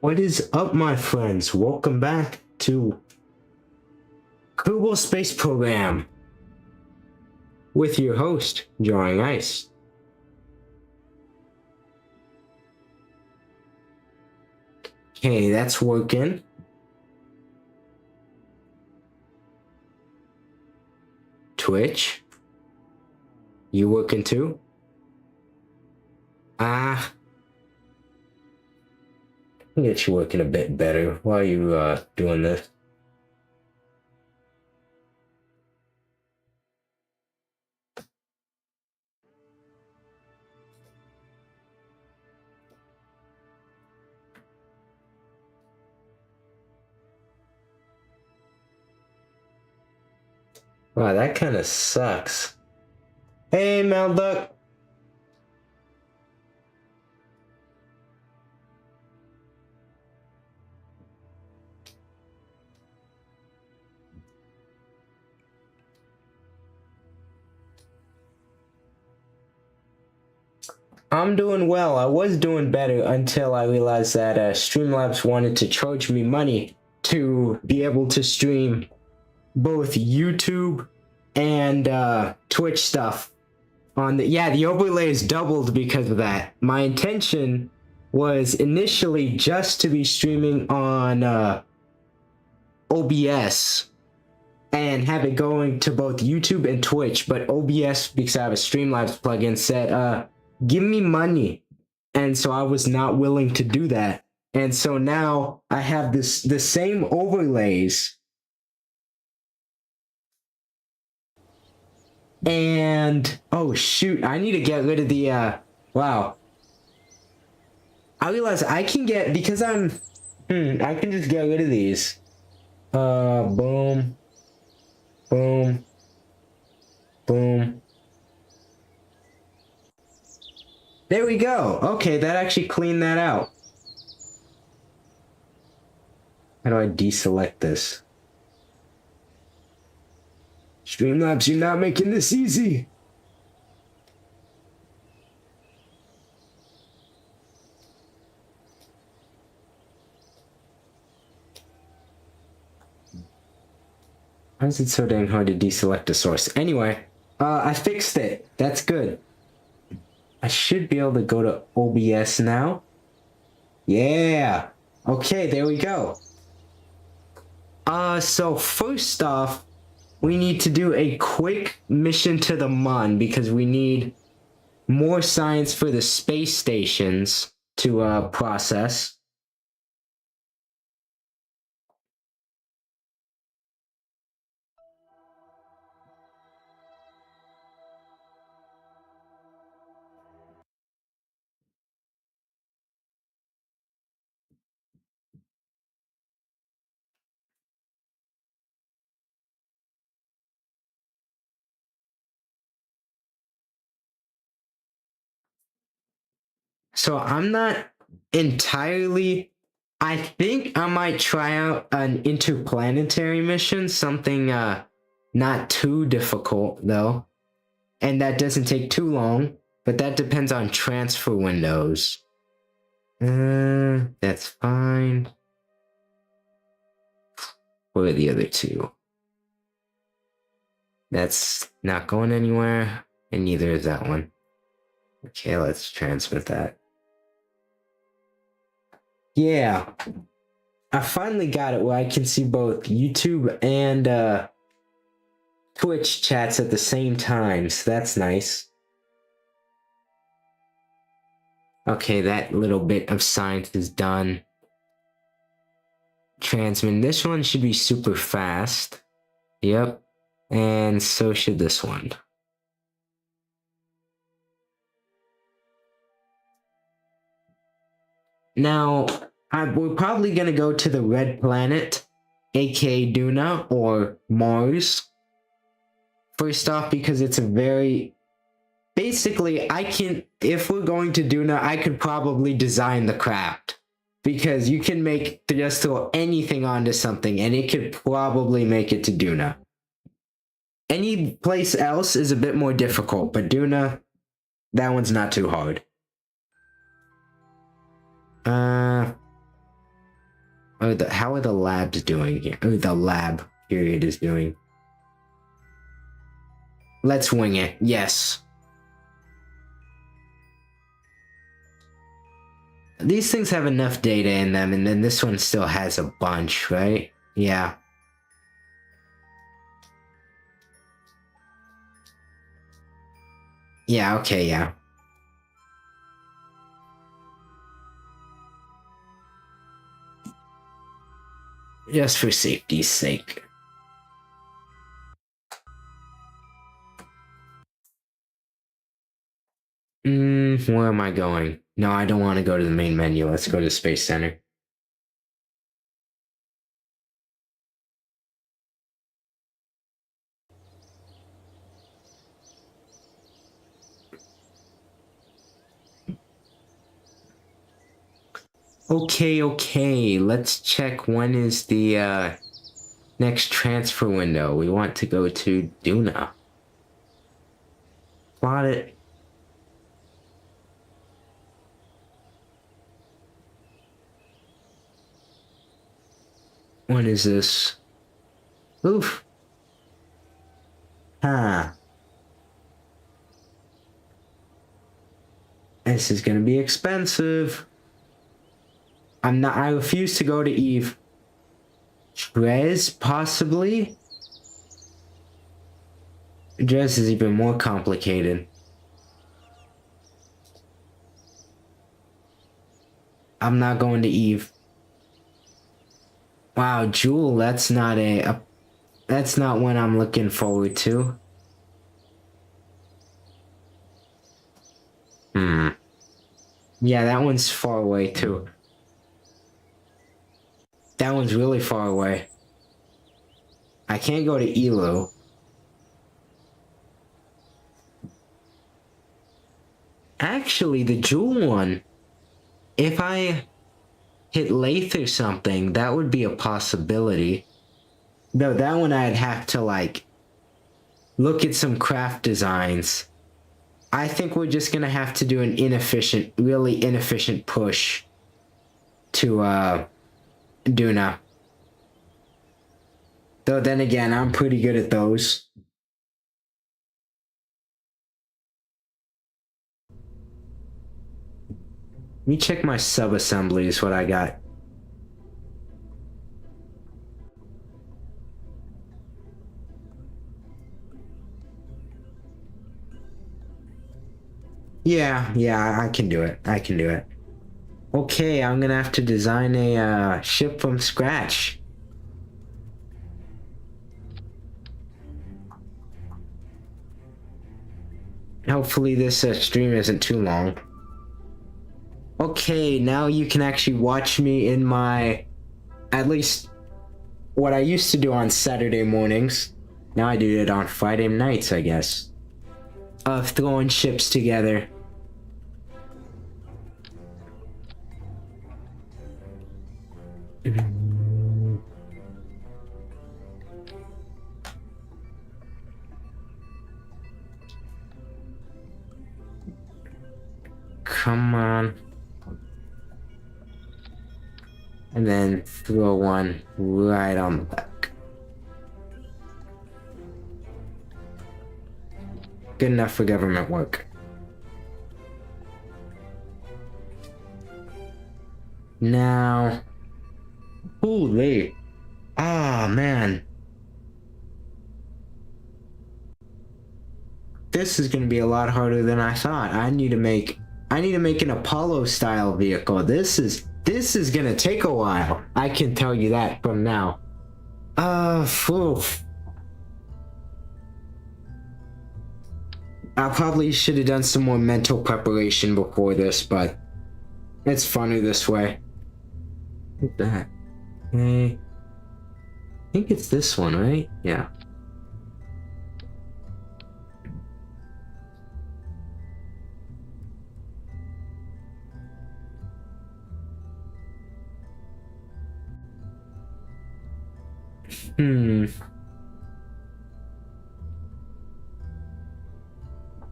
What is up, my friends? Welcome back to Kerbal Space Program with your host, Drawing Ice. Okay, that's working. Twitch, you working too? I'll get you working a bit better while you doing this. Wow, that kind of sucks. Hey, Malduck. I'm doing well. I was doing better until I realized that Streamlabs wanted to charge me money to be able to stream both YouTube and Twitch stuff on the overlay is doubled because of that. My intention was initially just to be streaming on OBS and have it going to both YouTube and Twitch, but OBS, because I have a Streamlabs plugin, said give me money, and so I was not willing to do that. And so now I have the same overlays, and oh shoot, I need to get rid of the wow. I realize I can get, because I can just get rid of these. Boom, boom, boom. There we go. Okay, that actually cleaned that out. How do I deselect this? Streamlabs, you're not making this easy. Why is it so dang hard to deselect a source? Anyway, I fixed it. That's good. I should be able to go to OBS now. Yeah. Okay, there we go. So first off, we need to do a quick mission to the Mun because we need more science for the space stations to process. So I'm not entirely, I think I might try out an interplanetary mission, something not too difficult though, and that doesn't take too long, but that depends on transfer windows. That's fine. What are the other two? That's not going anywhere, and neither is that one. Okay, let's transmit that. Yeah, I finally got it where I can see both YouTube and Twitch chats at the same time, so that's nice. Okay, that little bit of science is done. Transmit. This one should be super fast. Yep, and so should this one. Now, we're probably going to go to the red planet, aka Duna, or Mars. First off, because it's a very... Basically, if we're going to Duna, I could probably design the craft. Because you can just throw anything onto something, and it could probably make it to Duna. Any place else is a bit more difficult, but Duna, that one's not too hard. Or how are the labs doing here? Or the lab period is doing. Let's wing it. Yes. These things have enough data in them, and then this one still has a bunch, right? Yeah. Yeah, okay, yeah. Just for safety's sake. Where am I going? No, I don't want to go to the main menu. Let's go to the Space Center. Okay. Let's check when is the next transfer window. We want to go to Duna. Plot it. When is this? Oof. Huh. This is gonna be expensive. I refuse to go to Eve. Drez, possibly? Drez is even more complicated. I'm not going to Eve. Wow, Jewel, that's not that's not one I'm looking forward to. Yeah, that one's far away too. That one's really far away. I can't go to Elu. Actually, the Jewel one, if I hit Lathe or something, that would be a possibility. Though that one I'd have to, like, look at some craft designs. I think we're just gonna have to do an really inefficient push to, Duna. Though then again, I'm pretty good at those. Let me check my sub-assemblies, what I got. Yeah, I can do it. Okay, I'm gonna have to design a ship from scratch. Hopefully this stream isn't too long. Okay, now you can actually watch me in my, at least what I used to do on Saturday mornings. Now I do it on Friday nights, I guess. Of throwing ships together. Come on. And then throw one right on the back. Good enough for government work. Now, holy, ah, man. This is gonna be a lot harder than I thought. I need to make an Apollo style vehicle. This is gonna take a while. I can tell you that from now. Oof. I probably should have done some more mental preparation before this, but it's funner this way. Look at that. Okay. I think it's this one, right? Yeah.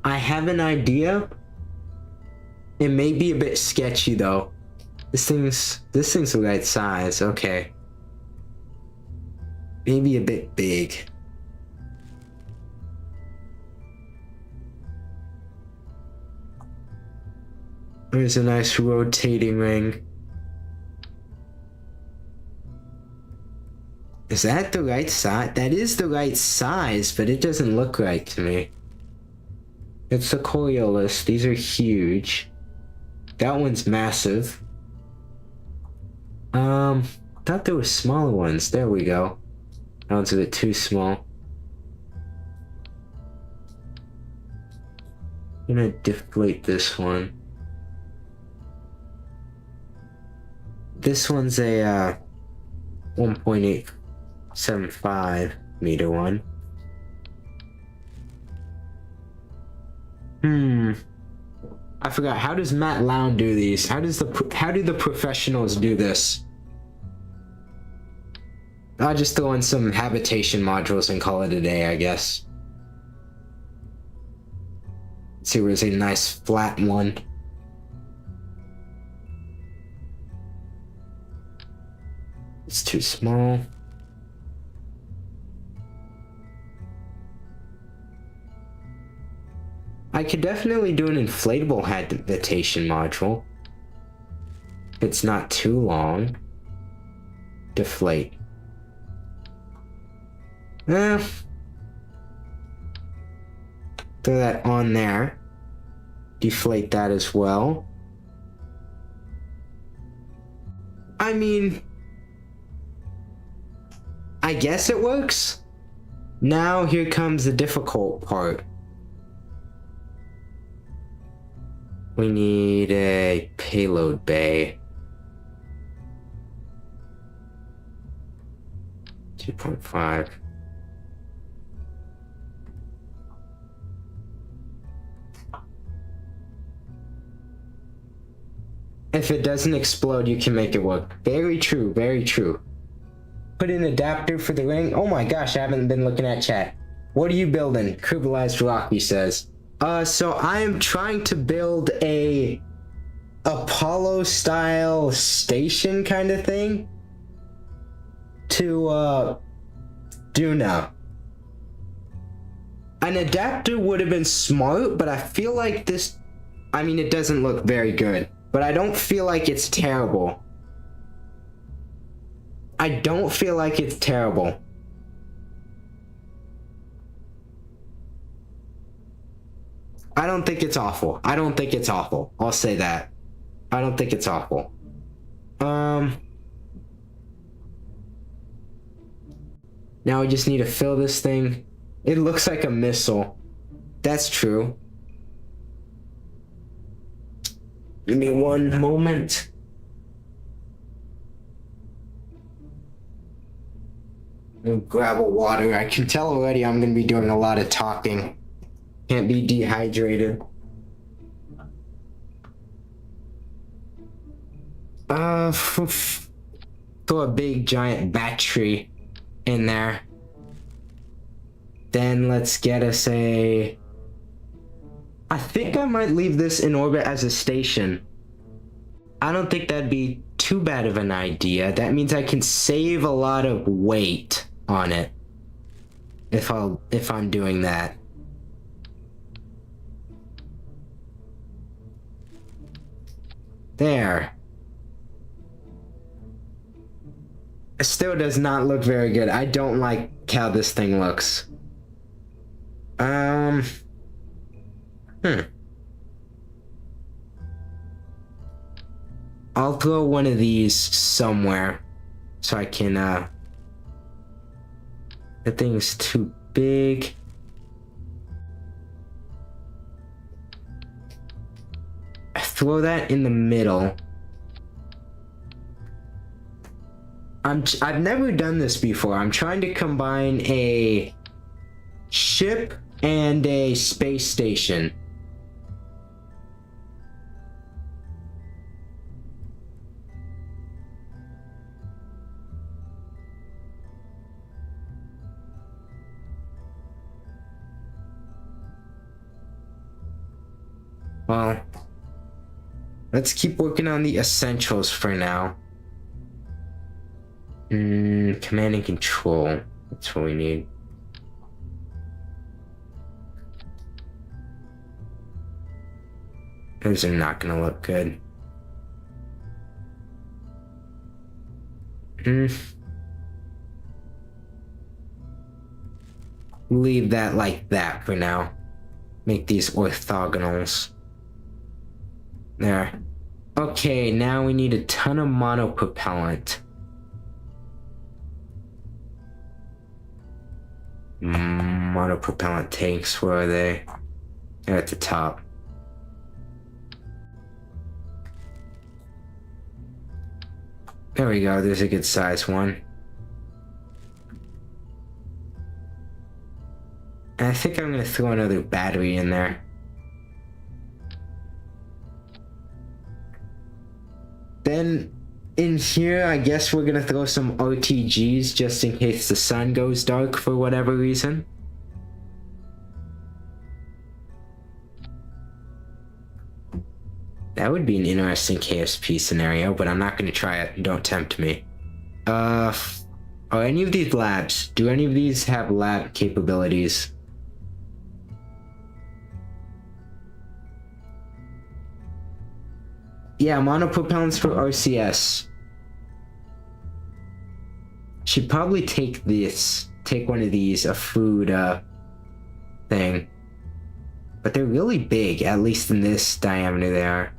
I have an idea. It may be a bit sketchy though, This thing's the right size. Okay. Maybe a bit big. There's a nice rotating ring. Is that the right size? That is the right size, but it doesn't look right to me. It's the Coriolis. These are huge. That one's massive. Thought there were smaller ones. There we go. That one's a bit too small. I'm gonna deflate this one. This one's a 1.875 meter one. I forgot. How does Matt Lown do these? How do the professionals do this? I'll just throw in some habitation modules and call it a day, I guess. Let's see, where's a nice flat one? It's too small. I could definitely do an inflatable habitation module. It's not too long. Deflate. Throw that on there. Deflate that as well. I mean, I guess it works. Now here comes the difficult part. We need a payload bay. 2.5. If it doesn't explode, you can make it work. Very true, very true. Put in an adapter for the ring. Oh my gosh, I haven't been looking at chat. What are you building? Cribblized Rocky says. So I am trying to build a Apollo-style station kind of thing to, Duna. An adapter would have been smart, but I feel like this... I mean, it doesn't look very good, but I don't feel like it's terrible. I don't feel like it's terrible. I don't think it's awful. I don't think it's awful. I'll say that. I don't think it's awful. Now we just need to fill this thing. It looks like a missile. That's true. Give me one moment. I'll grab a water. I can tell already I'm going to be doing a lot of talking. Can't be dehydrated. Throw a big giant battery in there. Then let's get us a... I think I might leave this in orbit as a station. I don't think that'd be too bad of an idea. That means I can save a lot of weight on it. If I'm doing that. There. It still does not look very good. I don't like how this thing looks. I'll throw one of these somewhere so I can, the thing's too big. Throw that in the middle. I've never done this before. I'm trying to combine a ship and a space station. Well, Let's keep working on the essentials for now. Command and control. That's what we need. Those are not gonna look good. Leave that like that for now. Make these orthogonals. There. Okay, now we need a ton of monopropellant. Monopropellant tanks, where are they? They're at the top. There we go, there's a good size one. And I think I'm gonna throw another battery in there. Then in here, I guess we're gonna throw some RTGs just in case the sun goes dark for whatever reason. That would be an interesting KSP scenario, but I'm not gonna try it. Don't tempt me. Are any of these labs? Do any of these have lab capabilities? Yeah, monopropellants for RCS. Should probably take this. Take one of these, a food thing. But they're really big, at least in this diameter they are.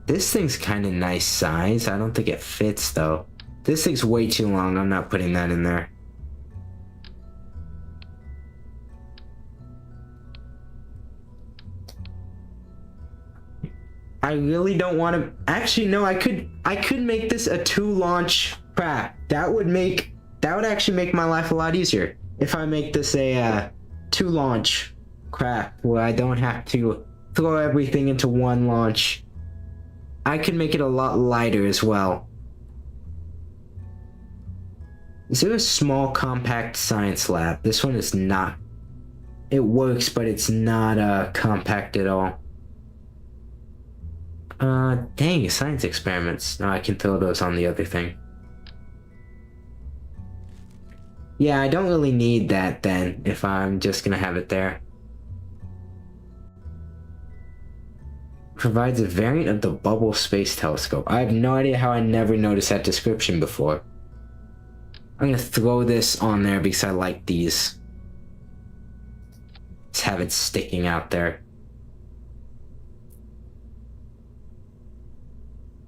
This thing's kind of nice size. I don't think it fits though. This thing's way too long. I'm not putting that in there. I really don't want to. Actually, no. I could make this a 2-launch craft. That would actually make my life a lot easier if I make this a 2-launch craft where I don't have to throw everything into one launch. I could make it a lot lighter as well. Is there a small compact science lab? This one is not. It works, but it's not compact at all. Dang, science experiments. No, I can throw those on the other thing. Yeah, I don't really need that then, if I'm just gonna have it there. Provides a variant of the Bubble Space Telescope. I have no idea how I never noticed that description before. I'm gonna throw this on there because I like these. Just have it sticking out there.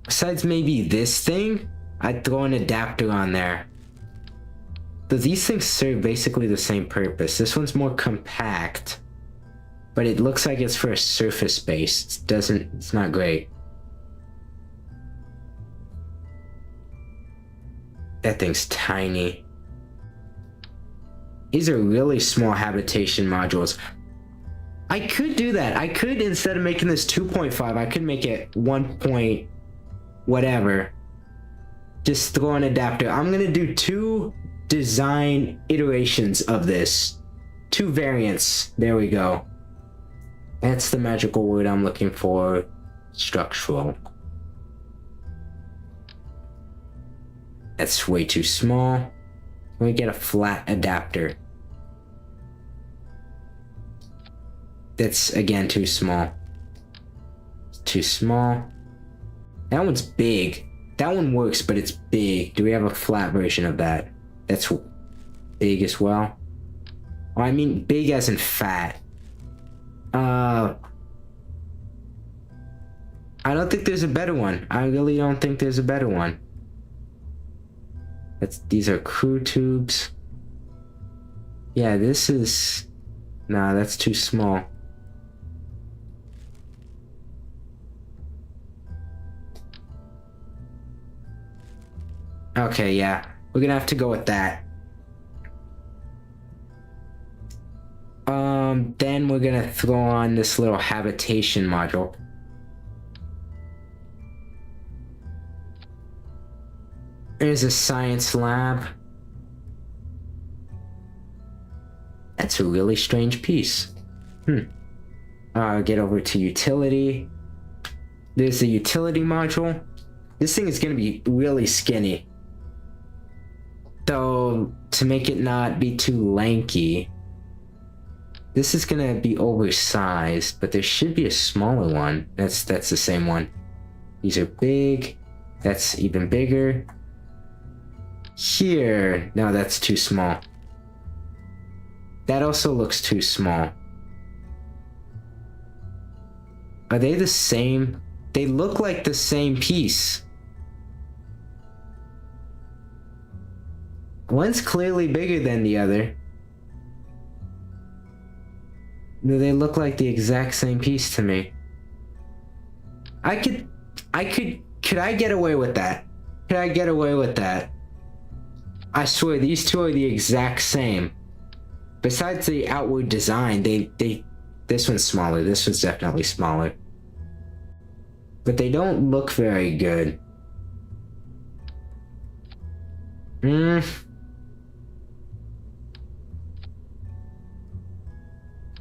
Besides maybe this thing, I'd throw an adapter on there. But these things serve basically the same purpose. This one's more compact, but it looks like it's for a surface base. It's not great. That thing's tiny. These are really small habitation modules. I could do that. I could, instead of making this 2.5, I could make it 1 point whatever. Just throw an adapter. I'm gonna do 2 design iterations of this. 2 variants. There we go. That's the magical word I'm looking for. Structural. That's way too small. Let me get a flat adapter. That's again too small. Too small. That one's big. That one works, but it's big. Do we have a flat version of that? That's big as well. Oh, I mean big as in fat. I don't think there's a better one. I really don't think there's a better one. These are crew tubes. Yeah, this is... Nah, that's too small. Okay, yeah. We're gonna have to go with that. Then we're gonna throw on this little habitation module. There's a science lab. That's a really strange piece. Get over to utility. There's the utility module. This thing is going to be really skinny. So, to make it not be too lanky, this is going to be oversized, but there should be a smaller one. That's the same one. These are big. That's even bigger. Here, no, that's too small. That also looks too small. Are they the same? They look like the same piece. One's clearly bigger than the other. No, they look like the exact same piece to me. Could I get away with that? Could I get away with that? I swear, these two are the exact same. Besides the outward design, this one's smaller. This one's definitely smaller. But they don't look very good.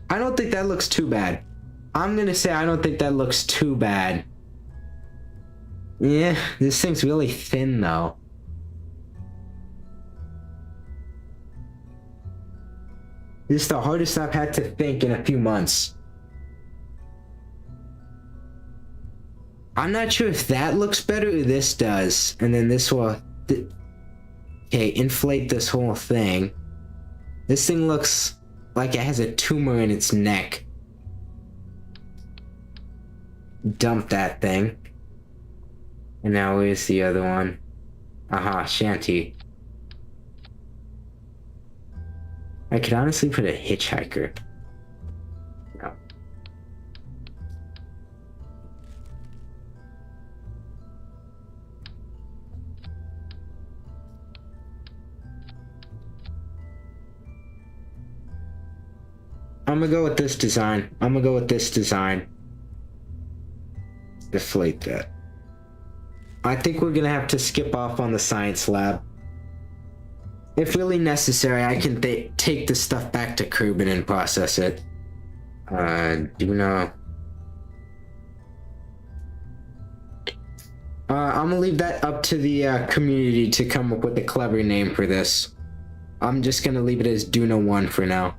I don't think that looks too bad. I'm gonna say I don't think that looks too bad. Yeah, this thing's really thin though. This is the hardest I've had to think in a few months. I'm not sure if that looks better or this does. And then this will... Okay, inflate this whole thing. This thing looks like it has a tumor in its neck. Dump that thing. And now where's the other one? Aha, shanty. I could honestly put a hitchhiker. No. I'm gonna go with this design. Deflate that. I think we're gonna have to skip off on the science lab. If really necessary, I can take this stuff back to Kerbin and process it. Do know. I'm gonna leave that up to the community to come up with a clever name for this. I'm just gonna leave it as Duna 1 for now.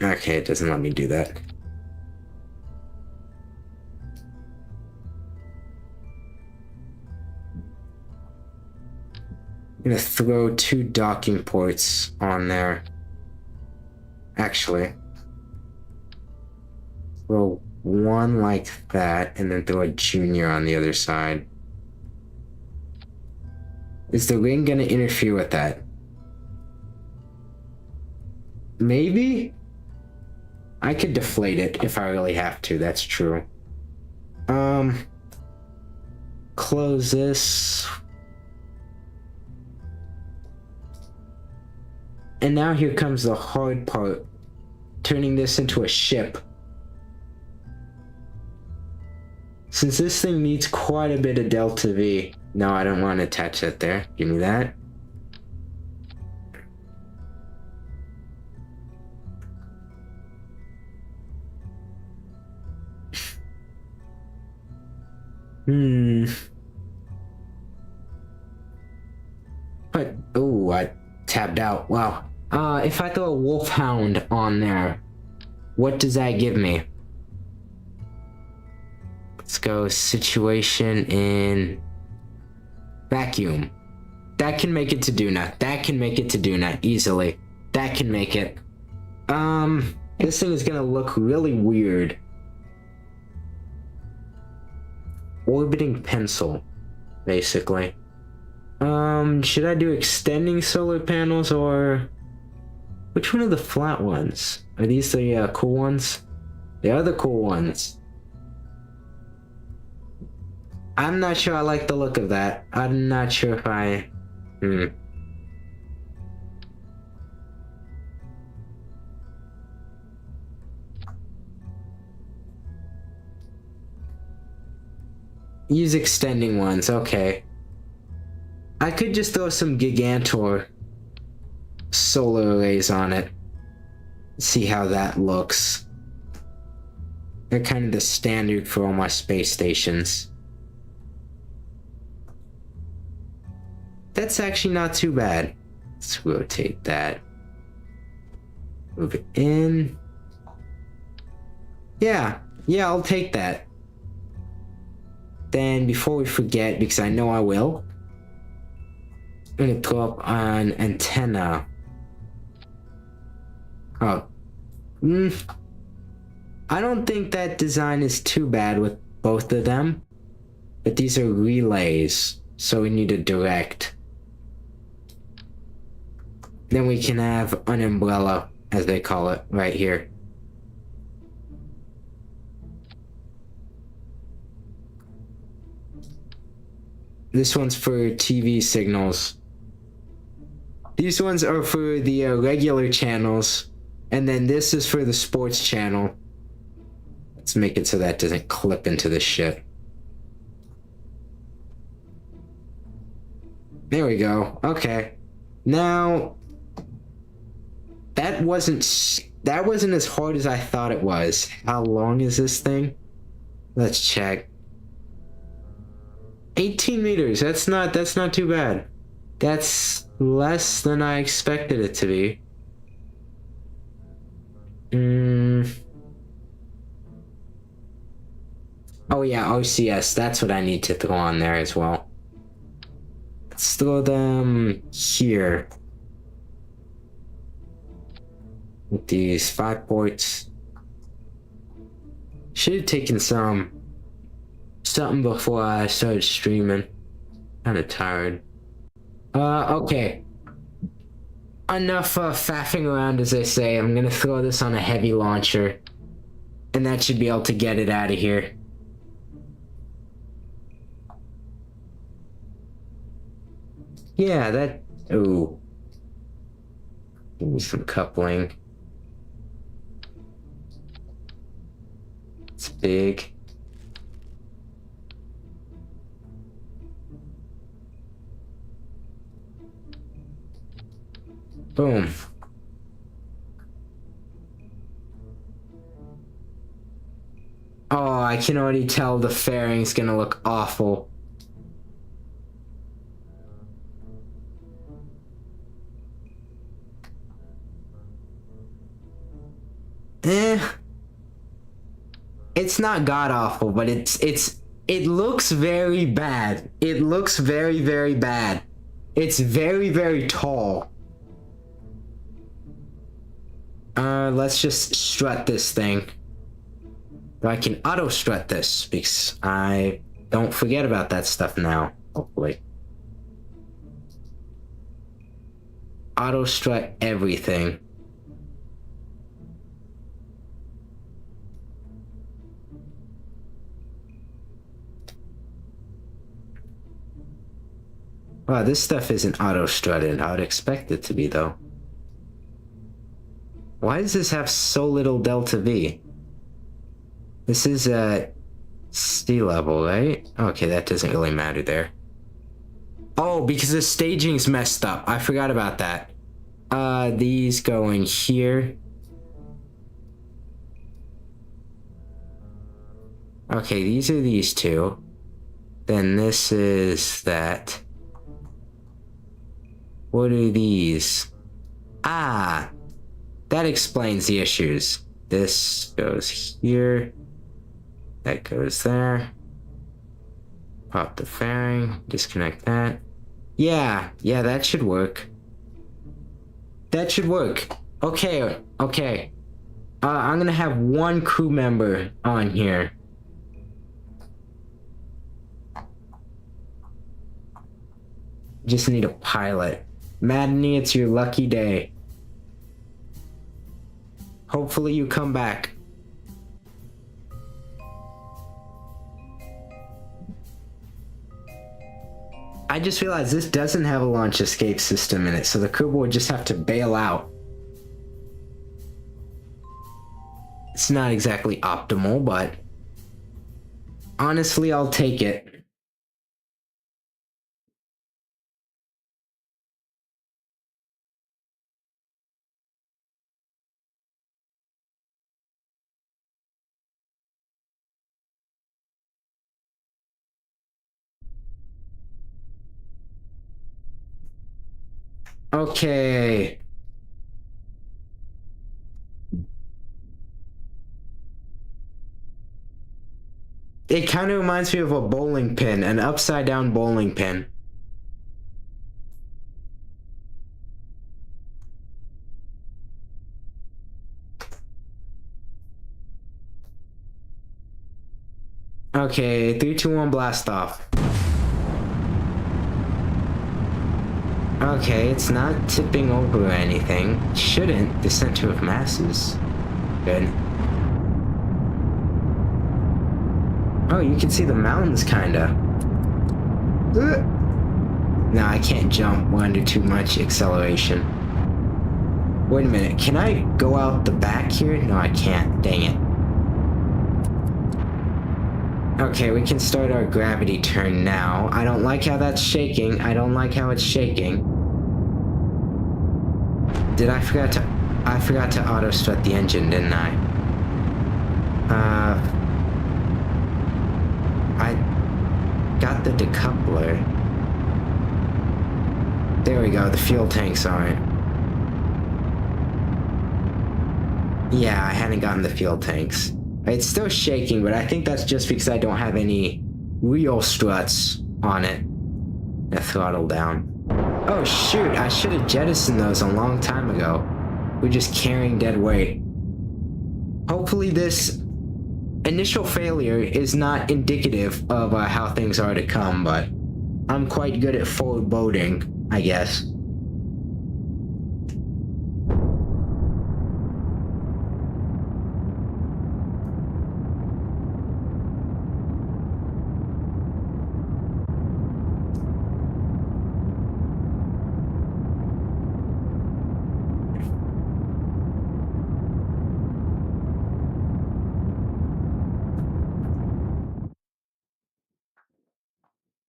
Okay, it doesn't let me do that. I'm gonna throw 2 docking ports on there. Actually, throw one like that, and then throw a junior on the other side. Is the ring gonna interfere with that? Maybe? I could deflate it if I really have to, that's true. Close this. And now here comes the hard part. Turning this into a ship. Since this thing needs quite a bit of delta V. No, I don't want to attach that there. Give me that. But, oh, I tabbed out. Wow. If I throw a wolfhound on there, what does that give me? Let's go situation in vacuum. That can make it to Duna. That can make it to Duna easily. That can make it. This thing is gonna look really weird. Orbiting pencil, basically. Should I do extending solar panels or which one are the flat ones? Are these the cool ones? They are the cool ones. I'm not sure I like the look of that. I'm not sure if I... Use extending ones, okay. I could just throw some Gigantor solar arrays on it. See how that looks. They're kind of the standard for all my space stations. That's actually not too bad. Let's rotate that. Move it in. Yeah, I'll take that. Then before we forget, because I know I will, I'm gonna throw up an antenna. Oh. I don't think that design is too bad with both of them. But these are relays, so we need a direct. Then we can have an umbrella, as they call it, right here. This one's for TV signals. These ones are for the regular channels. And then this is for the sports channel. Let's make it so that doesn't clip into this shit. There we go. Okay. Now, that wasn't as hard as I thought it was. How long is this thing? Let's check. 18 meters. That's not too bad. That's less than I expected it to be. Oh yeah, OCS. That's what I need to throw on there as well. Let's throw them here. With these 5 ports. Should have taken something before I started streaming. Kinda tired. Okay. Enough faffing around, as they say. I'm gonna throw this on a heavy launcher. And that should be able to get it out of here. Yeah, that... Ooh. Give me some coupling. It's big. Boom. Oh, I can already tell the fairing's gonna look awful. It's not god awful, but it looks very bad. It looks very, very bad. It's very, very tall. Let's just strut this thing. I can auto strut this because I don't forget about that stuff now, hopefully. Auto strut everything. Wow, this stuff isn't auto-strutted. I would expect it to be, though. Why does this have so little delta V? This is at sea level, right? Okay, that doesn't really matter there. Oh, because the staging's messed up. I forgot about that. These go in here. Okay, these are these two. Then this is that. What are these? Ah, that explains the issues. This goes here. That goes there. Pop the fairing. Disconnect that. Yeah, that should work. That should work. Okay. I'm gonna have one crew member on here. Just need a pilot. Madney, it's your lucky day. Hopefully you come back. I just realized this doesn't have a launch escape system in it, so the crew would just have to bail out. It's not exactly optimal, but honestly, I'll take it. Okay. It kind of reminds me of a bowling pin, an upside down bowling pin. Okay, 3, 2, 1, blast off. Okay, it's not tipping over or anything. Shouldn't. The center of mass is good. Oh, you can see the mountains, kinda. No, I can't jump. We're under too much acceleration. Wait a minute. Can I go out the back here? No, I can't. Dang it. Okay, we can start our gravity turn now. I don't like how that's shaking. I don't like how it's shaking. I forgot to auto start the engine, didn't I? I got the decoupler. There we go, the fuel tanks aren't. Yeah, I hadn't gotten the fuel tanks. It's still shaking, but I think that's just because I don't have any real struts on it. The throttle down. Oh shoot, I should have jettisoned those a long time ago. We're just carrying dead weight. Hopefully this initial failure is not indicative of how things are to come, but I'm quite good at foreboding, I guess.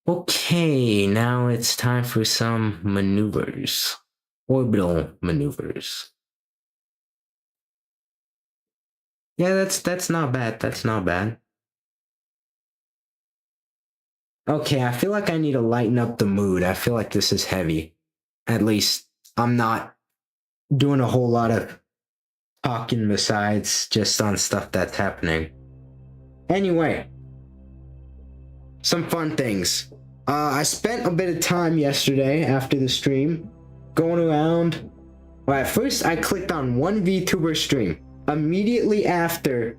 Okay, now it's time for some maneuvers. Orbital maneuvers. Yeah, that's not bad. That's not bad. Okay, I feel like I need to lighten up the mood. I feel like this is heavy. At least I'm not doing a whole lot of talking besides just on stuff that's happening. Anyway, some fun things. I spent a bit of time yesterday after the stream going around. Well, at first I clicked on one VTuber stream. Immediately after,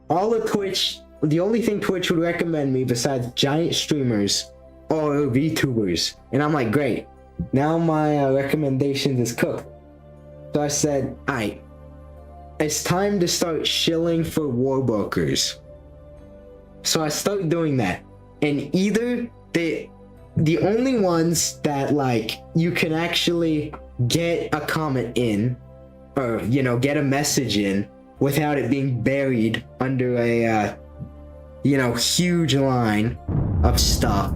all of Twitch, the only thing Twitch would recommend me besides giant streamers are VTubers. And I'm like, great. Now my recommendations is cooked. So I said, alright, it's time to start shilling for warbrokers. So I started doing that. And either the only ones that like you can actually get a comment in, or you know, get a message in without it being buried under a you know, huge line of stuff,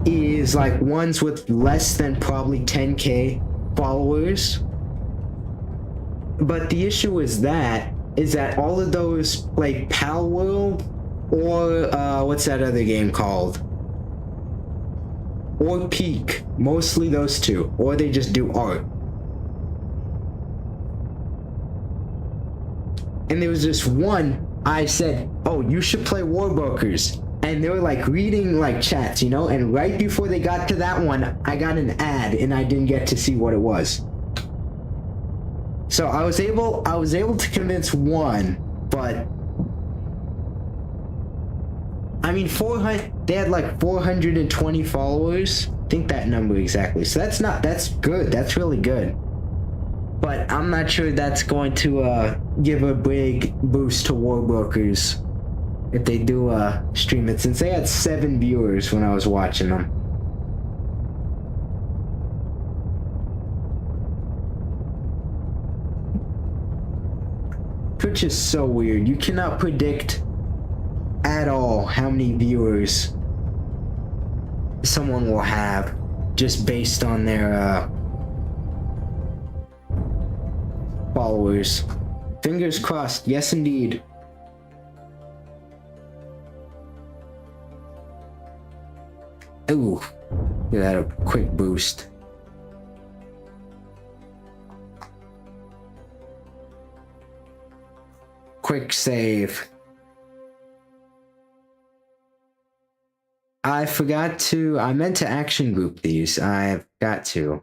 is like ones with less than probably 10k followers. But the issue is that all of those play Pal World or what's that other game called? Or Peak. Mostly those two. Or they just do art. And there was this one, I said, oh, you should play Warbrokers. And they were like reading like chats, you know? And right before they got to that one, I got an ad and I didn't get to see what it was. So I was able to convince one, but I mean, they had like 420 followers. I think that number exactly. So that's good. That's really good. But I'm not sure that's going to give a big boost to Warbrokers if they do stream it, since they had 7 viewers when I was watching them. Twitch is so weird. You cannot predict at all how many viewers someone will have just based on their followers. Fingers crossed. Yes, indeed. Ooh, give that a quick boost. quick save. I meant to action group these. I've got to.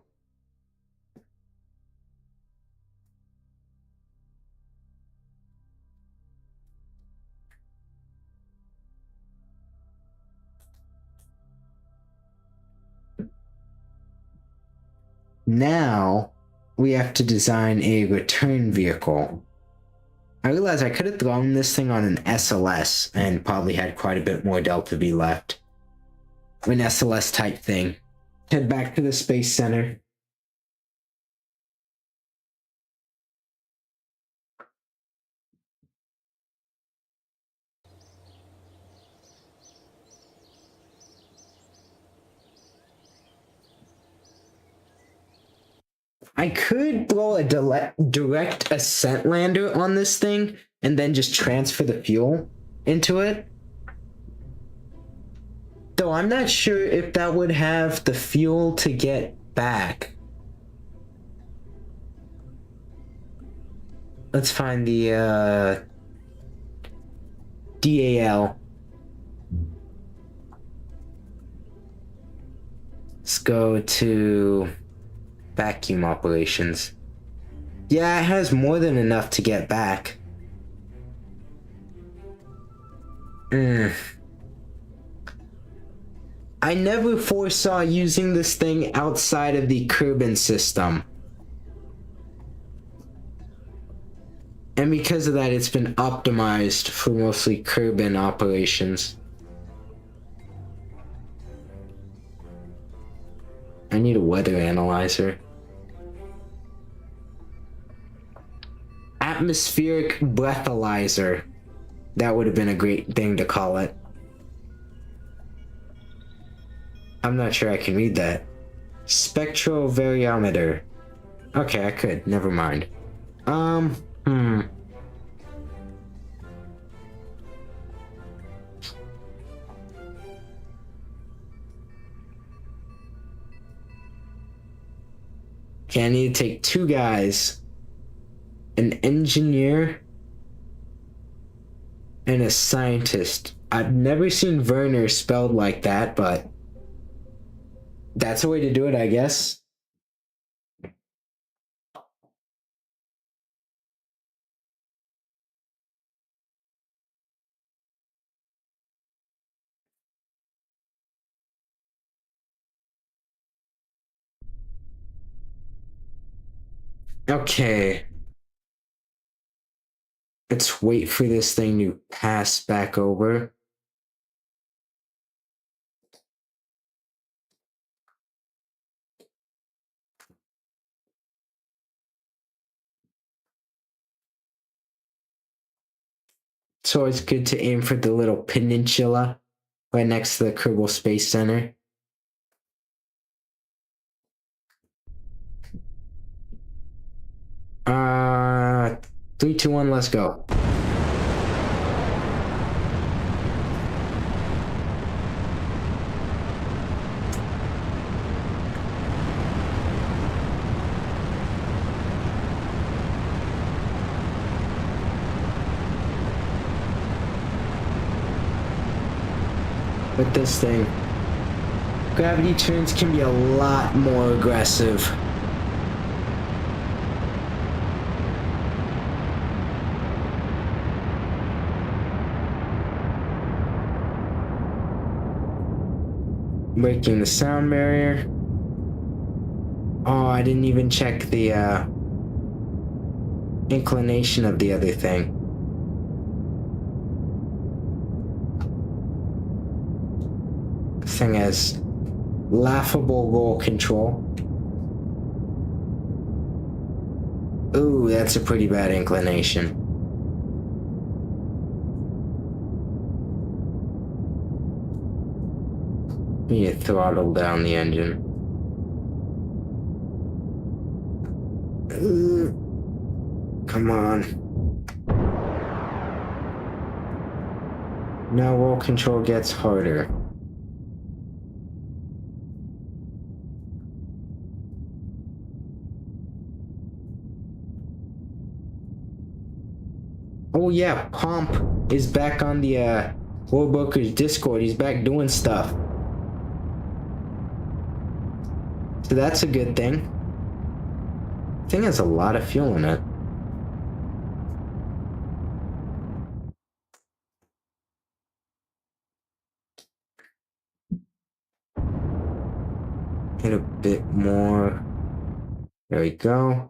Now, we have to design a return vehicle. I realized I could have thrown this thing on an SLS and probably had quite a bit more Delta V left. An SLS type thing. Head back to the Space Center. I could blow a direct ascent lander on this thing and then just transfer the fuel into it. Though I'm not sure if that would have the fuel to get back. Let's find the DAL. Let's go to vacuum operations. Yeah, it has more than enough to get back. I never foresaw using this thing outside of the Kerbin system. And because of that, it's been optimized for mostly Kerbin operations. I need a weather analyzer. Atmospheric breathalyzer. That would have been a great thing to call it. I'm not sure I can read that. Spectrovariometer. Okay, I could. Never mind. Okay, I need to take 2 guys. An engineer and a scientist. I've never seen Werner spelled like that, but that's a way to do it, I guess. Okay. Let's wait for this thing to pass back over. It's always good to aim for the little peninsula right next to the Kerbal Space Center. Three, two, one, let's go. With this thing, gravity turns can be a lot more aggressive. Breaking the sound barrier. Oh, I didn't even check the inclination of the other thing. This thing has laughable roll control. Ooh, that's a pretty bad inclination. Need to throttle down the engine. Come on. Now roll control gets harder. Oh yeah, Pomp is back on the Warbrokers Discord. He's back doing stuff. So that's a good thing. Thing has a lot of fuel in it. Hit a bit more. There we go.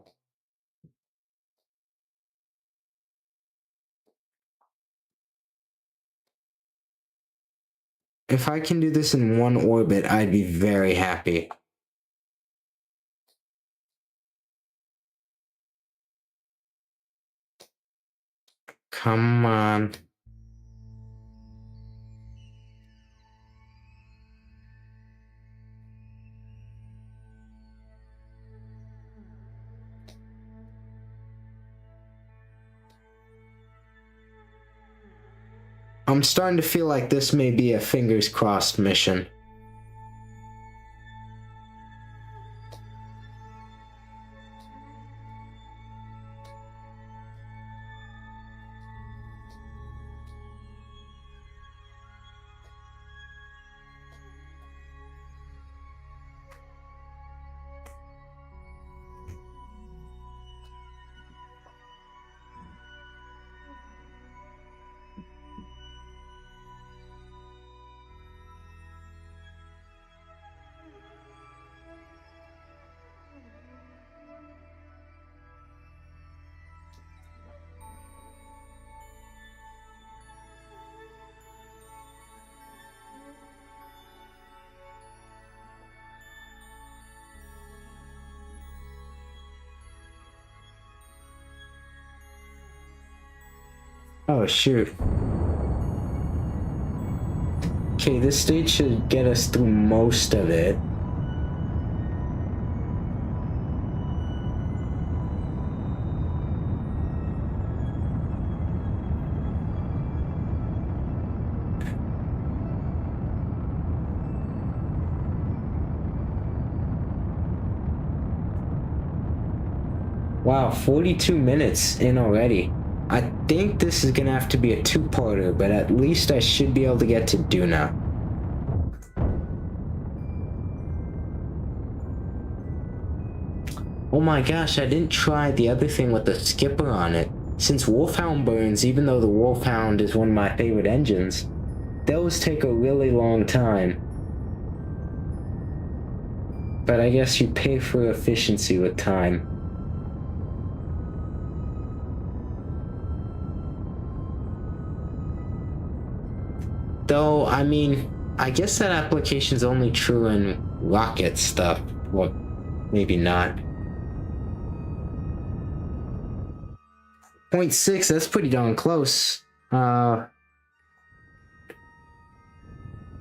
If I can do this in one orbit, I'd be very happy. Come on. I'm starting to feel like this may be a fingers crossed mission. Oh shoot. Okay, this stage should get us through most of it. Wow, 42 minutes in already. I think this is gonna have to be a two-parter, but at least I should be able to get to Duna. Oh my gosh, I didn't try the other thing with the skipper on it. Since Wolfhound burns, even though the Wolfhound is one of my favorite engines, those take a really long time. But I guess you pay for efficiency with time. Though, I mean, I guess that application's only true in rocket stuff. Well, maybe not. 0.6, that's pretty darn close. But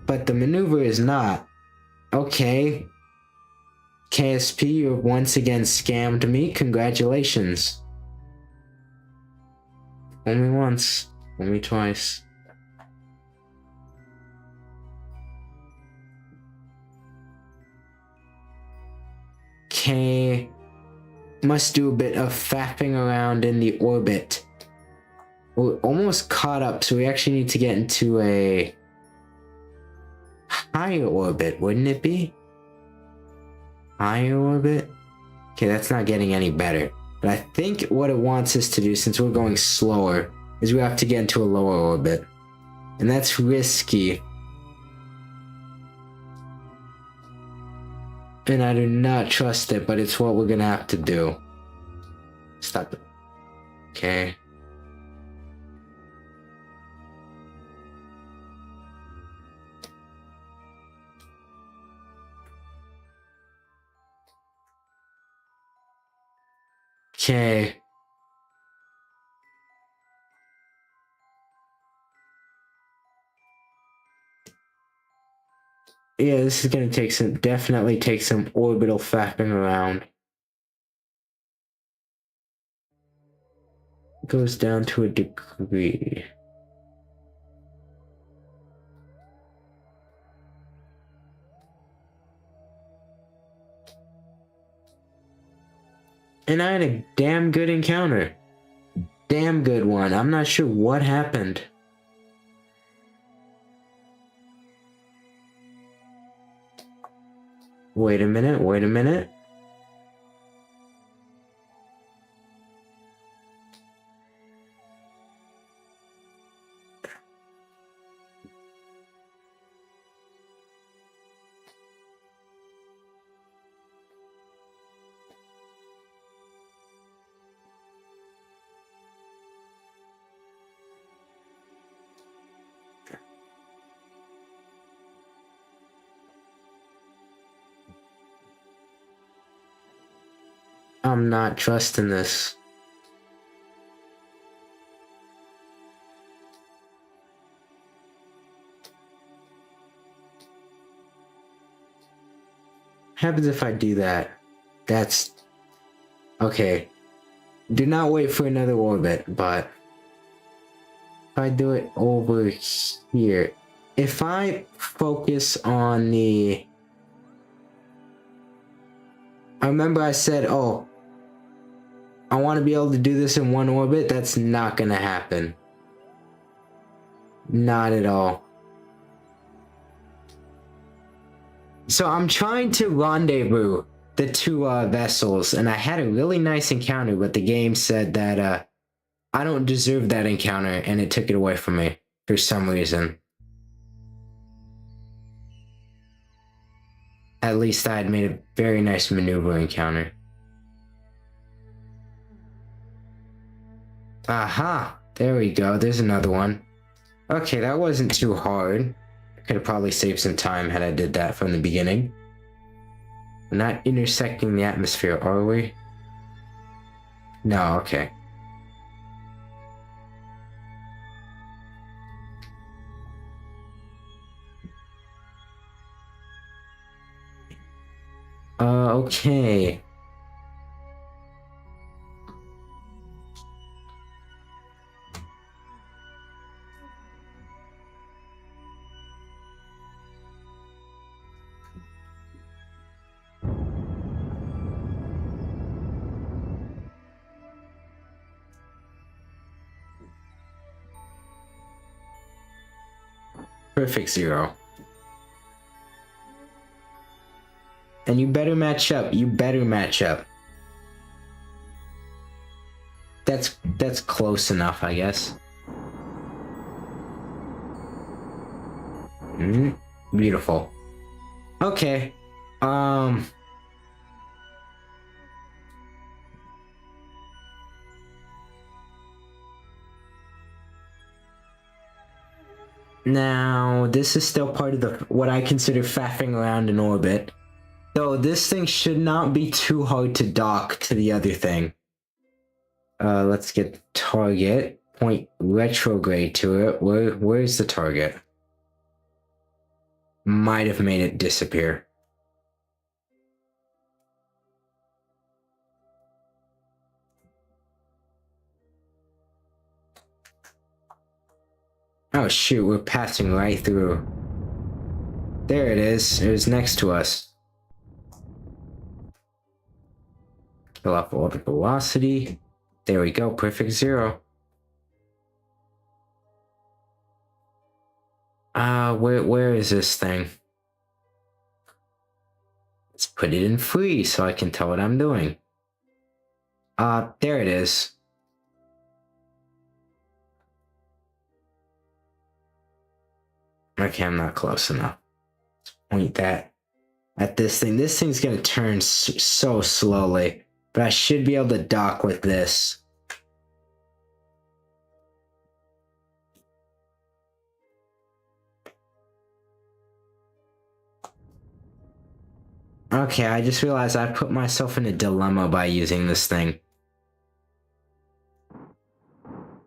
the maneuver is not. Okay. KSP, you have once again scammed me. Congratulations. Only once. Only twice. Okay. Must do a bit of faffing around in the orbit. We're almost caught up, so we actually need to get into a higher orbit, wouldn't it be? Higher orbit? Okay, that's not getting any better. But I think what it wants us to do, since we're going slower, is we have to get into a lower orbit. And that's risky. And I do not trust it, but it's what we're gonna have to do. Stop it. Okay. Okay. Yeah, this is gonna take some, definitely take some orbital faffing around. It goes down to a degree. And I had a damn good encounter. damn good one. I'm not sure what happened. Wait a minute, wait a minute. I'm not trusting this. What happens if I do that? That's... okay. Do not wait for another orbit, but... if I do it over here... if I focus on the... I remember I said, oh, I want to be able to do this in one orbit. That's not gonna happen. Not at all. So I'm trying to rendezvous the two vessels, and I had a really nice encounter, but the game said that I don't deserve that encounter, and it took it away from me for some reason. At least I had made a very nice maneuver encounter. Aha! There we go, there's another one. Okay, that wasn't too hard. I could have probably saved some time had I did that from the beginning. We're not intersecting the atmosphere, are we? No, okay. Okay. Perfect 0. And you better match up. You better match up. That's close enough, I guess. Beautiful. Okay. Now, this is still part of the what I consider faffing around in orbit. Though this thing should not be too hard to dock to the other thing. Let's get the target. Point retrograde to it. Where's the target? Might have made it disappear. Oh shoot, we're passing right through. There it is. It was next to us. Kill off orbit velocity. There we go, perfect 0. Where is this thing? Let's put it in free so I can tell what I'm doing. There it is. Okay, I'm not close enough. Let's point that at this thing. This thing's gonna turn so slowly, but I should be able to dock with this. Okay, I just realized I put myself in a dilemma by using this thing.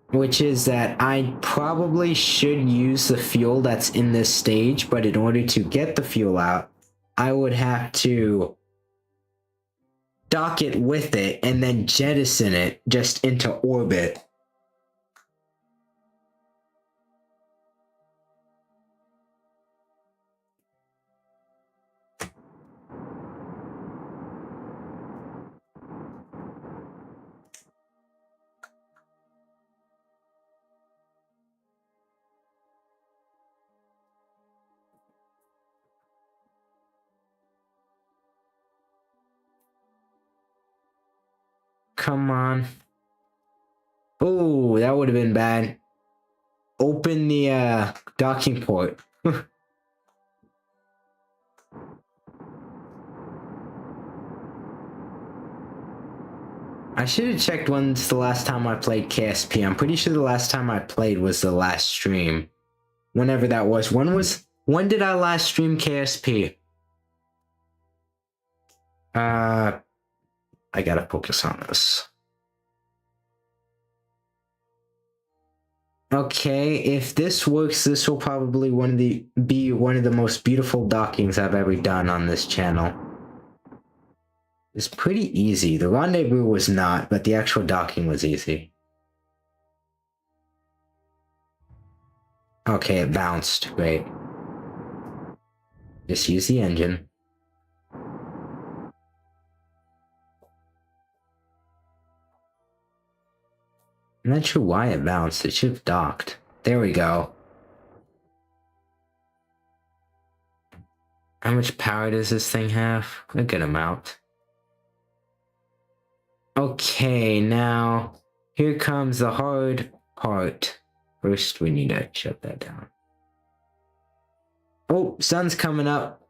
Which is that I probably should use the fuel that's in this stage, but in order to get the fuel out, I would have to dock it with it and then jettison it just into orbit. come on. Oh, that would have been bad. Open the docking port. I should have checked when's the last time I played KSP. I'm pretty sure the last time I played was the last stream. Whenever that was. When did I last stream KSP? I gotta focus on this. Okay, if this works, this will probably be one of the most beautiful dockings I've ever done on this channel. It's pretty easy. The rendezvous was not, but the actual docking was easy. Okay, it bounced. Great. Just use the engine. I'm not sure why it bounced. It should have docked. There we go. How much power does this thing have? A good amount. Okay, now here comes the hard part. First, we need to shut that down. Oh, sun's coming up.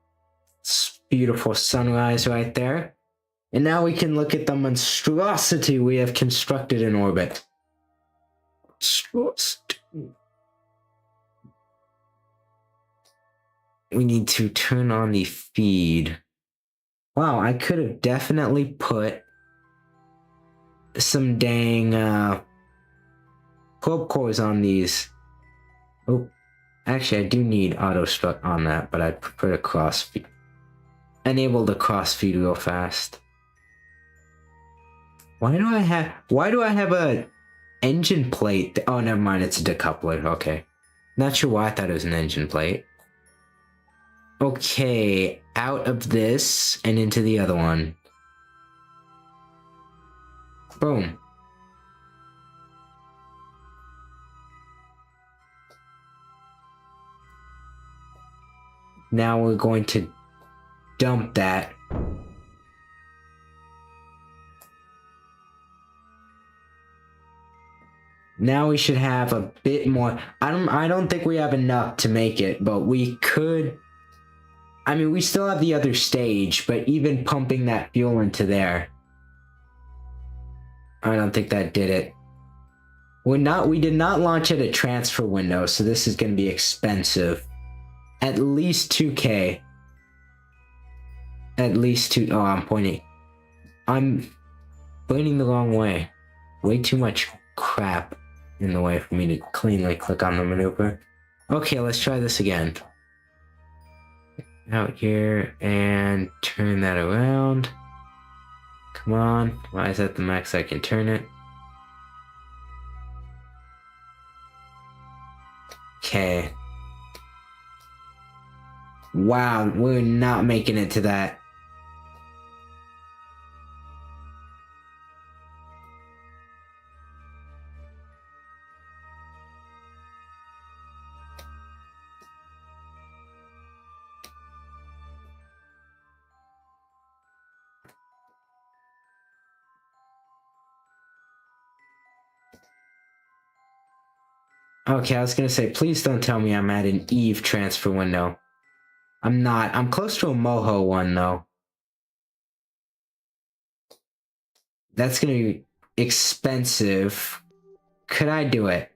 It's beautiful sunrise right there. And now we can look at the monstrosity we have constructed in orbit. We need to turn on the feed. Wow, I could have definitely put some dang probe cores on these. Oh, actually I do need auto strut on that, but I'd prefer to cross feed. Enable the cross feed real fast. Why do I have a engine plate? Oh, never mind, it's a decoupler. Okay. Not sure why I thought it was an engine plate. Okay, out of this and into the other one. Boom. Now we're going to dump that. Now we should have a bit more. I don't think we have enough to make it, but we could. I mean, we still have the other stage, but even pumping that fuel into there, I don't think that did it. We did not launch at a transfer window, so this is going to be expensive. At least 2K. At least 2. Oh, I'm pointing the wrong way. Way too much crap in the way for me to cleanly click on the maneuver. Okay, let's try this again. Out here and turn that around. Come on. Why is that the max I can turn it? Okay. Wow, we're not making it to that. Okay, I was gonna say, please don't tell me I'm at an Eve transfer window. I'm not. I'm close to a Moho one, though. That's gonna be expensive. Could I do it?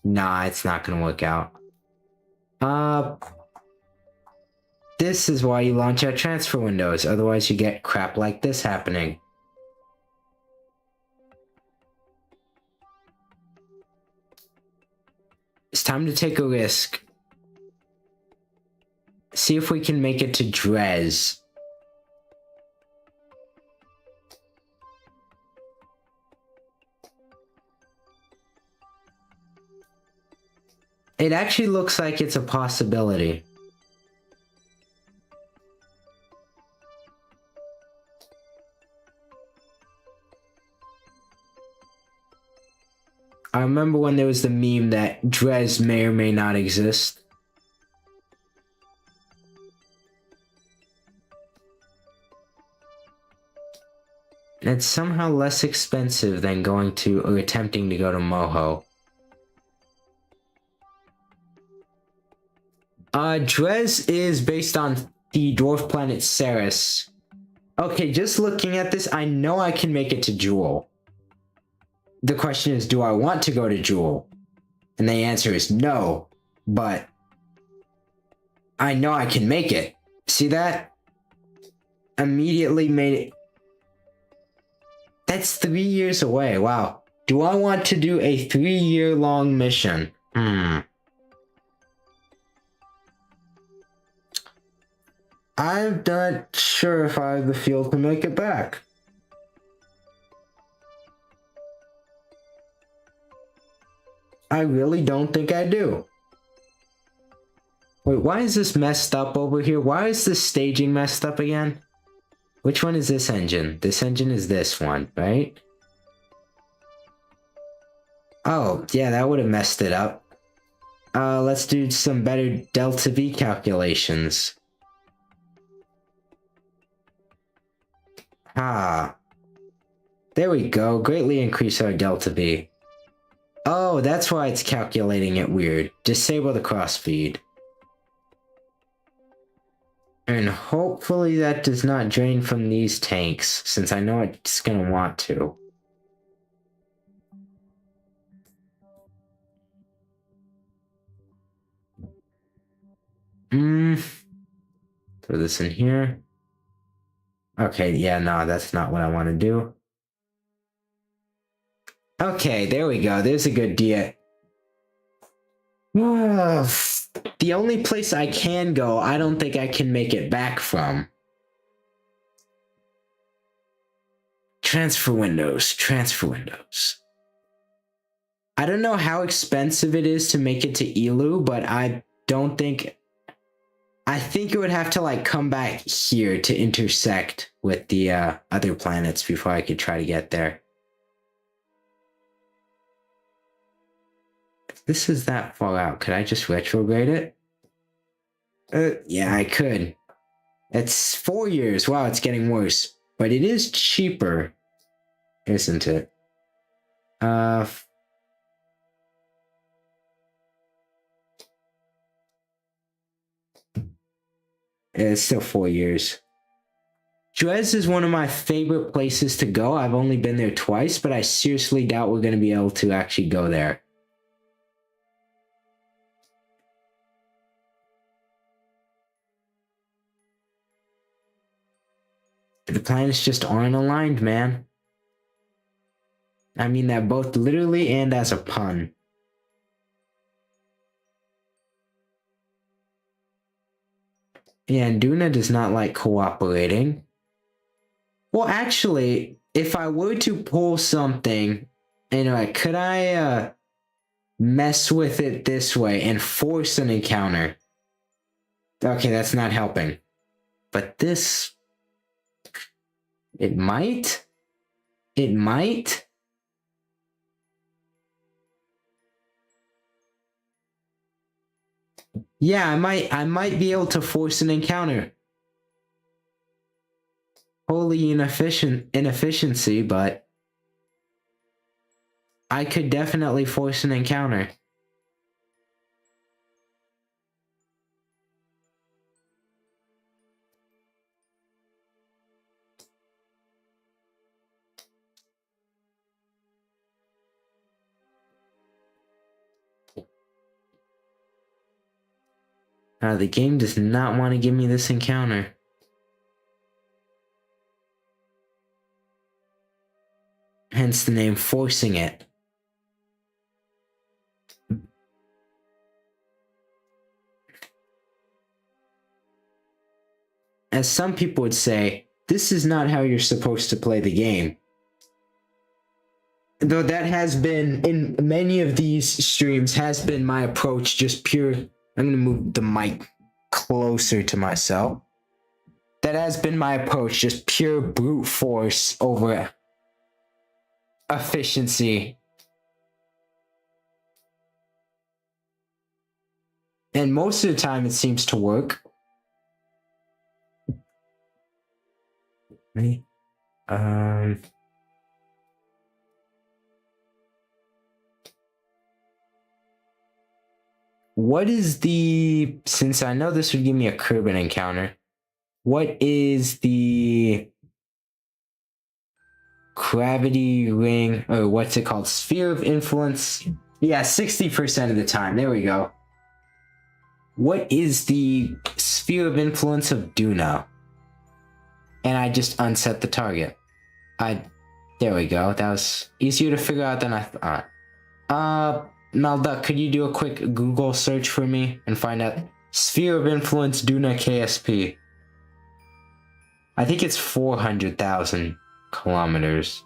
Nah, it's not gonna work out. This is why you launch out transfer windows. Otherwise, you get crap like this happening. It's time to take a risk. See if we can make it to Drez. It actually looks like it's a possibility. I remember when there was the meme that Drez may or may not exist. It's somehow less expensive than going to or attempting to go to Moho. Dres is based on the dwarf planet Ceres. Okay, just looking at this, I know I can make it to Jewel. The question is, do I want to go to Jewel? And the answer is no, but I know I can make it. See that? Immediately made it. That's 3 years away. Wow. Do I want to do a 3-year-long mission? I'm not sure if I have the fuel to make it back. I really don't think I do. Wait, why is this messed up over here? Why is this staging messed up again? Which one is this engine? This engine is this one, right? Oh, yeah, that would have messed it up. Let's do some better delta V calculations. There we go. Greatly increase our delta V. Oh, that's why it's calculating it weird. Disable the crossfeed. And hopefully that does not drain from these tanks, since I know it's gonna want to. Throw this in here. Okay, yeah, no, that's not what I want to do. Okay, there we go. There's a good deal. The only place I can go, I don't think I can make it back from. Transfer windows, transfer windows. I don't know how expensive it is to make it to Elu, but I don't think... I think it would have to, like, come back here to intersect with the other planets before I could try to get there. If this is that far out, could I just retrograde it? Yeah, I could. It's 4 years. Wow, it's getting worse. But it is cheaper, isn't it? It's still 4 years. Dres is one of my favorite places to go. I've only been there twice, but I seriously doubt we're going to be able to actually go there. The planets just aren't aligned, man. I mean that both literally and as a pun. Yeah, and Duna does not like cooperating. Well, actually, if I were to pull something, anyway, could I mess with it this way and force an encounter? Okay, that's not helping. But this... It might? It might? Yeah, I might be able to force an encounter. Wholly inefficiency, but I could definitely force an encounter. The game does not want to give me this encounter. Hence the name forcing it. As some people would say, this is not how you're supposed to play the game. Though that has been, in many of these streams, has been my approach, just pure... I'm going to move the mic closer to myself. That has been my approach, just pure brute force over efficiency. And most of the time it seems to work. Right? what is the, since I know this would give me a Kerbin encounter, what is the gravity ring, or what's it called? Sphere of influence? Yeah, 60% of the time. There we go. What is the sphere of influence of Duna? And I just unset the target. There we go. That was easier to figure out than I thought. Malduck, could you do a quick Google search for me and find out sphere of influence Duna KSP? I think it's 400,000 kilometers.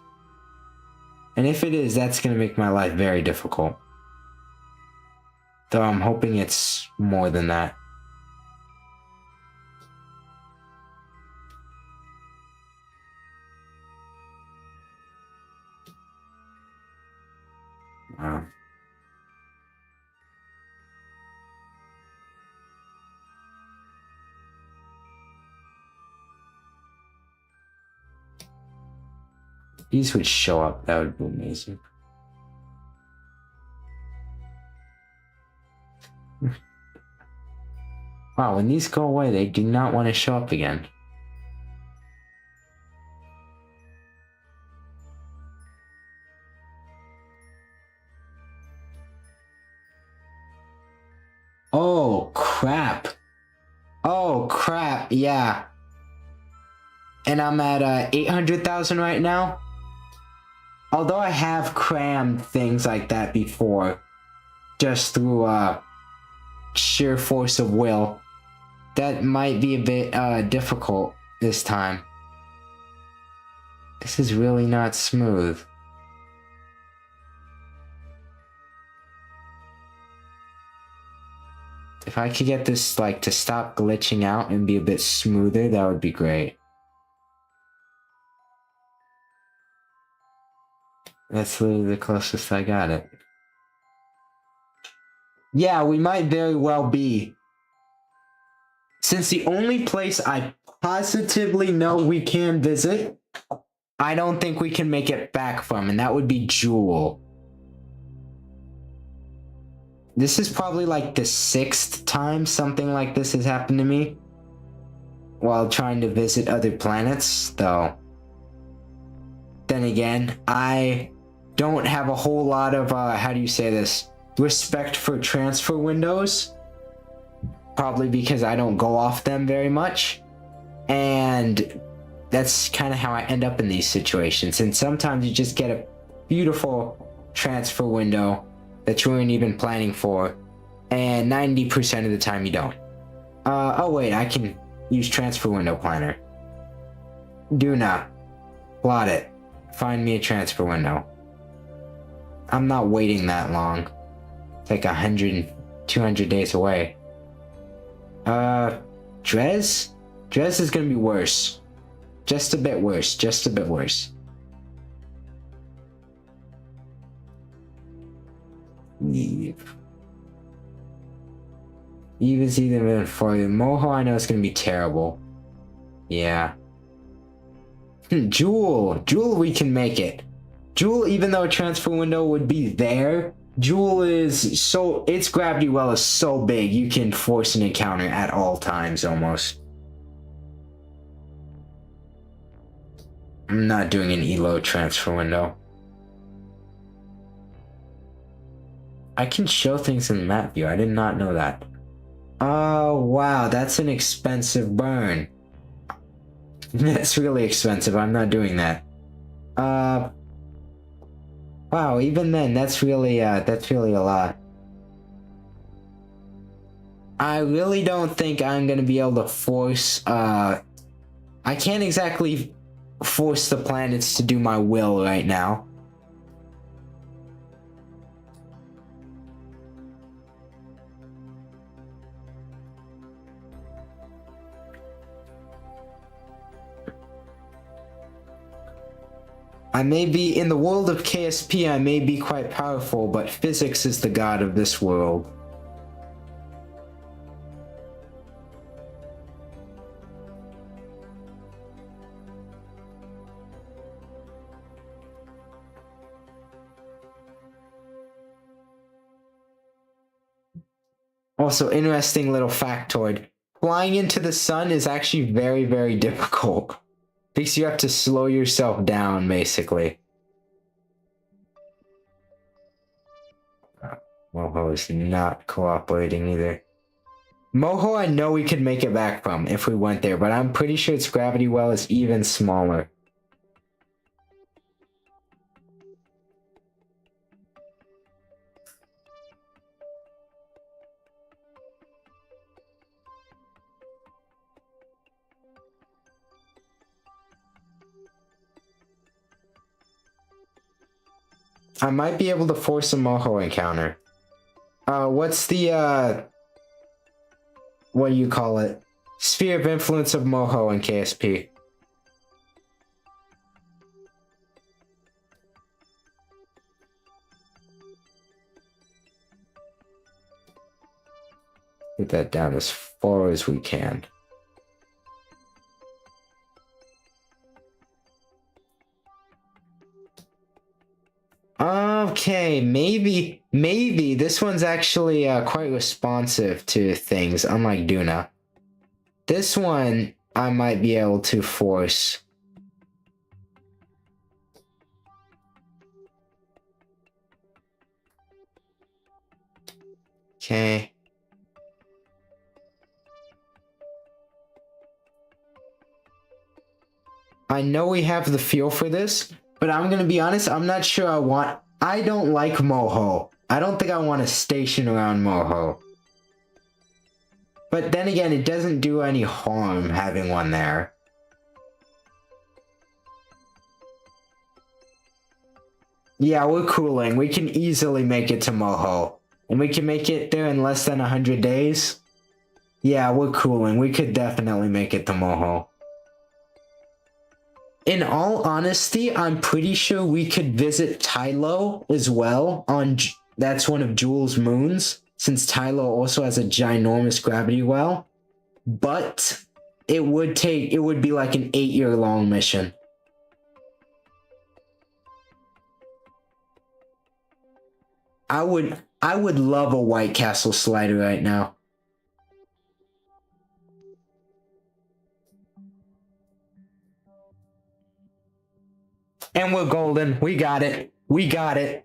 And if it is, that's going to make my life very difficult. Though I'm hoping it's more than that. Wow. These would show up, that would be amazing. Wow, when these go away, they do not want to show up again. Oh, crap. Oh, crap, yeah. And I'm at 800,000 right now. Although I have crammed things like that before, just through sheer force of will, that might be a bit difficult this time. This is really not smooth. If I could get this like to stop glitching out and be a bit smoother, that would be great. That's literally the closest I got it. Yeah, we might very well be. Since the only place I positively know we can visit, I don't think we can make it back from, and that would be Jewel. This is probably like the 6th time something like this has happened to me while trying to visit other planets, though. Then again, I don't have a whole lot of, how do you say this, respect for transfer windows. Probably because I don't go off them very much. And that's kind of how I end up in these situations. And sometimes you just get a beautiful transfer window that you weren't even planning for. And 90% of the time you don't. Oh wait, I can use transfer window planner. Do not. Plot it. Find me a transfer window. I'm not waiting that long. It's like 100, 200 days away. Drez? Drez is gonna be worse. Just a bit worse, just a bit worse. Eve. Eve is even for you. Moho, I know it's gonna be terrible. Yeah. Jewel, we can make it. Jewel, even though a transfer window would be there, Jewel is so, its gravity well is so big, you can force an encounter at all times almost. I'm not doing an ELO transfer window. I can show things in the map view, I did not know that. Oh, wow, that's an expensive burn. That's really expensive, I'm not doing that. Wow, even then, that's really a lot. I really don't think I'm gonna be able to force, I can't exactly force the planets to do my will right now. I may be, in the world of KSP, I may be quite powerful, but physics is the god of this world. Also, interesting little factoid. Flying into the sun is actually very, very difficult. Because you have to slow yourself down, basically. Moho is not cooperating either. Moho, I know we could make it back from if we went there, but I'm pretty sure its gravity well is even smaller. I might be able to force a Moho encounter. What's the, what do you call it? Sphere of influence of Moho in KSP. Get that down as far as we can. Okay, maybe this one's actually quite responsive to things, unlike Duna. This one I might be able to force. Okay. I know we have the feel for this, but I'm gonna be honest, I'm not sure I don't like Moho. I don't think I want to station around Moho. But then again, it doesn't do any harm having one there. Yeah, we're cooling. We can easily make it to Moho. And we can make it there in less than 100 days. Yeah, we're cooling. We could definitely make it to Moho. In all honesty, I'm pretty sure we could visit Tylo as well. That's one of Jewel's moons, since Tylo also has a ginormous gravity well. But it would be like an 8-year-long mission. I would love a White Castle slider right now. And we're golden. We got it. We got it.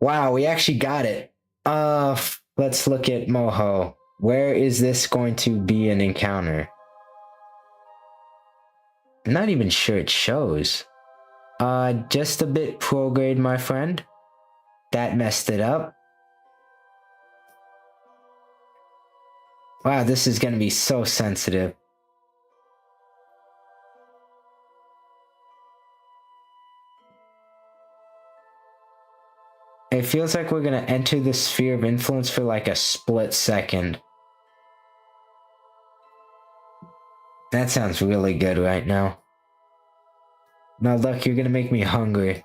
Wow, we actually got it. Let's look at Moho. Where is this going to be an encounter? I'm not even sure it shows. Just a bit prograde, my friend. That messed it up. Wow, this is gonna be so sensitive. It feels like we're gonna enter the sphere of influence for like a split second. That sounds really good right now. Now look, you're gonna make me hungry.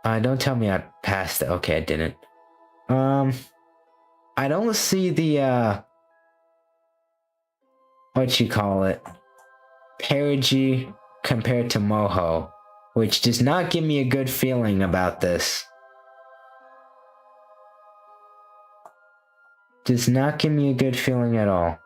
Don't tell me I passed it. Okay, I didn't. I don't see the, what you call it? Perigee compared to Moho, which does not give me a good feeling about this. Does not give me a good feeling at all.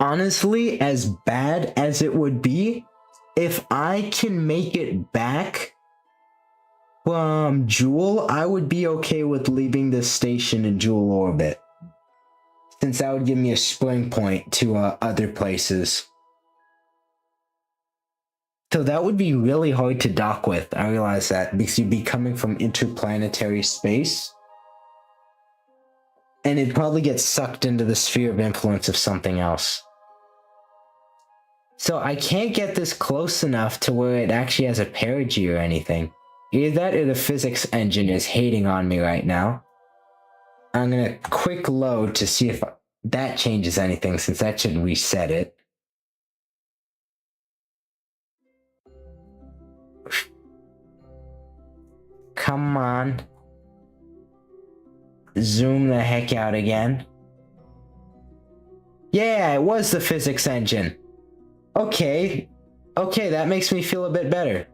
Honestly, as bad as it would be, if I can make it back from Jewel, I would be okay with leaving this station in Jewel orbit, since that would give me a spring point to other places. So that would be really hard to dock with, I realize that, because you'd be coming from interplanetary space. And it'd probably get sucked into the sphere of influence of something else. So I can't get this close enough to where it actually has a perigee or anything. Either that or the physics engine is hating on me right now. I'm gonna quick load to see if that changes anything, since that should reset it. Come on. zoom the heck out again. Yeah, it was the physics engine. Okay. Okay, that makes me feel a bit better.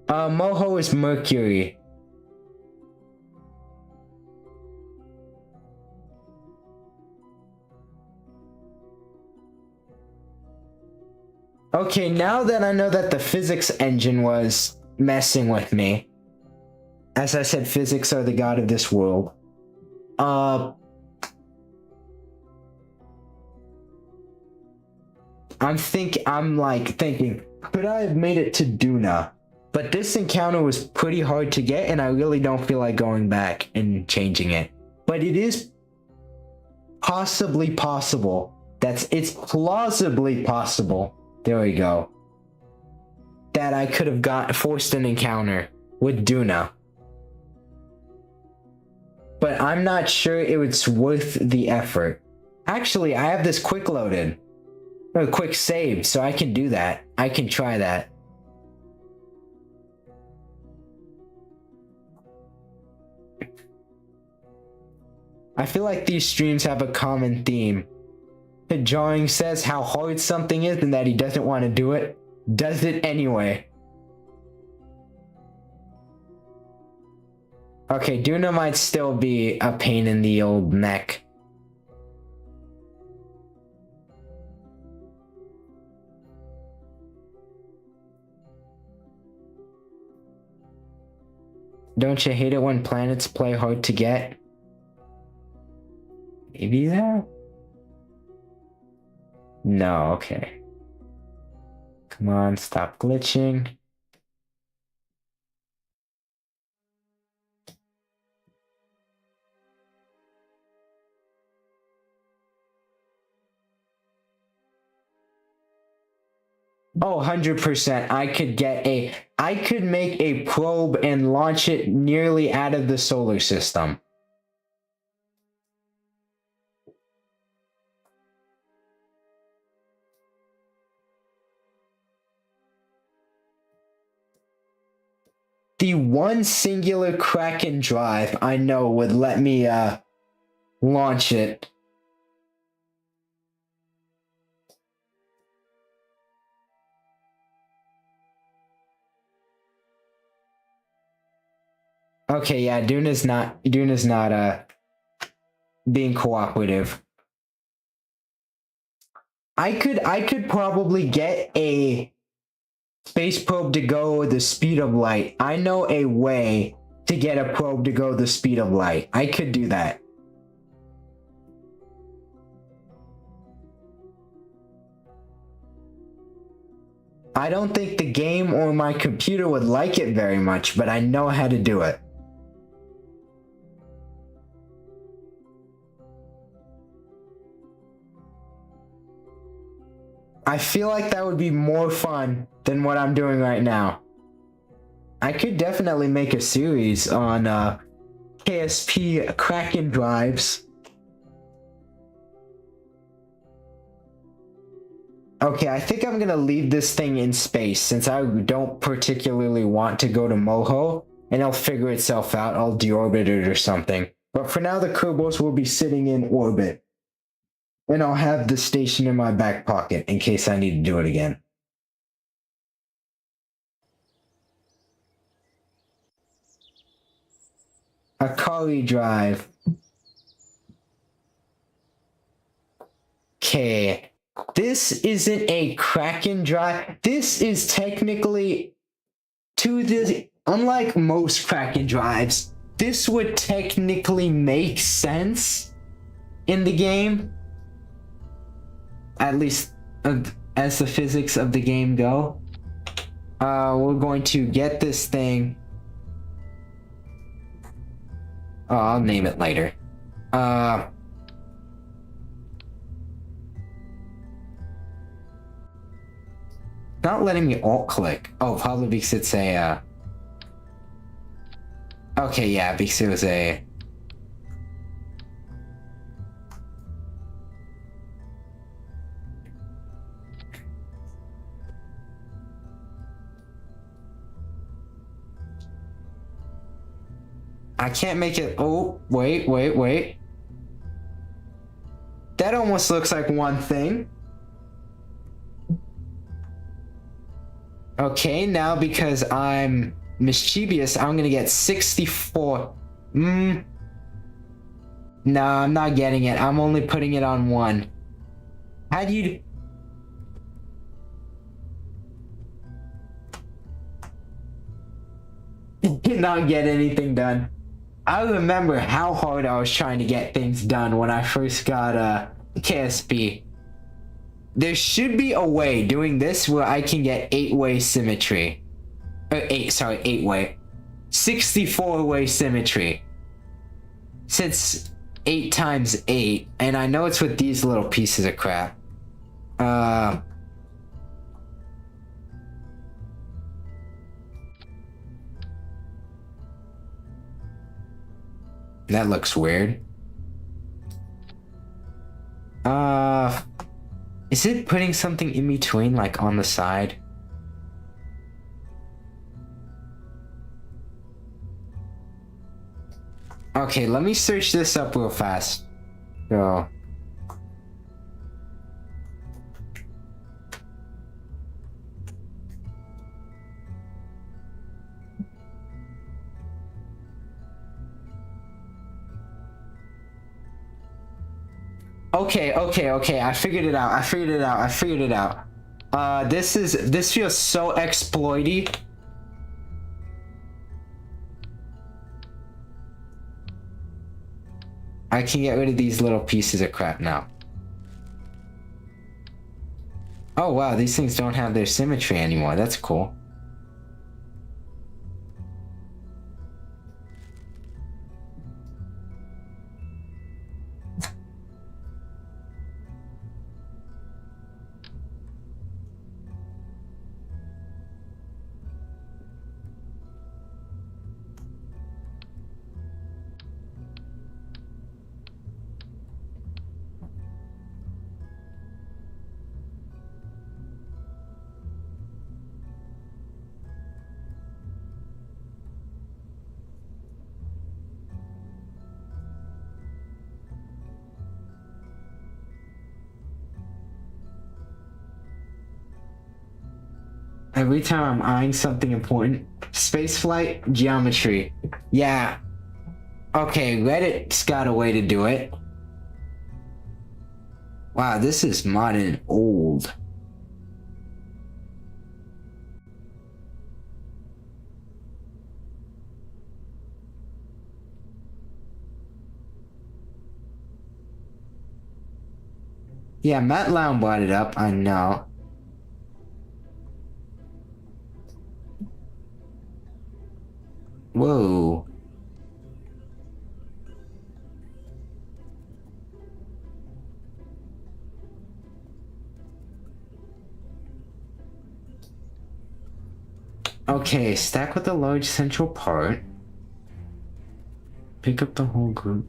Moho is Mercury. Okay, now that I know that the physics engine was messing with me, as I said, physics are the god of this world. I'm like thinking, could I have made it to Duna? But this encounter was pretty hard to get, and I really don't feel like going back and changing it. But it is possibly possible. It's plausibly possible. There we go. That I could have forced an encounter with Duna. But I'm not sure it was worth the effort. Actually, I have this quick loaded. Or quick save, so I can do that. I can try that. I feel like these streams have a common theme. Jarring says how hard something is and that he doesn't want to do it. Does it anyway. Okay, Duna might still be a pain in the old neck. Don't you hate it when planets play hard to get? Maybe that? No, okay. Come on, stop glitching. Oh, 100%. I could make a probe and launch it nearly out of the solar system. The one singular Kraken drive I know would let me launch it. Okay, yeah, Duna's not being cooperative. I could probably get a space probe to go the speed of light. I know a way to get a probe to go the speed of light. I could do that. I don't think the game or my computer would like it very much, but I know how to do it. I feel like that would be more fun than what I'm doing right now. I could definitely make a series on KSP Kraken drives. Okay, I think I'm gonna leave this thing in space since I don't particularly want to go to Moho, and it'll figure itself out. I'll deorbit it or something. But for now, the Kerbals will be sitting in orbit. And I'll have the station in my back pocket in case I need to do it again. Akali Drive. Okay. This isn't a Kraken drive. This is technically unlike most Kraken drives, this would technically make sense in the game. At least as the physics of the game go. We're going to get this thing. Oh, I'll name it later. Not letting me alt click. Oh, probably because it's a okay, yeah, because it was a I can't make it. Oh, wait. That almost looks like one thing. Okay, now because I'm mischievous, I'm gonna get 64. No, I'm not getting it. I'm only putting it on one. How do you... Did not get anything done. I remember how hard I was trying to get things done when I first got KSP. There should be a way doing this where I can get 8-way symmetry. 8-way. 64-way symmetry. Since 8 times 8, and I know it's with these little pieces of crap. That looks weird. Is it putting something in between, like on the side? Okay, let me search this up real fast. So. Okay. I figured it out. This feels so exploity. I can get rid of these little pieces of crap now. Oh wow, these things don't have their symmetry anymore. That's cool. Every time I'm eyeing something important, spaceflight, geometry. Yeah. Okay, Reddit's got a way to do it. Wow, this is modern old. Yeah, Matt Lown brought it up, I know. Whoa. Okay, stack with a large central part. Pick up the whole group.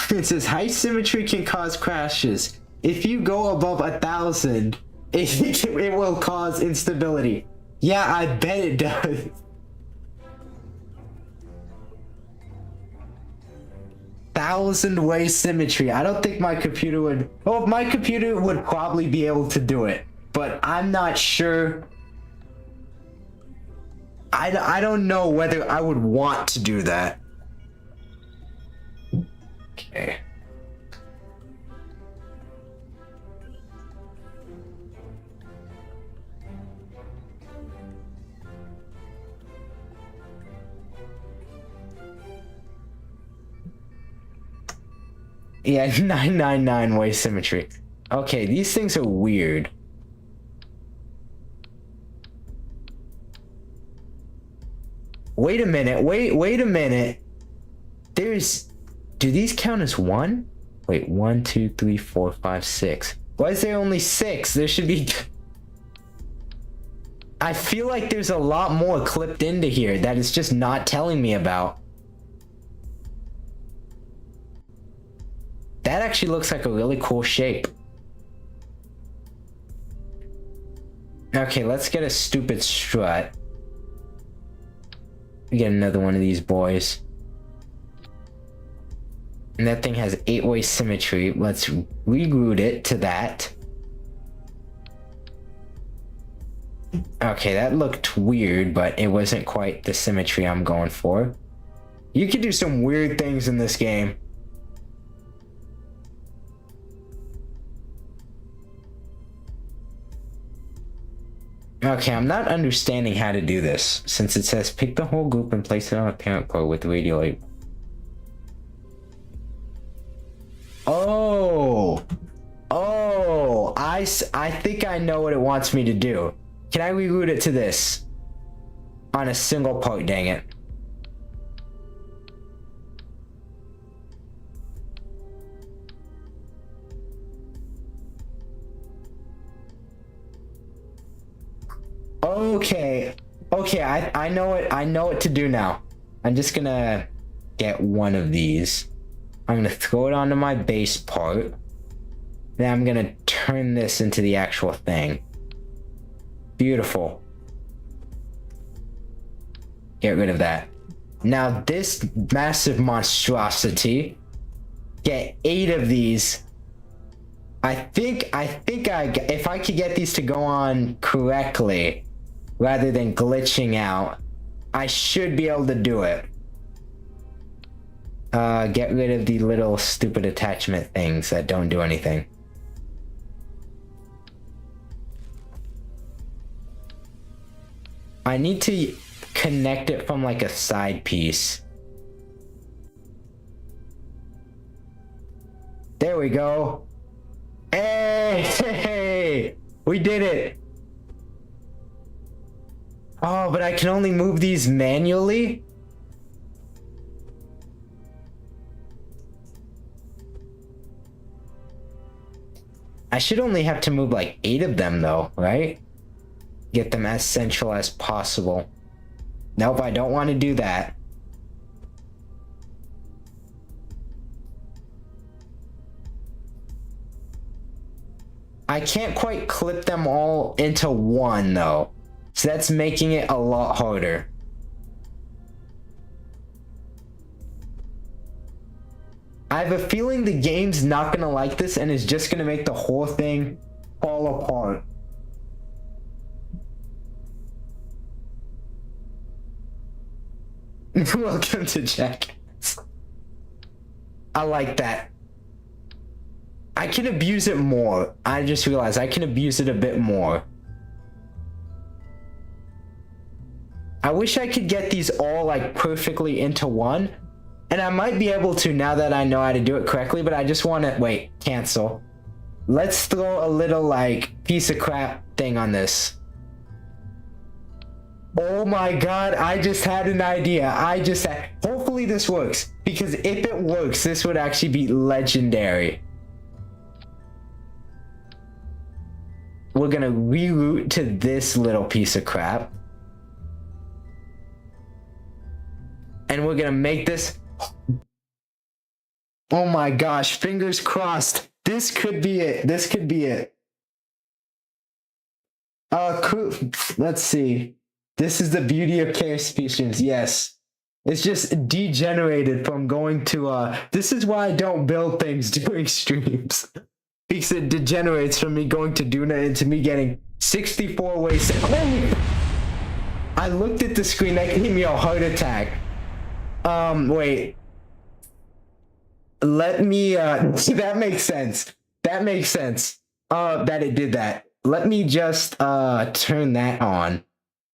It says high symmetry can cause crashes. If you go above 1,000, it will cause instability. Yeah, I bet it does. Thousand-way symmetry. I don't think my computer would... Oh, my computer would probably be able to do it, but I'm not sure. I don't know whether I would want to do that. Okay. Yeah, 999-way symmetry. Okay, these things are weird. Wait a minute, wait a minute. There's... Do these count as one? Wait, 1, 2, 3, 4, 5, 6. Why is there only 6? There should be... I feel like there's a lot more clipped into here that it's just not telling me about. That actually looks like a really cool shape. Okay, let's get a stupid strut. Get another one of these boys. And that thing has 8-way symmetry. Let's reroute it to that. Okay, that looked weird, but it wasn't quite the symmetry I'm going for. You can do some weird things in this game. Okay, I'm not understanding how to do this, since it says pick the whole group and place it on a parent core with the radial label. Oh, I think I know what it wants me to do. Can I reroute it to this? On a single part, dang it. Okay, I know what to do now. I'm just gonna get one of these. I'm gonna throw it onto my base part. Then I'm gonna turn this into the actual thing. Beautiful. Get rid of that. Now this massive monstrosity, get 8 of these. I think if I could get these to go on correctly, rather than glitching out, I should be able to do it. Get rid of the little stupid attachment things that don't do anything. I need to connect it from like a side piece. There we go. Hey, we did it. Oh, but I can only move these manually? I should only have to move like 8 of them though, right? Get them as central as possible. Nope, I don't want to do that. I can't quite clip them all into one though. So that's making it a lot harder. I have a feeling the game's not gonna like this and is just gonna make the whole thing fall apart. Welcome to Jackass. I like that. I can abuse it more. I just realized I can abuse it a bit more. I wish I could get these all like perfectly into one. And I might be able to now that I know how to do it correctly, but I just want to, wait, cancel. Let's throw a little like piece of crap thing on this. Oh my god, I just had an idea. Hopefully this works, because if it works, this would actually be legendary. We're gonna reroute to this little piece of crap. And we're gonna make this. Oh my gosh, fingers crossed. This could be it. This could be it. Let's see. This is the beauty of KSP streams. Yes. It's just degenerated from going to, this is why I don't build things during streams. Because it degenerates from me going to Duna into me getting 64 ways. Oh! I looked at the screen, that gave me a heart attack. Wait. Let me, that makes sense. That makes sense. That it did that. Let me just, turn that on.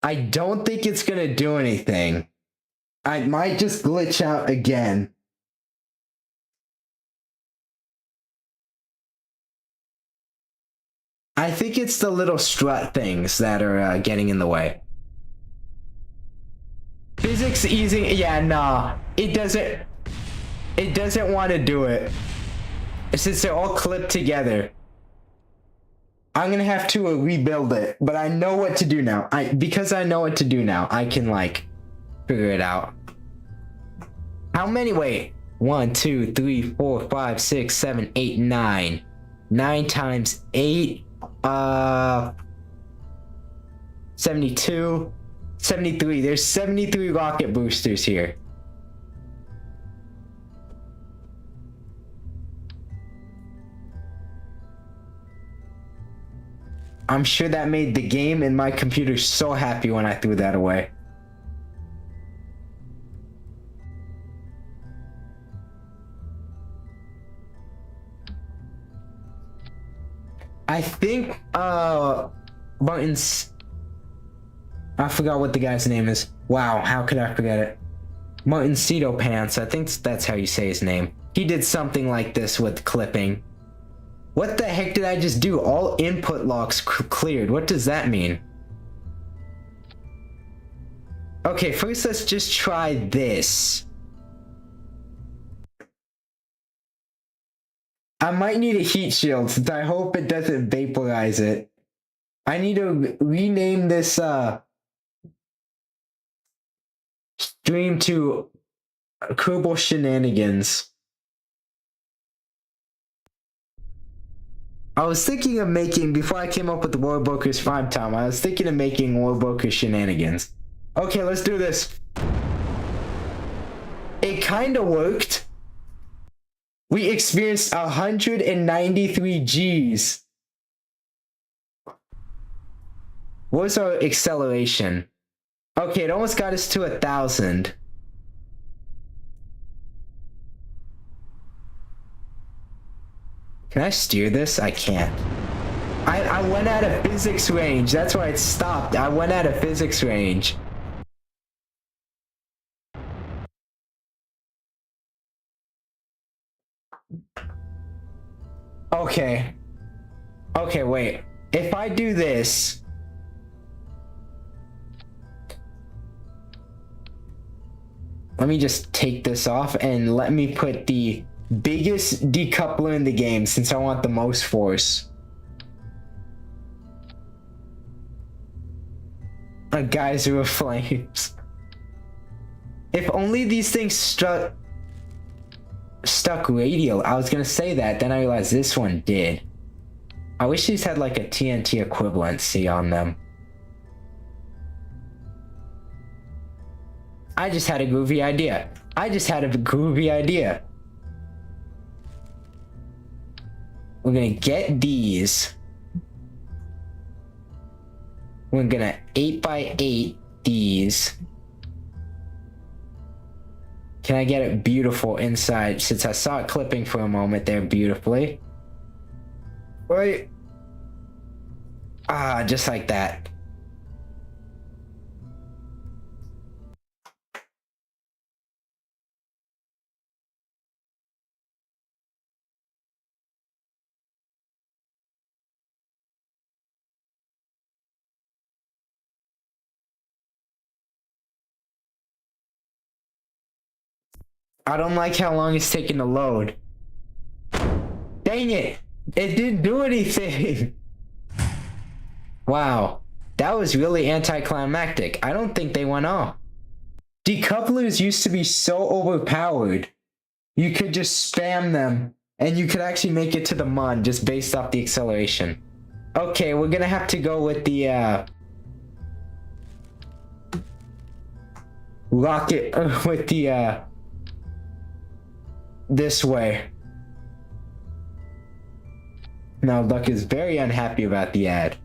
I don't think it's gonna do anything. I might just glitch out again. I think it's the little strut things that are, getting in the way. Physics easing, yeah, nah. It doesn't want to do it. Since they're all clipped together. I'm gonna have to rebuild it, but I know what to do now. Because I know what to do now, I can like figure it out. How many? Wait, 1, 2, 3, 4, 5, 6, 7, 8, 9. 9 times 8. 72, 73. There's 73 rocket boosters here. I'm sure that made the game and my computer so happy when I threw that away. I think, Martin's... I forgot what the guy's name is. Wow, how could I forget it? Martin Cedo Pants, I think that's how you say his name. He did something like this with clipping. What the heck did I just do? All input logs cleared. What does that mean? Okay, first let's just try this. I might need a heat shield since I hope it doesn't vaporize it. I need to rename this stream to Kerbal Shenanigans. I was thinking of making, before I came up with the Warbrokers 5 time, I was thinking of making Warbrokers Shenanigans. Okay, let's do this. It kind of worked. We experienced 193 Gs. What's our acceleration? Okay, it almost got us to 1,000. Can I steer this? I can't. I went out of physics range. That's why it stopped. I went out of physics range. Okay. Okay, wait. If I do this... Let me just take this off and let me put the biggest decoupler in the game since I want the most force. A geyser of flames. If only these things stuck radial. I was gonna say that, then I realized this one did. I wish these had like a TNT equivalency on them. I just had a groovy idea. We're gonna get these. We're gonna 8x8 these. Can I get it beautiful inside? Since I saw it clipping for a moment there beautifully. Right. Ah, just like that. I don't like how long it's taking to load. Dang it! It didn't do anything! Wow. That was really anticlimactic. I don't think they went off. Decouplers used to be so overpowered. You could just spam them, and you could actually make it to the MUN just based off the acceleration. Okay, we're gonna have to go with the, rocket, with the, this way. Now, Luck is very unhappy about the ad.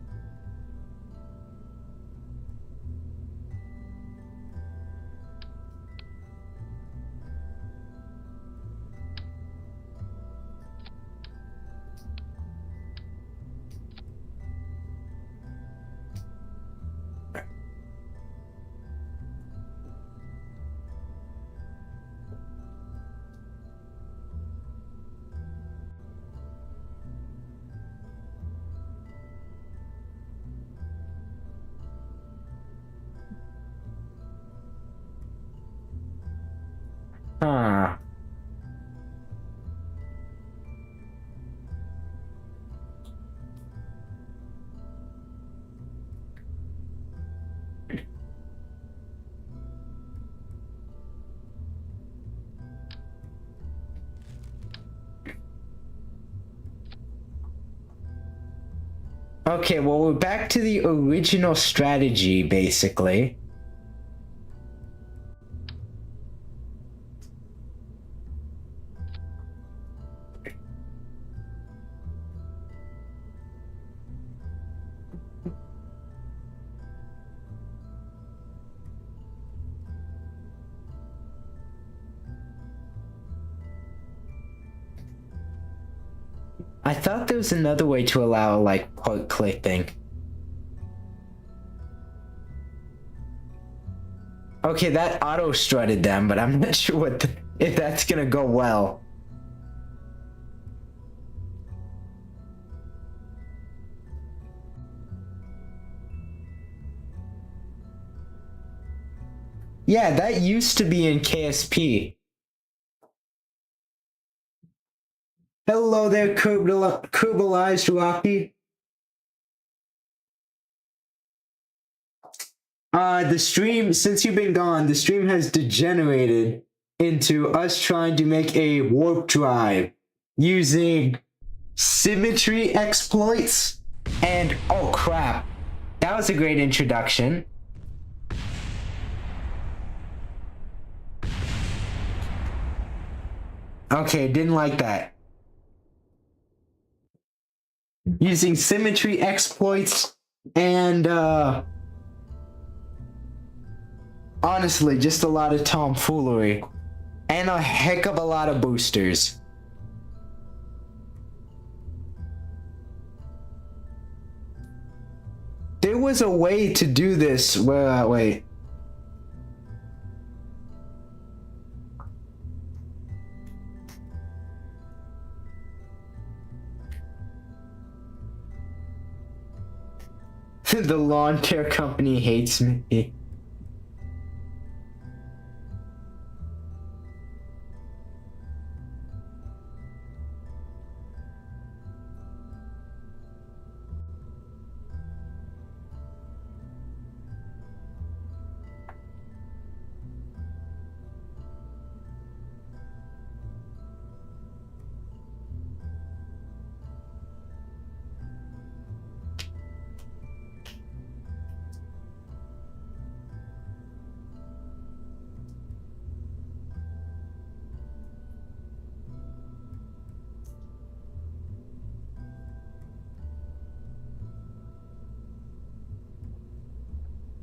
Okay, well, we're back to the original strategy, basically. I thought there was another way to allow, like, part clipping. Okay, that auto-strutted them, but I'm not sure if that's gonna go well. Yeah, that used to be in KSP. Hello there, Kurbalized Rocky. The stream, since you've been gone, the stream has degenerated into us trying to make a warp drive using symmetry exploits and oh crap. That was a great introduction. Okay, didn't like that. Using symmetry exploits and honestly, just a lot of tomfoolery. And a heck of a lot of boosters. There was a way to do this where, wait. The lawn care company hates me.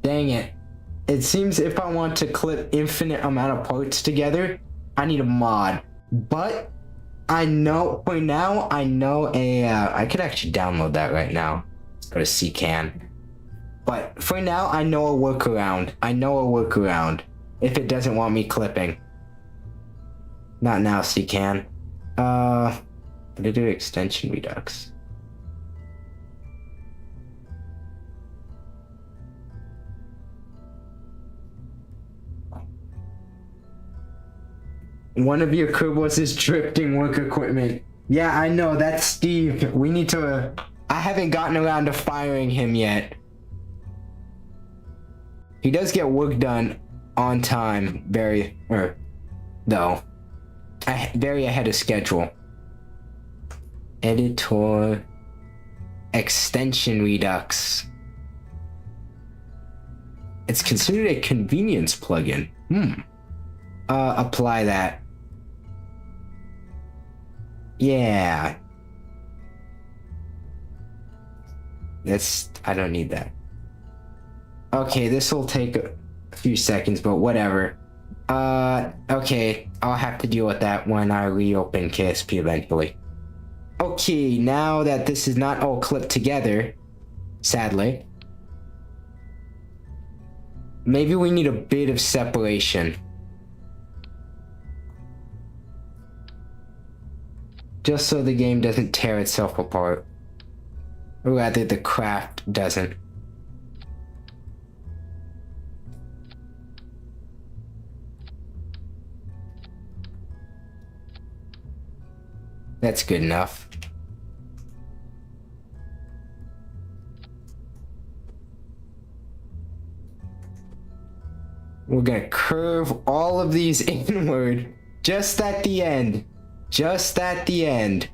Dang it. It seems if I want to clip infinite amount of parts together, I need a mod. But I know, for now, I know I could actually download that right now. Let's go to CCAN. But for now, I know a workaround. If it doesn't want me clipping. Not now, CCAN. To do extension redux. One of your Kerbals is drifting work equipment. Yeah, I know, that's Steve. We need to... I haven't gotten around to firing him yet. He does get work done on time, very ahead of schedule. Editor... Extension Redux. It's considered a convenience plugin. Apply that. Yeah. I don't need that. Okay, this will take a few seconds, but whatever. Okay, I'll have to deal with that when I reopen KSP eventually. Okay, now that this is not all clipped together, sadly, maybe we need a bit of separation. Just so the game doesn't tear itself apart. Or rather, the craft doesn't. That's good enough. We're gonna curve all of these inward just at the end. Just at the end.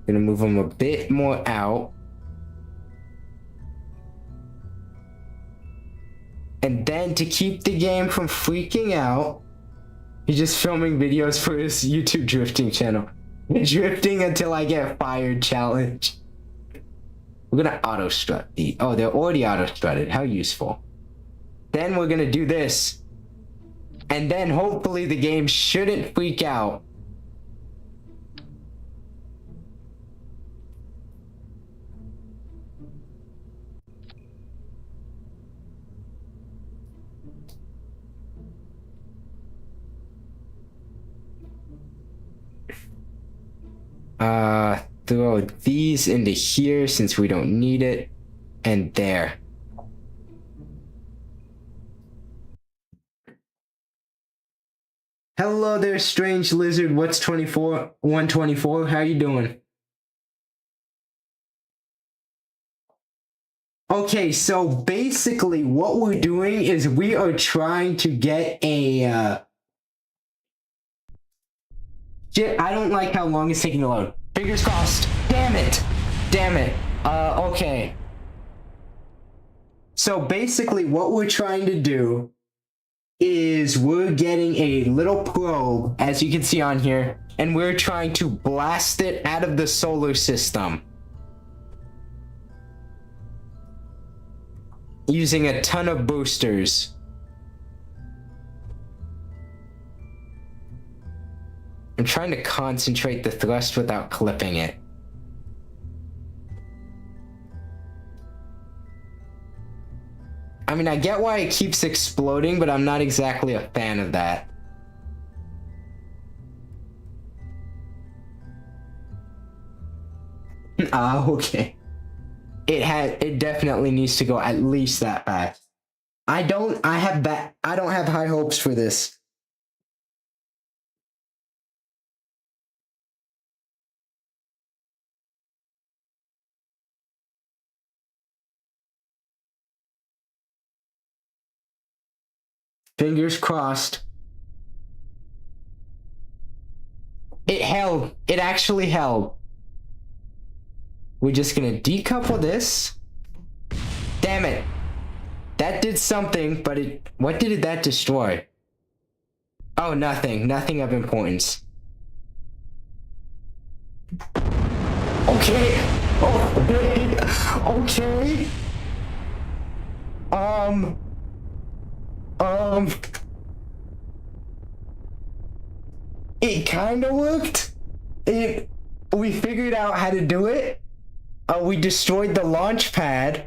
Gonna move them a bit more out. And then to keep the game from freaking out, he's just filming videos for his YouTube drifting channel. Drifting until I get fired challenge. We're gonna auto strut the. Oh, they're already auto strutted. How useful. Then we're gonna do this. And then hopefully the game shouldn't freak out. Throw these into here since we don't need it. And there. Hello there, strange lizard. What's 124? How you doing? Okay, so basically what we're doing is we are trying to get a shit, I don't like how long it's taking to load. Fingers crossed. Damn it. Damn it. Okay. So basically what we're trying to do is we're getting a little probe, as you can see on here, and we're trying to blast it out of the solar system. Using a ton of boosters. I'm trying to concentrate the thrust without clipping it. I mean, I get why it keeps exploding, but I'm not exactly a fan of that. Okay. It definitely needs to go at least that fast. I don't have high hopes for this. Fingers crossed. It held. It actually held. We're just gonna decouple this. Damn it. That did something, but what did that destroy? Oh, nothing. Nothing of importance. Okay. Okay. Okay. It kind of worked. We figured out how to do it. We destroyed the launch pad.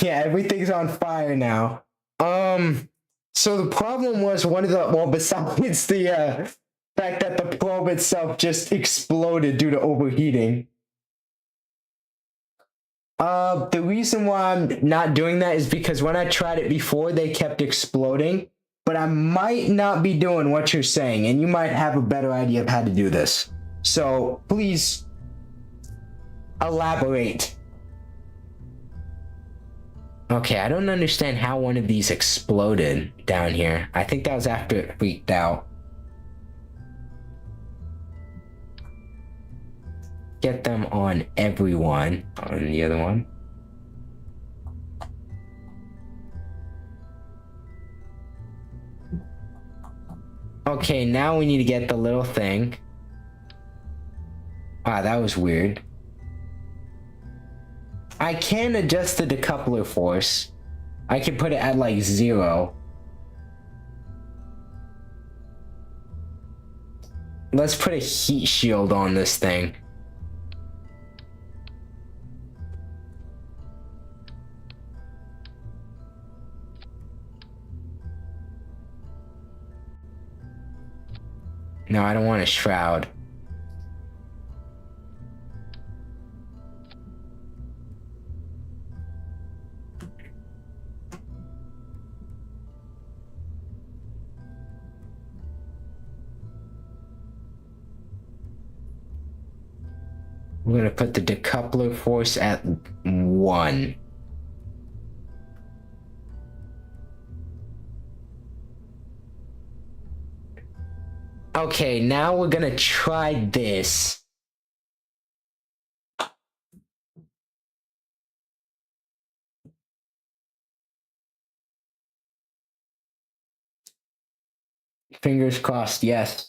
Yeah, everything's on fire now. So the problem was besides the fact that the probe itself just exploded due to overheating. The reason why I'm not doing that is because when I tried it before, they kept exploding. But I might not be doing what you're saying, and you might have a better idea of how to do this. So please elaborate. Okay, I don't understand how one of these exploded down here. I think that was after it freaked out. Get them on everyone. On the other one. Okay, now we need to get the little thing. Wow, that was weird. I can adjust the decoupler force. I can put it at like 0. Let's put a heat shield on this thing. No, I don't want a shroud. We're gonna put the decoupler force at 1. Okay, now we're gonna try this. Fingers crossed, yes.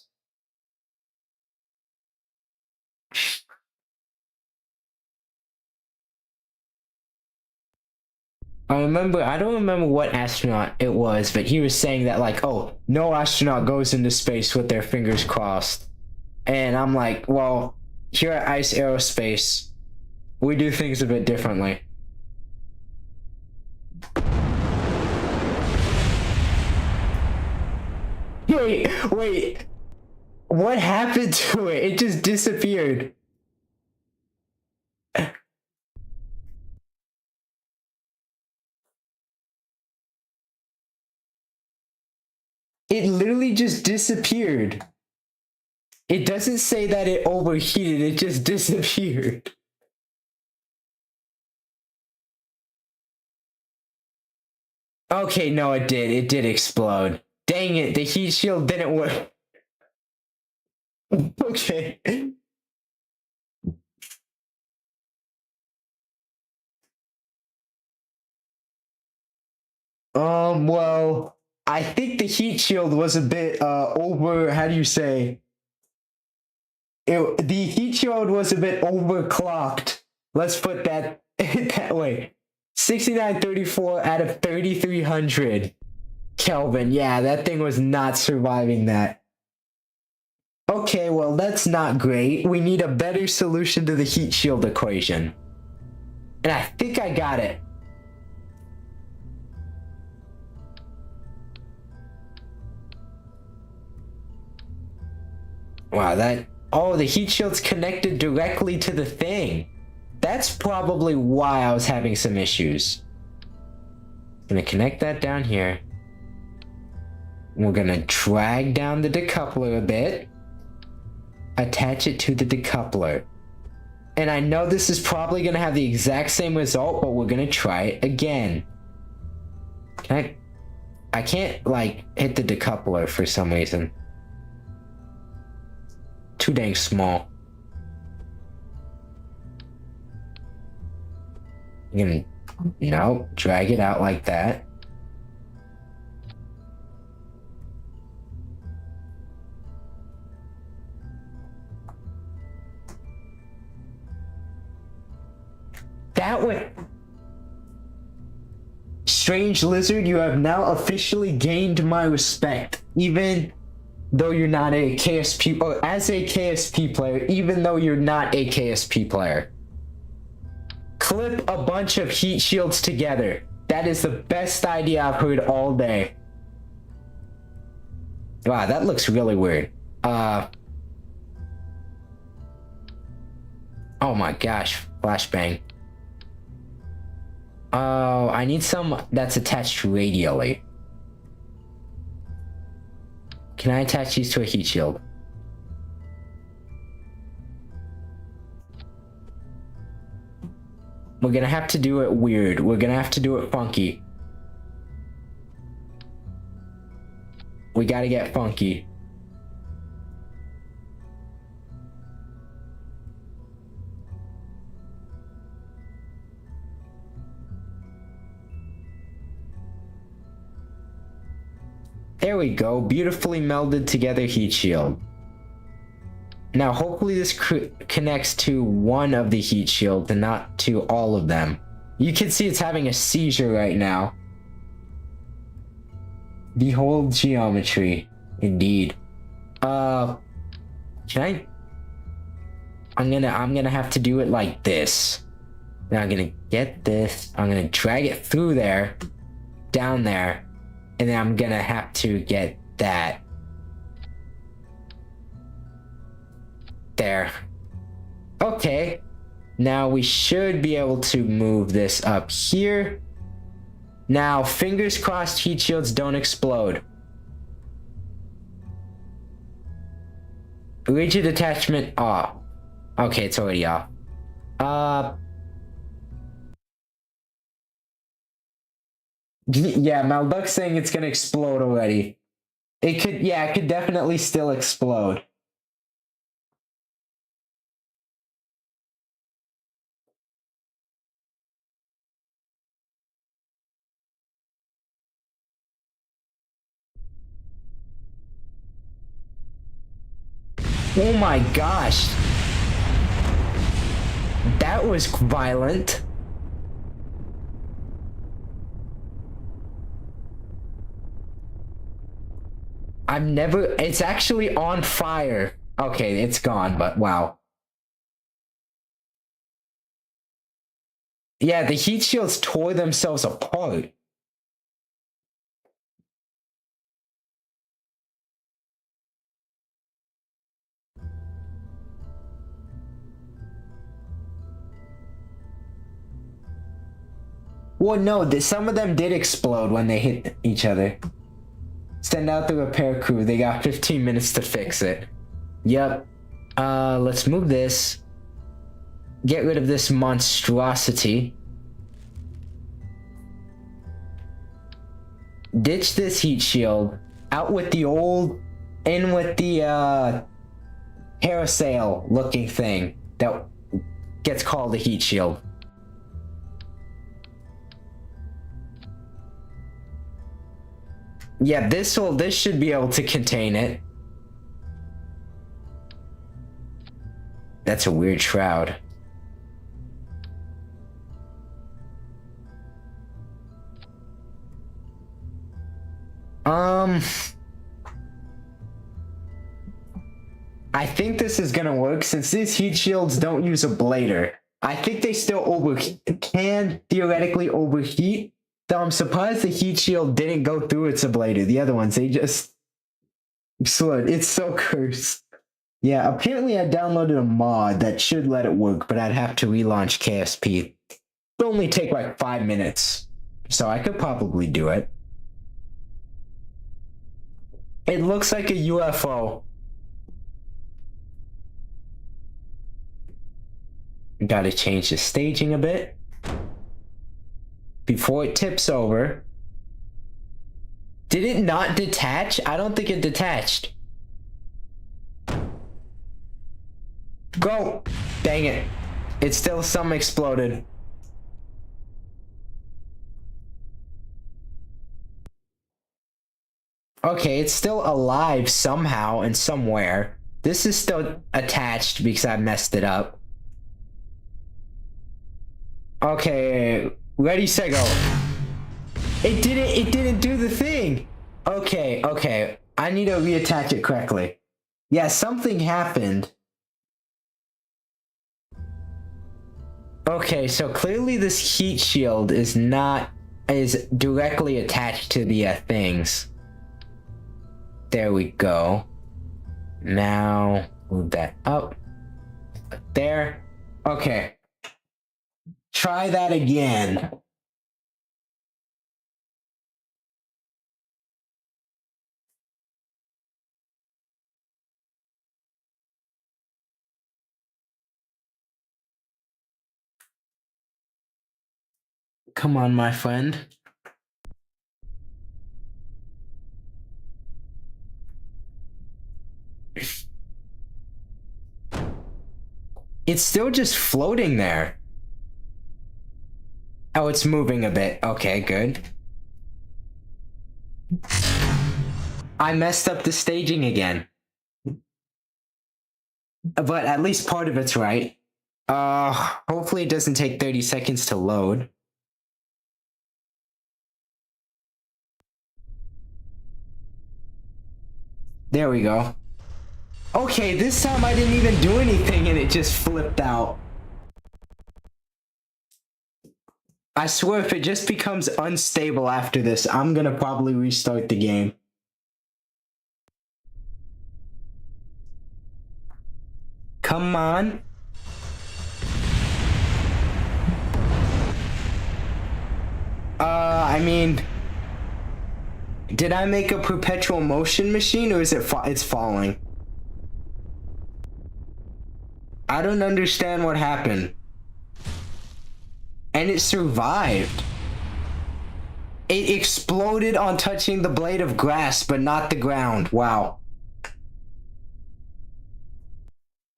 I don't remember what astronaut it was, but he was saying that, like, oh, no astronaut goes into space with their fingers crossed. And I'm like, well, here at Ice Aerospace, we do things a bit differently. Wait. What happened to it? It just disappeared. It literally just disappeared. It doesn't say that it overheated, it just disappeared. Okay, no, it did. It did explode. Dang it, the heat shield didn't work. Okay. Well, I think the heat shield was a bit how do you say? The heat shield was a bit overclocked. Let's put that that way. 6934 out of 3300 Kelvin. Yeah, that thing was not surviving that. Okay, well, that's not great. We need a better solution to the heat shield equation. And I think I got it. Wow, oh, the heat shield's connected directly to the thing. That's probably why I was having some issues. Gonna connect that down here. We're gonna drag down the decoupler a bit. Attach it to the decoupler. And I know this is probably gonna have the exact same result, but we're gonna try it again. I can't, like, hit the decoupler for some reason. Too dang small. You can, no, drag it out like that. That way. Strange Lizard, you have now officially gained my respect. Even though you're not a KSP, or as a KSP player, even though you're not a KSP player. Clip a bunch of heat shields together. That is the best idea I've heard all day. Wow, that looks really weird. Oh my gosh, flashbang. Oh, I need some that's attached radially. Can I attach these to a heat shield? We're gonna have to do it weird. We're gonna have to do it funky. We gotta get funky. There we go, beautifully melded together heat shield. Now hopefully this connects to one of the heat shields and not to all of them. You can see it's having a seizure right now. Behold geometry, indeed. Can I? I'm gonna have to do it like this. Now I'm gonna get this, I'm gonna drag it through there, down there, and then I'm gonna have to get that. There. Okay. Now we should be able to move this up here. Now, fingers crossed heat shields don't explode. Rigid attachment off. Okay, it's already off. Yeah, Malduck's saying it's gonna explode already. It could, yeah, it could definitely still explode. Oh my gosh. That was violent. I've never, it's actually on fire. Okay, it's gone, but wow. Yeah, the heat shields tore themselves apart. Well, no, some of them did explode when they hit each other. Send out the repair crew. They got 15 minutes to fix it. Yep. Let's move this. Get rid of this monstrosity. Ditch this heat shield. Out with the old... In with the, parasail looking thing that gets called a heat shield. Yeah, this should be able to contain it. That's a weird shroud. I think this is gonna work since these heat shields don't use a blader. I think they still can theoretically overheat, though I'm surprised the heat shield didn't go through its ablator. The other ones, they just explode. It's so cursed. Yeah, apparently I downloaded a mod that should let it work, but I'd have to relaunch KSP. It'll only take like 5 minutes, so I could probably do it. It looks like a UFO. Gotta change the staging a bit before it tips over. Did it not detach? I don't think it detached. Go! Dang it. It's still some exploded. Okay, it's still alive somehow and somewhere. This is still attached because I messed it up. Okay, ready, set, go. It didn't do the thing. Okay, I need to reattach it correctly. Yeah, something happened. Okay, so clearly this heat shield is directly attached to the things. There we go. Now, move that up. There. Okay. Try that again. Come on, my friend. It's still just floating there. Oh, it's moving a bit. Okay, good. I messed up the staging again. But at least part of it's right. Hopefully it doesn't take 30 seconds to load. There we go. Okay, this time I didn't even do anything and it just flipped out. I swear if it just becomes unstable after this, I'm gonna probably restart the game. Come on. I mean, did I make a perpetual motion machine or is it's falling? I don't understand what happened. And it survived. It exploded on touching the blade of grass, but not the ground. Wow.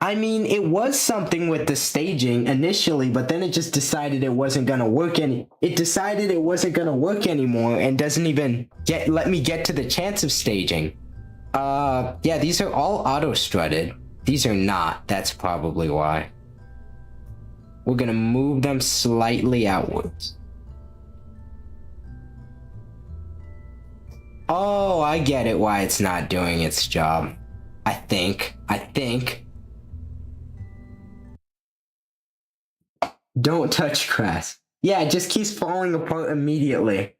I mean, it was something with the staging initially, but then it just decided it wasn't gonna work It decided it wasn't gonna work anymore and doesn't even let me get to the chance of staging. Yeah, these are all auto-strutted. These are not. That's probably why. We're gonna move them slightly outwards. Oh, I get it why it's not doing its job. I think. Don't touch grass. Yeah, it just keeps falling apart immediately.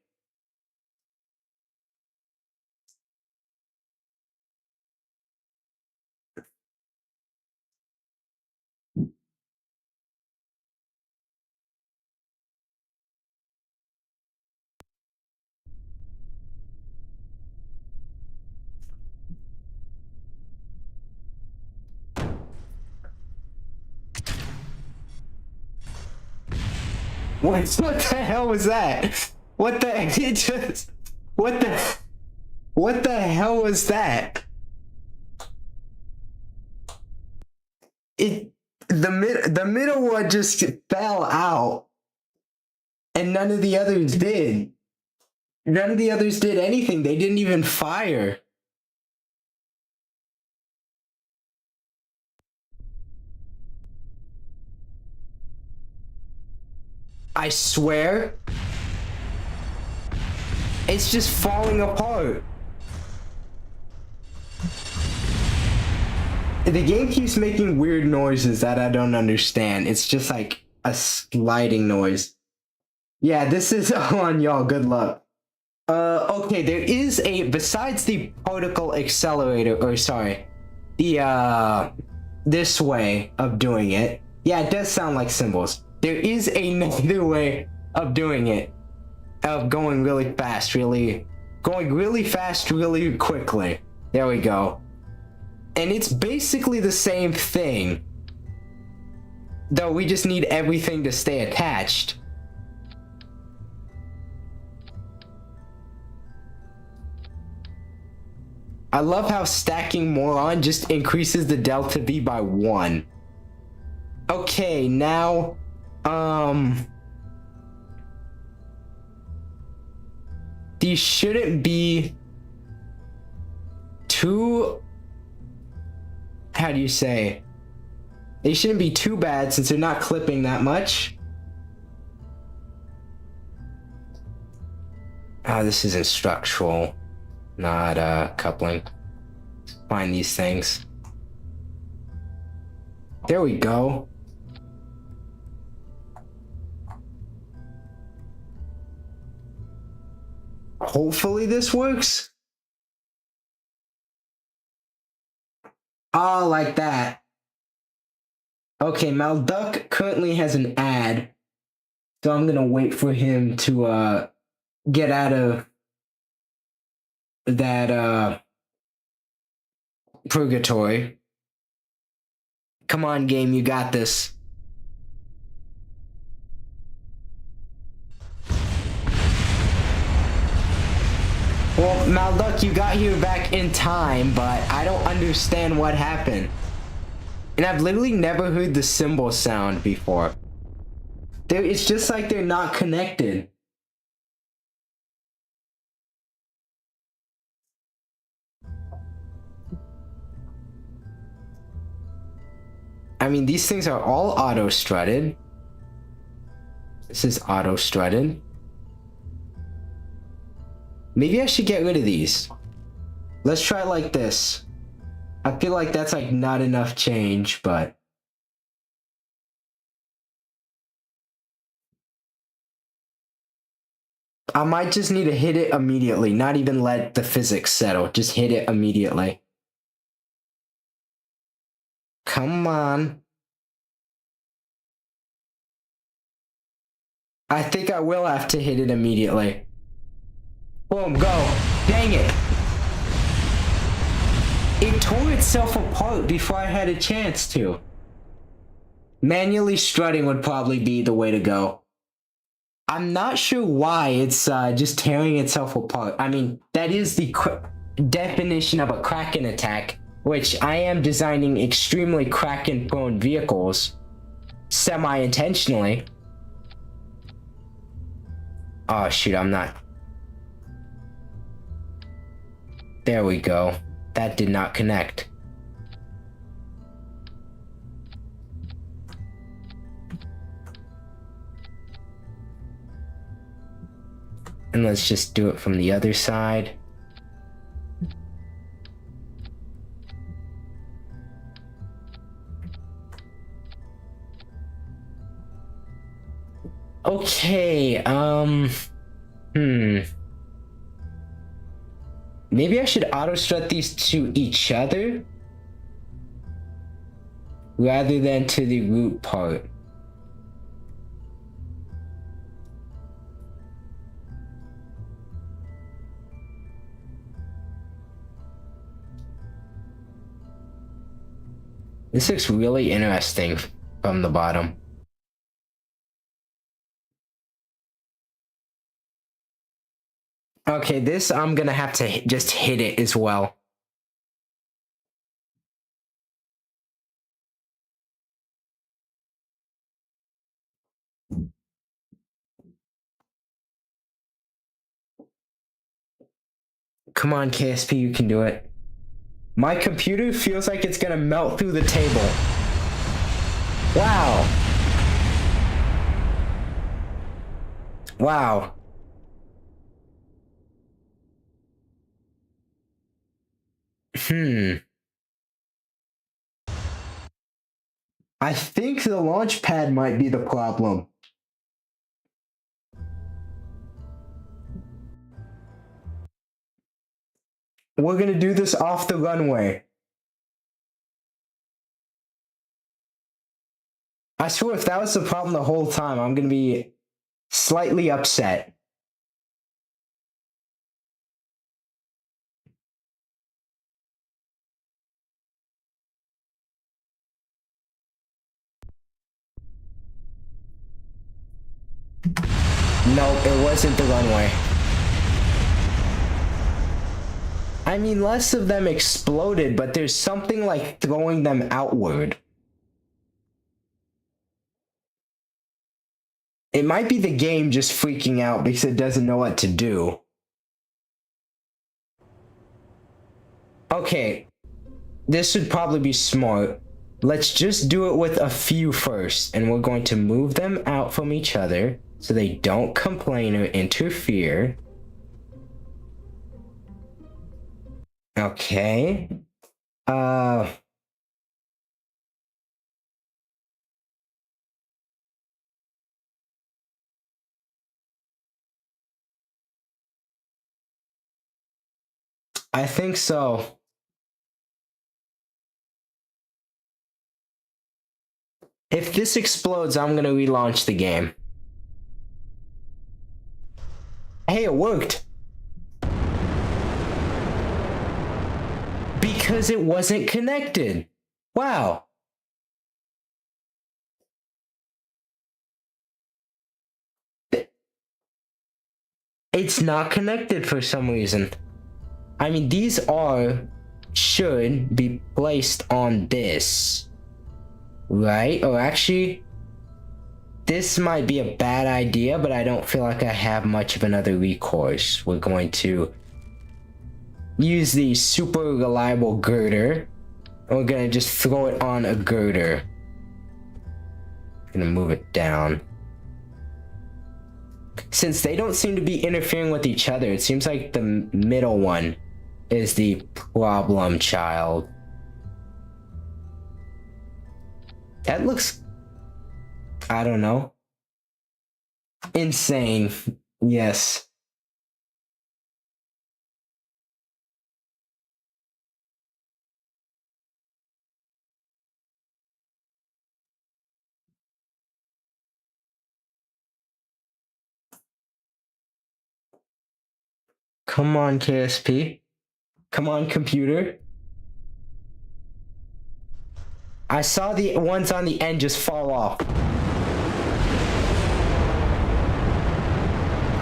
What the hell was that? What the hell was that? The middle one just fell out, and none of the others did. None of the others did anything. They didn't even fire. I swear, it's just falling apart. The game keeps making weird noises that I don't understand. It's just like a sliding noise. Yeah, this is on y'all. Good luck. Okay, there is besides the particle accelerator, or sorry, the, this way of doing it. Yeah, it does sound like cymbals. There is another way of doing it. Of going really fast, really quickly. There we go. And it's basically the same thing. Though we just need everything to stay attached. I love how stacking more on just increases the delta V by 1. Okay, now, these shouldn't be too, how do you say? They shouldn't be too bad since they're not clipping that much. Oh, this isn't structural, not coupling. Find these things. There we go. Hopefully this works. Ah, like that. Okay, Malduck currently has an ad, so I'm gonna wait for him to get out of that purgatory. Come on, game, you got this. Well, Malduck, you got here back in time, but I don't understand what happened. And I've literally never heard the cymbal sound before. It's just like they're not connected. I mean, these things are all auto-strutted. This is auto-strutted. Maybe I should get rid of these. Let's try it like this. I feel like that's like not enough change, but... I might just need to hit it immediately, not even let the physics settle. Just hit it immediately. Come on. I think I will have to hit it immediately. Boom, go. Dang it. It tore itself apart before I had a chance to. Manually strutting would probably be the way to go. I'm not sure why it's just tearing itself apart. I mean, that is the definition of a Kraken attack, which I am designing extremely Kraken-prone vehicles, semi-intentionally. Oh shoot, I'm not. There we go. That did not connect. And let's just do it from the other side. Okay, maybe I should auto strut these to each other rather than to the root part. This looks really interesting from the bottom. Okay, this I'm gonna have to just hit it as well. Come on, KSP, you can do it. My computer feels like it's gonna melt through the table. Wow. Wow. I think the launch pad might be the problem. We're gonna do this off the runway. I swear, if that was the problem the whole time, I'm gonna be slightly upset. No, it wasn't the runway. I mean, less of them exploded, but there's something like throwing them outward. It might be the game just freaking out because it doesn't know what to do. Okay, this would probably be smart. Let's just do it with a few first, and we're going to move them out from each other so they don't complain or interfere. Okay. I think so. If this explodes, I'm gonna relaunch the game. Hey, it worked! Because it wasn't connected. Wow. It's not connected for some reason. I mean, these should be placed on this. Right? Or actually, this might be a bad idea, but I don't feel like I have much of another recourse. We're going to use the super reliable girder. And we're gonna just throw it on a girder. Gonna move it down. Since they don't seem to be interfering with each other, it seems like the middle one is the problem child. That looks, I don't know, insane. Yes. Come on, KSP. Come on, computer. I saw the ones on the end just fall off.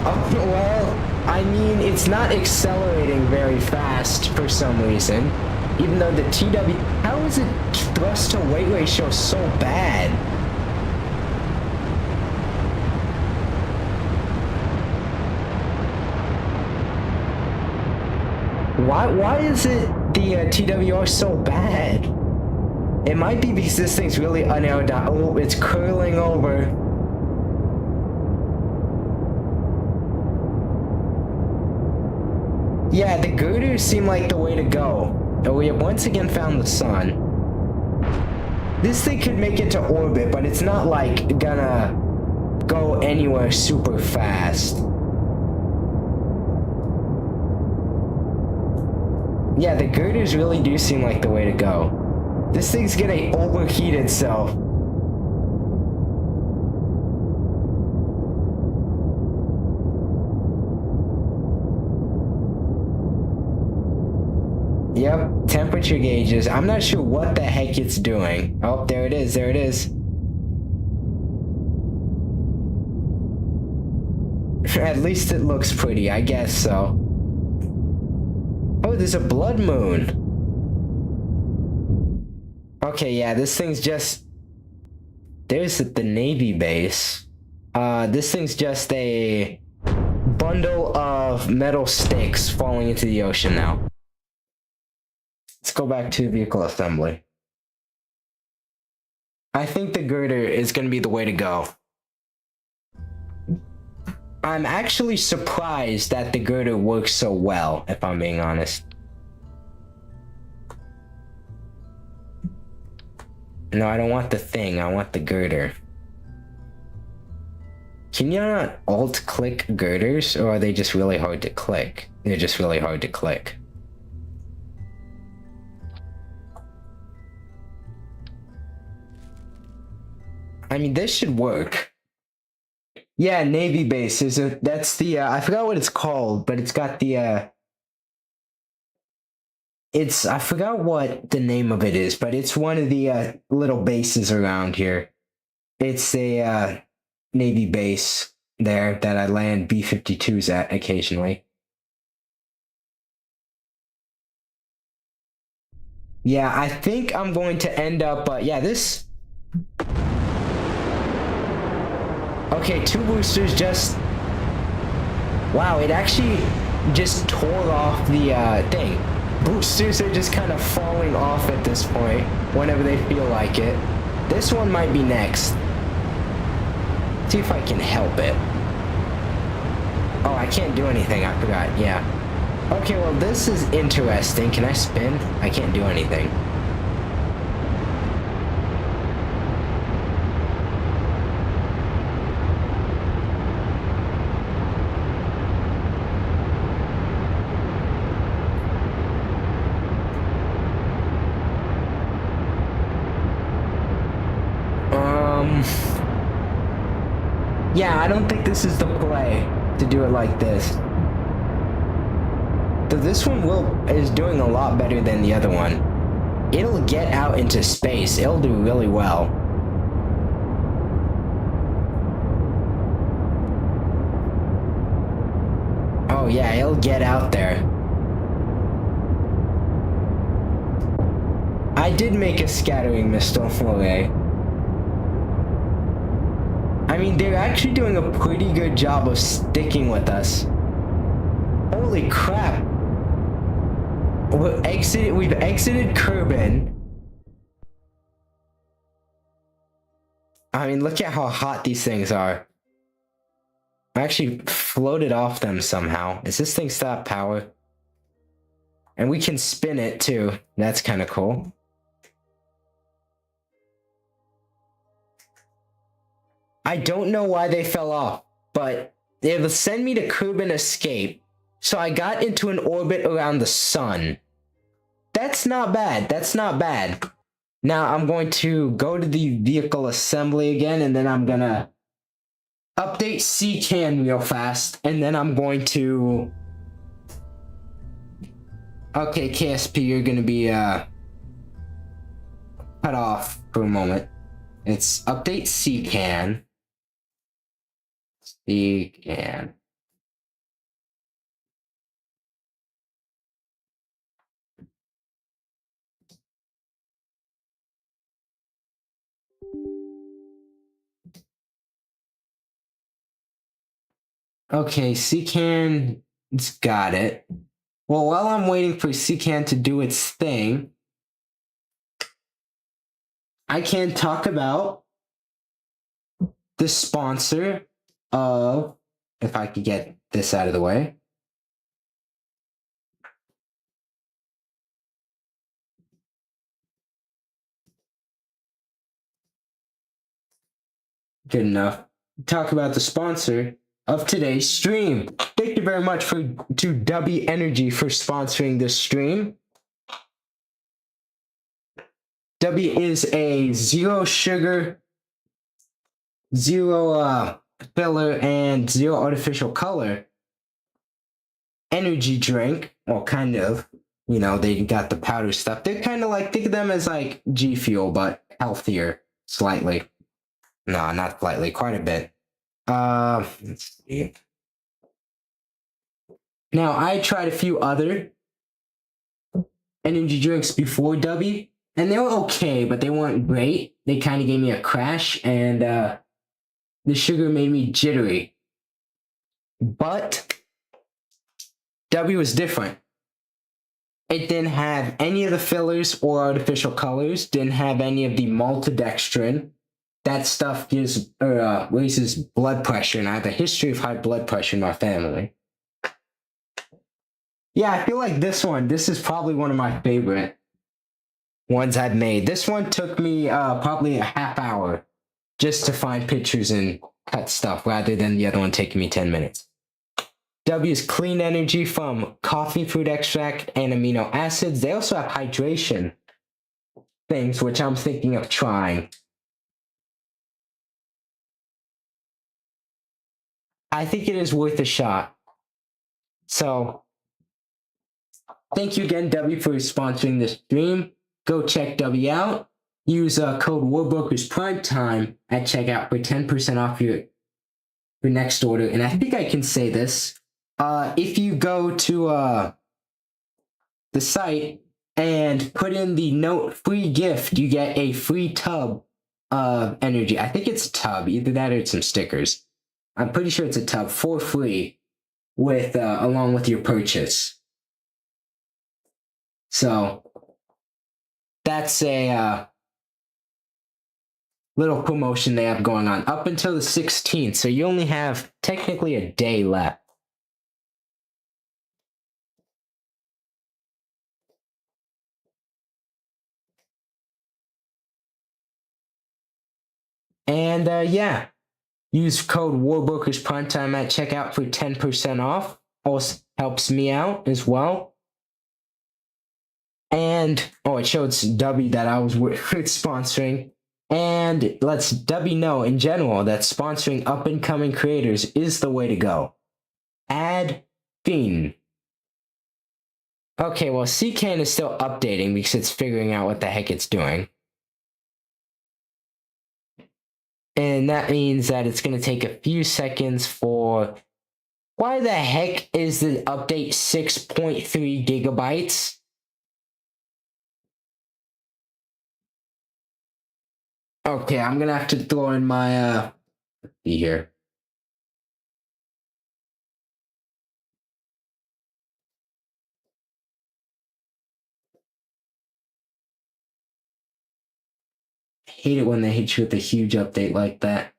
Oh, well, I mean, it's not accelerating very fast for some reason. Even though the TW... How is it thrust to weight ratio so bad? Why is it the TWR so bad? It might be because this thing's really unaerodynamic. Oh, it's curling over. Yeah, the girders seem like the way to go. And we have once again found the sun. This thing could make it to orbit, but it's not like gonna go anywhere super fast. Yeah, the girders really do seem like the way to go. This thing's gonna overheat itself. Yep, temperature gauges. I'm not sure what the heck it's doing. Oh, there it is, there it is. At least it looks pretty, I guess so. Oh, there's a blood moon. Okay, yeah, this thing's just... There's the Navy base. This thing's just a bundle of metal sticks falling into the ocean now. Let's go back to vehicle assembly. I think the girder is going to be the way to go. I'm actually surprised that the girder works so well, if I'm being honest. No, I don't want the thing, I want the girder. Can you not alt-click girders, or are they just really hard to click? They're just really hard to click. I mean, this should work. Yeah, Navy base. That's the, I forgot what it's called, but it's got the, I forgot what the name of it is, but it's one of the, little bases around here. It's a, Navy base there that I land B-52s at occasionally. Yeah, I think I'm going to end up, yeah, this... Okay, 2 boosters just... Wow, it actually just tore off the thing. Boosters are just kind of falling off at this point, whenever they feel like it. This one might be next. See if I can help it. Oh, I can't do anything, I forgot, yeah. Okay, well this is interesting. Can I spin? I can't do anything. Yeah, I don't think this is the play to do it like this. So this one is doing a lot better than the other one. It'll get out into space. It'll do really well. Oh yeah, it'll get out there. I did make a scattering missile, okay. I mean, they're actually doing a pretty good job of sticking with us. Holy crap. We've exited Kerbin. I mean, look at how hot these things are. I actually floated off them somehow. Is this thing stop power? And we can spin it too. That's kind of cool. I don't know why they fell off, but they'll send me to Kerbin Escape. So I got into an orbit around the sun. That's not bad. That's not bad. Now I'm going to go to the vehicle assembly again, and then I'm gonna update CCAN real fast, and then I'm going to... Okay, KSP, you're gonna be cut off for a moment. It's update CCAN. CCAN. Okay, Ccan's got it. Well, while I'm waiting for Ccan to do its thing, I can talk about the sponsor of, if I could get this out of the way. Good enough. Talk about the sponsor of today's stream. Thank you very much to W Energy for sponsoring this stream. W is a zero sugar, zero filler, and zero artificial color energy drink. Well, kind of. You know, they got the powder stuff. They're kind of like, think of them as like G Fuel, but healthier slightly. No, not slightly, quite a bit. Let's see. Now, I tried a few other energy drinks before W, and they were okay, but they weren't great. They kind of gave me a crash, and the sugar made me jittery. But W was different. It didn't have any of the fillers or artificial colors, didn't have any of the maltodextrin. That stuff gives raises blood pressure, and I have a history of high blood pressure in my family. Yeah, I feel like this is probably one of my favorite ones I've made. This one took me probably a half hour just to find pictures and cut stuff, rather than the other one taking me 10 minutes. W is clean energy from coffee fruit extract and amino acids. They also have hydration things, which I'm thinking of trying. I think it is worth a shot. So, thank you again, W, for sponsoring this stream. Go check W out. Use code Warbrokers Primetime at checkout for 10% off your next order. And I think I can say this. If you go to the site and put in the note free gift, you get a free tub of energy. I think it's a tub, either that or it's some stickers. I'm pretty sure it's a tub for free with along with your purchase. So that's a little promotion they have going on up until the 16th. So you only have technically a day left. And yeah, use code Warbrokers Primetime at checkout for 10% off. Also helps me out as well. And it shows W that I was with sponsoring. And lets W know in general that sponsoring up and coming creators is the way to go. Add Fiend. Okay, well, Ccan is still updating because it's figuring out what the heck it's doing. And that means that it's going to take a few seconds for... Why the heck is the update 6.3 gigabytes? Okay, I'm going to have to throw in my... see here. I hate it when they hit you with a huge update like that.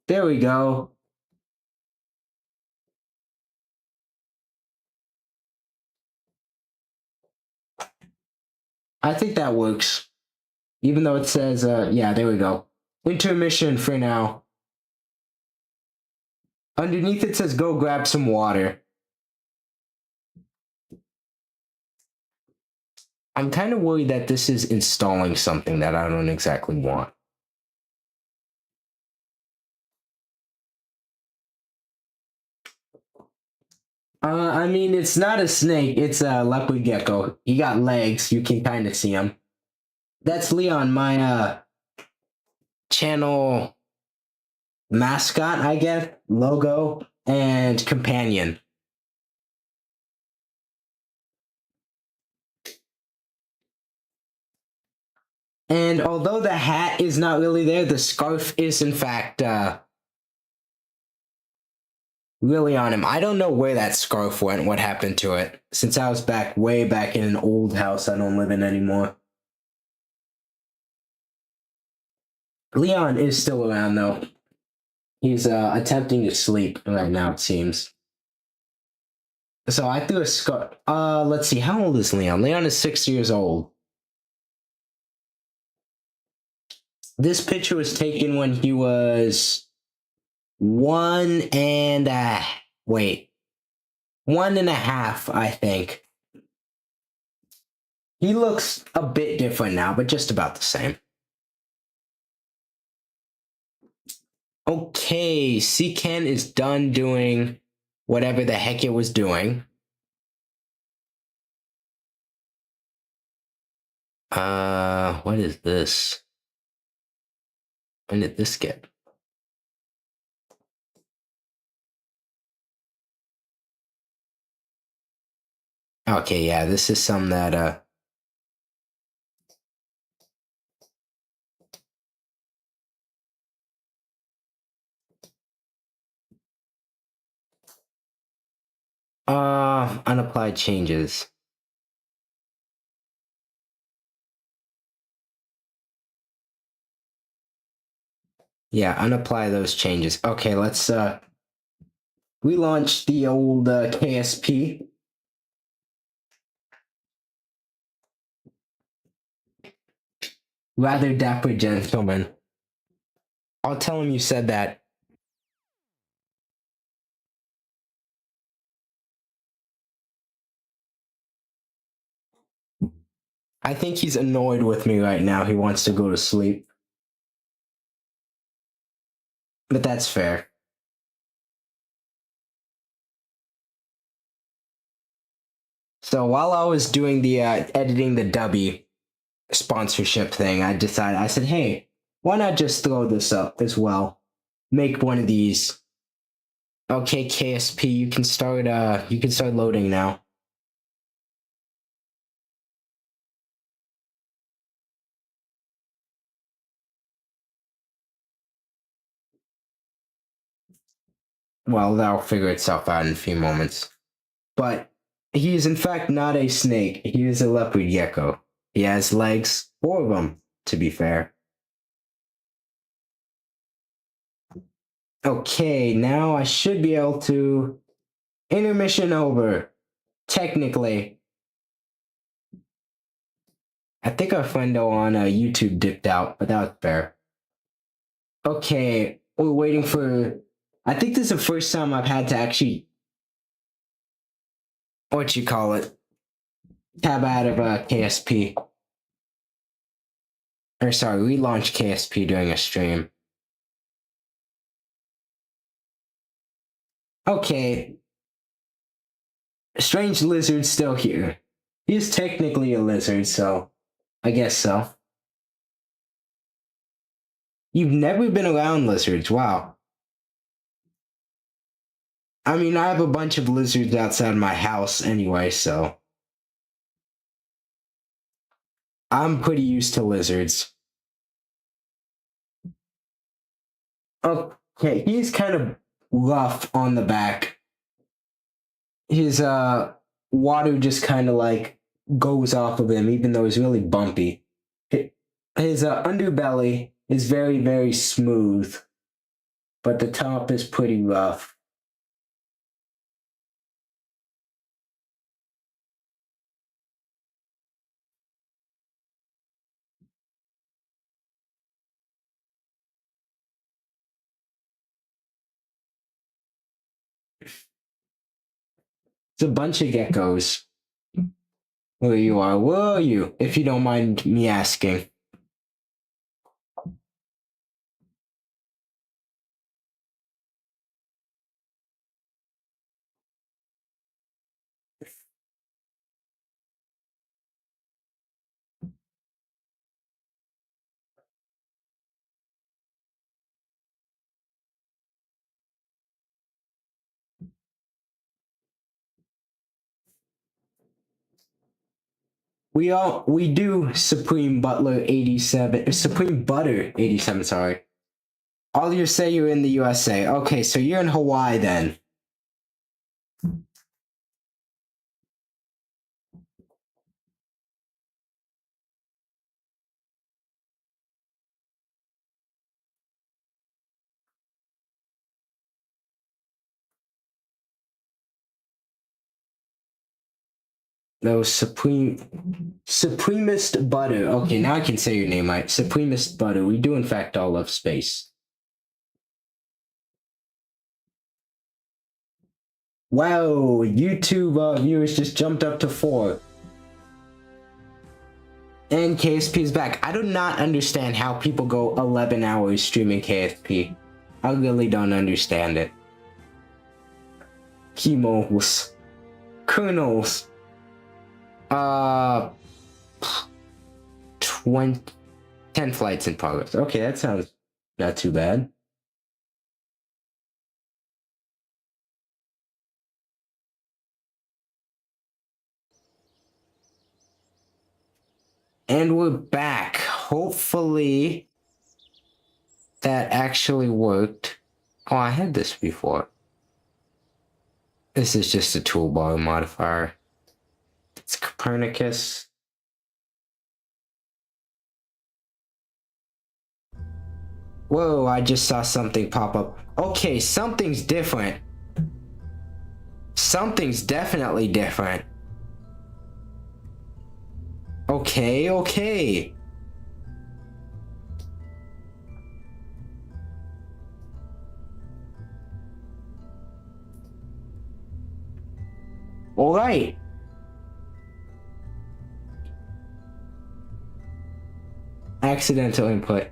There we go. I think that works. Even though it says, yeah, there we go. Intermission for now. Underneath it says, go grab some water. I'm kind of worried that this is installing something that I don't exactly want. I mean, it's not a snake. It's a leopard gecko. He got legs. You can kind of see him. That's Leon, my channel mascot, I guess, logo, and companion. And although the hat is not really there, the scarf is in fact really on him. I don't know where that scarf went, what happened to it. Since I was way back in an old house I don't live in anymore. Leon is still around though. He's attempting to sleep right now, it seems. So I threw a scarf. Let's see, how old is Leon? Leon is 6 years old. This picture was taken when he was 1.5, I think. He looks a bit different now, but just about the same. Okay, Ken is done doing whatever the heck it was doing. What is this? When did this get? Okay, yeah, this is some that, unapplied changes. Yeah, unapply those changes. Okay, let's, relaunch the old, KSP. Rather dapper gentleman. I'll tell him you said that. I think he's annoyed with me right now. He wants to go to sleep. But that's fair. So while I was doing the editing the Dubby sponsorship thing, I said, hey, why not just throw this up as well? Make one of these. Okay, KSP, you can start loading now. Well, that'll figure itself out in a few moments. But he is in fact not a snake. He is a leopard gecko. He has legs, 4 of them, to be fair. Okay, now I should be able to... Intermission over. Technically. I think our friendo on YouTube dipped out, but that was fair. Okay, we're waiting for... I think this is the first time I've had to actually... What you call it? Tab out of KSP. Or sorry, relaunch KSP during a stream. Okay. Strange lizard's still here. He's technically a lizard, so I guess so. You've never been around lizards, wow. I mean, I have a bunch of lizards outside my house anyway, so I'm pretty used to lizards. Okay, he's kind of rough on the back. His water just kind of like goes off of him, even though he's really bumpy. His underbelly is very, very smooth, but the top is pretty rough. It's a bunch of geckos. Where you are? Where are you? If you don't mind me asking. we do Supreme Butler 87, Supreme Butter 87, sorry. All you say you're in the USA. Okay, so you're in Hawaii then. No, Supremist Butter. Okay, now I can say your name right. Supremist Butter. We do in fact all love space. Wow, YouTube viewers just jumped up to 4. And KSP is back. I do not understand how people go 11 hours streaming KSP. I really don't understand it. Chemos. Kernels. 10 flights in progress. Okay, that sounds not too bad. And we're back. Hopefully that actually worked. Oh, I had this before. This is just a toolbar modifier. It's Copernicus. Whoa, I just saw something pop up. Okay, something's different. Something's definitely different. Okay, okay. All right. Accidental input.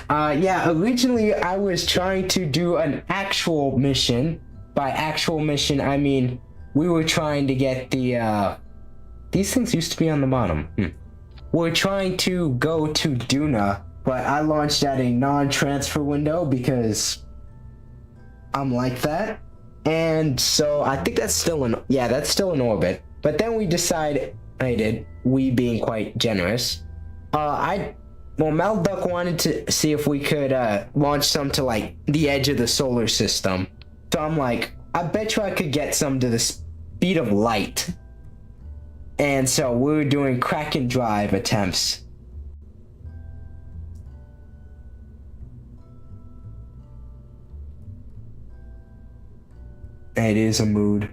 Yeah, originally I was trying to do an actual mission. By actual mission, I mean we were trying to get the, these things used to be on the bottom. We're trying to go to Duna, but I launched at a non-transfer window because I'm like that. And so I think that's still in, yeah, that's still in orbit. But then we decided, we being quite generous, well, Malduck wanted to see if we could launch some to like the edge of the solar system. So I'm like, I bet you I could get some to the speed of light. And so we were doing crack and drive attempts. It is a mood.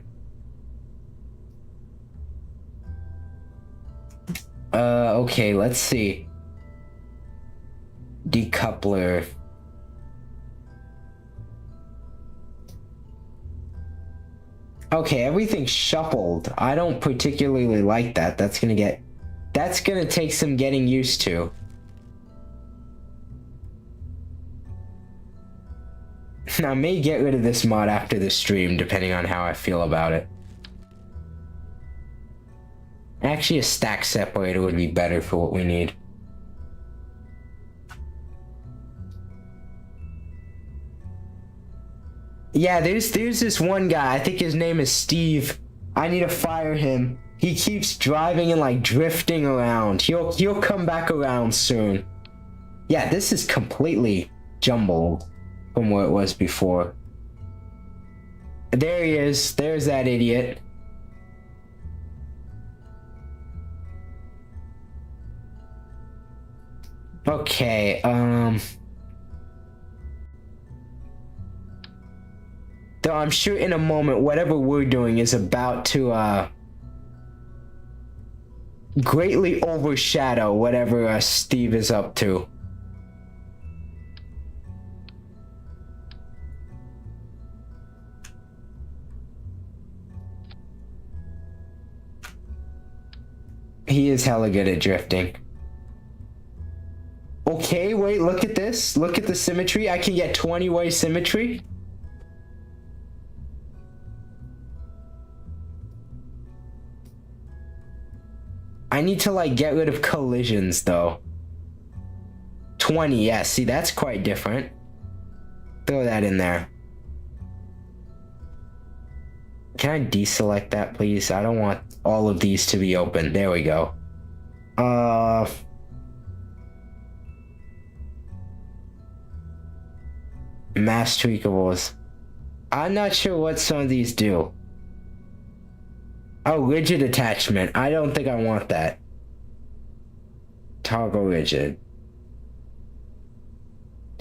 Okay, let's see. Decoupler. Okay, everything's shuffled. I don't particularly like that. That's gonna take some getting used to. I may get rid of this mod after the stream, depending on how I feel about it. Actually, a stack separator would be better for what we need. Yeah, there's this one guy, I think his name is Steve. I need to fire him. He keeps driving and like drifting around. He'll come back around soon. Yeah, this is completely jumbled from where it was before. There he is. There's that idiot. Okay, though I'm sure in a moment, whatever we're doing is about to, greatly overshadow whatever, Steve is up to. He is hella good at drifting. Okay, wait, look at this. Look at the symmetry. I can get 20-way symmetry. I need to, like, get rid of collisions, though. 20, yeah, see, that's quite different. Throw that in there. can I deselect that, please? I don't want all of these to be open. There we go. Mass tweakables. I'm not sure what some of these do. Oh, rigid attachment. I don't think I want that. Toggle rigid.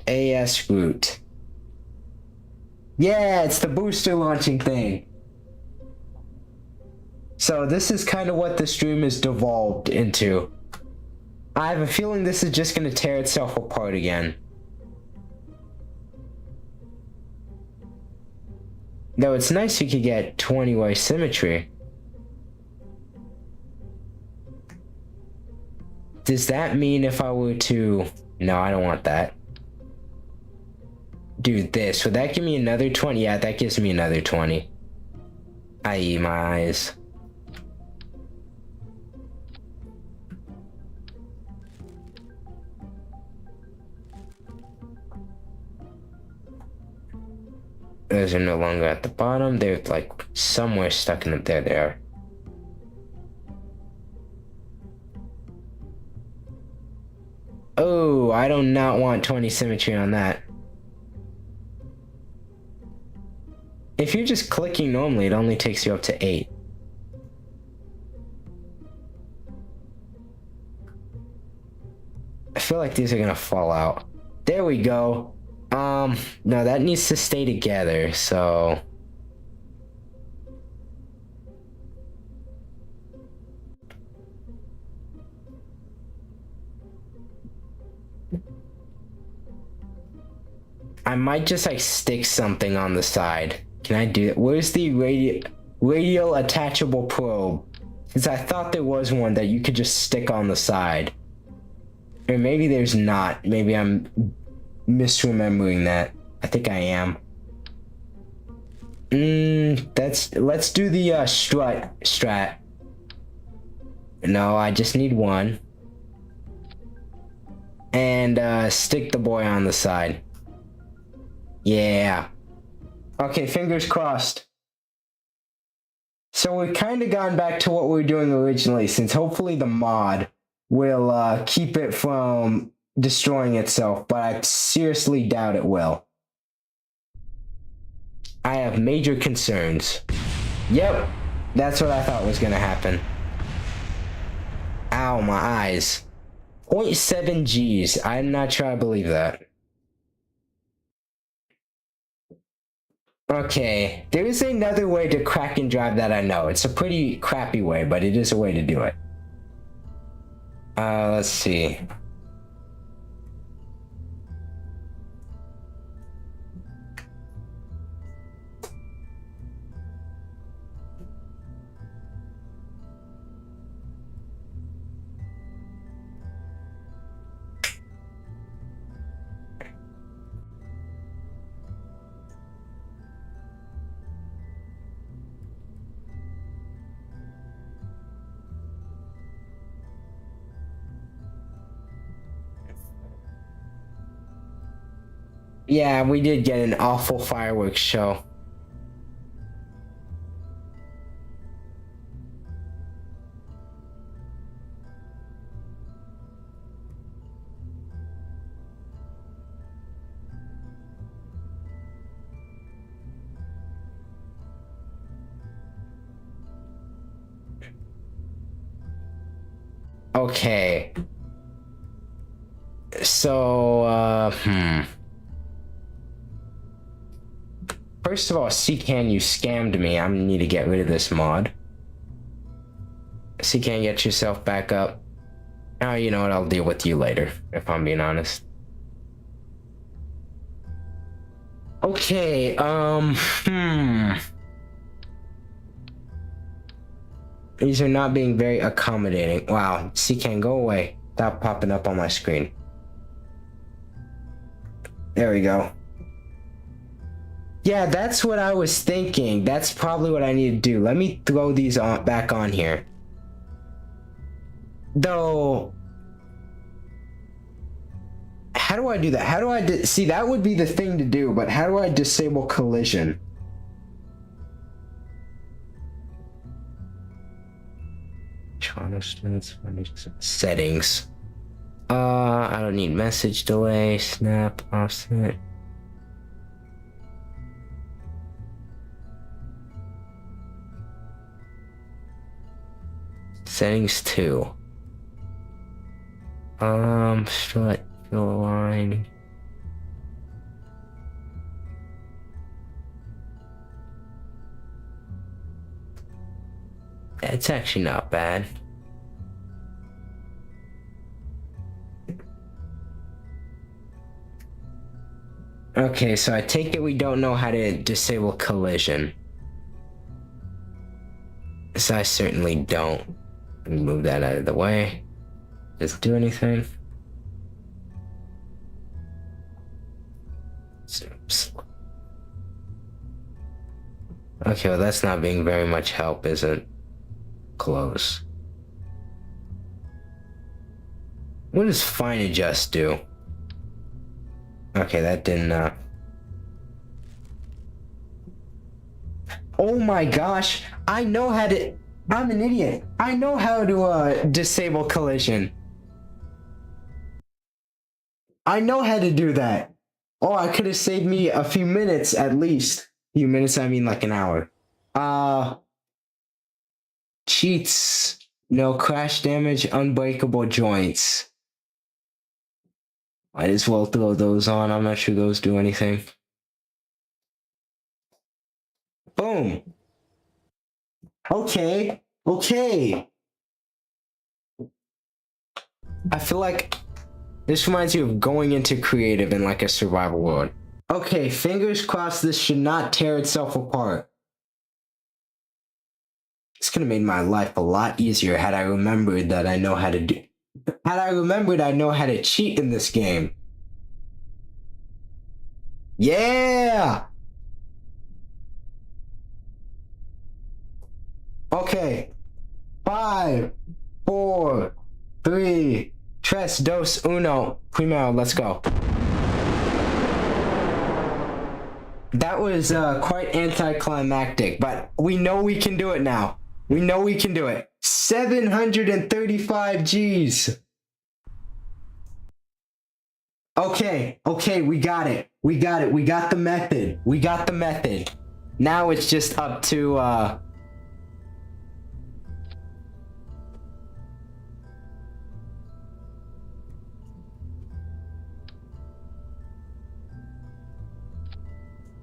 AS root. Yeah, it's the booster launching thing. So this is kind of what the stream is devolved into. I have a feeling this is just going to tear itself apart again. Though it's nice you could get 20-way symmetry. Does that mean if I were to... No, I don't want that. Do this. Would that give me another 20? Yeah, that gives me another 20. I.e. my eyes. Those are no longer at the bottom. They're like somewhere stuck in it. There they are. Oh, I do not want 20 symmetry on that. If you're just clicking normally, it only takes you up to 8. I feel like these are gonna fall out. There we go. No, that needs to stay together, so... I might just like stick something on the side. Can I do that? Where's the radial attachable probe? Because I thought there was one that you could just stick on the side. Or maybe there's not. Maybe I'm misremembering that. I think I am. Let's do the strat. No, I just need one. And stick the boy on the side. Yeah. Okay, fingers crossed. So we've kind of gone back to what we were doing originally, since hopefully the mod will keep it from destroying itself, but I seriously doubt it will. I have major concerns. Yep, that's what I thought was gonna happen. Ow, my eyes. 0.7 Gs. I'm not sure I believe that. Okay, there is another way to crack and drive that I know. It's a pretty crappy way, but it is a way to do it. Let's see. Yeah, we did get an awful fireworks show. Okay. So, First of all, CCAN, you scammed me. I need to get rid of this mod. CCAN, get yourself back up. Oh, you know what? I'll deal with you later, if I'm being honest. Okay, These are not being very accommodating. Wow, CCAN, go away. Stop popping up on my screen. There we go. Yeah, that's what I was thinking. That's probably what I need to do. Let me throw these back on here. Though, how do I do that? How do I see, that would be the thing to do, but how do I disable collision? Settings. I don't need message delay, snap, offset. Settings 2. Strut, fill line. It's actually not bad. Okay, so I take it we don't know how to disable collision. So I certainly don't. Move that out of the way. Does it do anything? Okay, well that's not being very much help, is it? Close. What does fine adjust do? Okay, that didn't, Oh my gosh, I know how to... I'm an idiot. I know how to, disable collision. I know how to do that. Oh, I could have saved me a few minutes at least. Few minutes, I mean like an hour. Cheats. No crash damage, unbreakable joints. Might as well throw those on. I'm not sure those do anything. Boom. Okay. Okay. I feel like this reminds you of going into creative in like a survival world. Okay, fingers crossed this should not tear itself apart. This could have made my life a lot easier had I remembered that I know how to do... Had I remembered I know how to cheat in this game. Yeah! Okay. 5, 4, 3, tres, dos, uno. Primero, let's go. That was quite anticlimactic, but we know we can do it now. We know we can do it. 735 G's. Okay, we got it. We got it. We got the method. We got the method. Now it's just up to,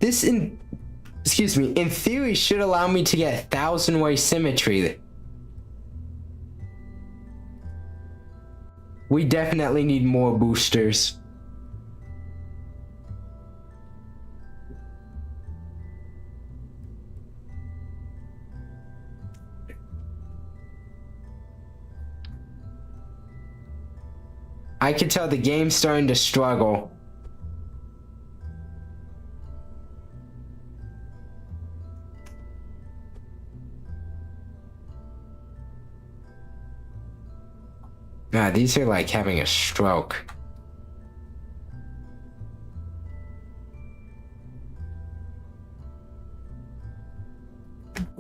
This in theory should allow me to get 1,000-way symmetry. We definitely need more boosters. I can tell the game's starting to struggle. God, these are like having a stroke.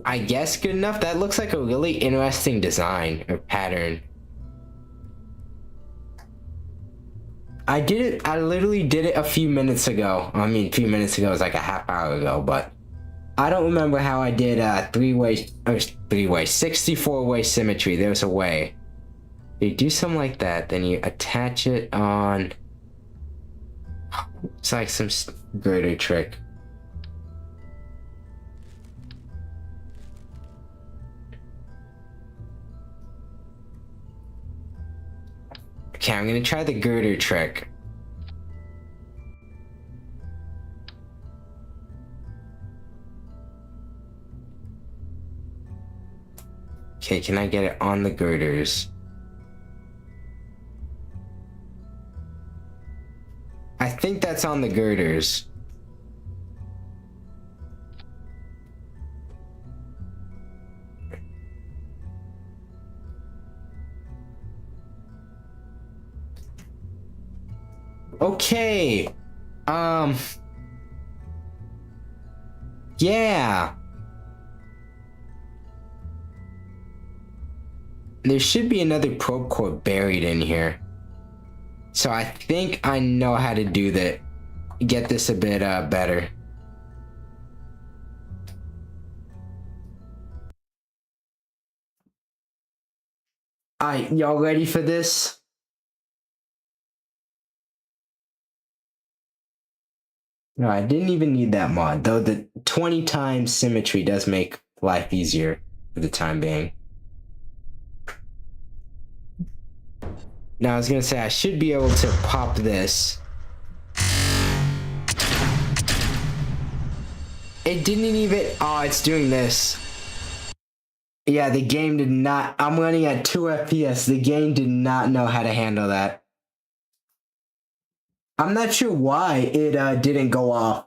I guess good enough. That looks like a really interesting design or pattern. I did it. I literally did it a few minutes ago. I mean, a few minutes ago was like a half hour ago, but I don't remember how I did 64-way symmetry. There's a way. You do something like that, then you attach it on. It's like some greater trick. Okay, I'm gonna try the girder trick. Okay, can I get it on the girders? I think that's on the girders. Okay. Yeah. There should be another probe core buried in here. So I think I know how to do that. Get this a bit better. Alright, y'all ready for this? No, I didn't even need that mod, though the 20 times symmetry does make life easier for the time being. Now I was gonna say I should be able to pop this. It didn't even, oh, it's doing this. Yeah, the game did not, I'm running at 2 FPS, the game did not know how to handle that. I'm not sure why it didn't go off.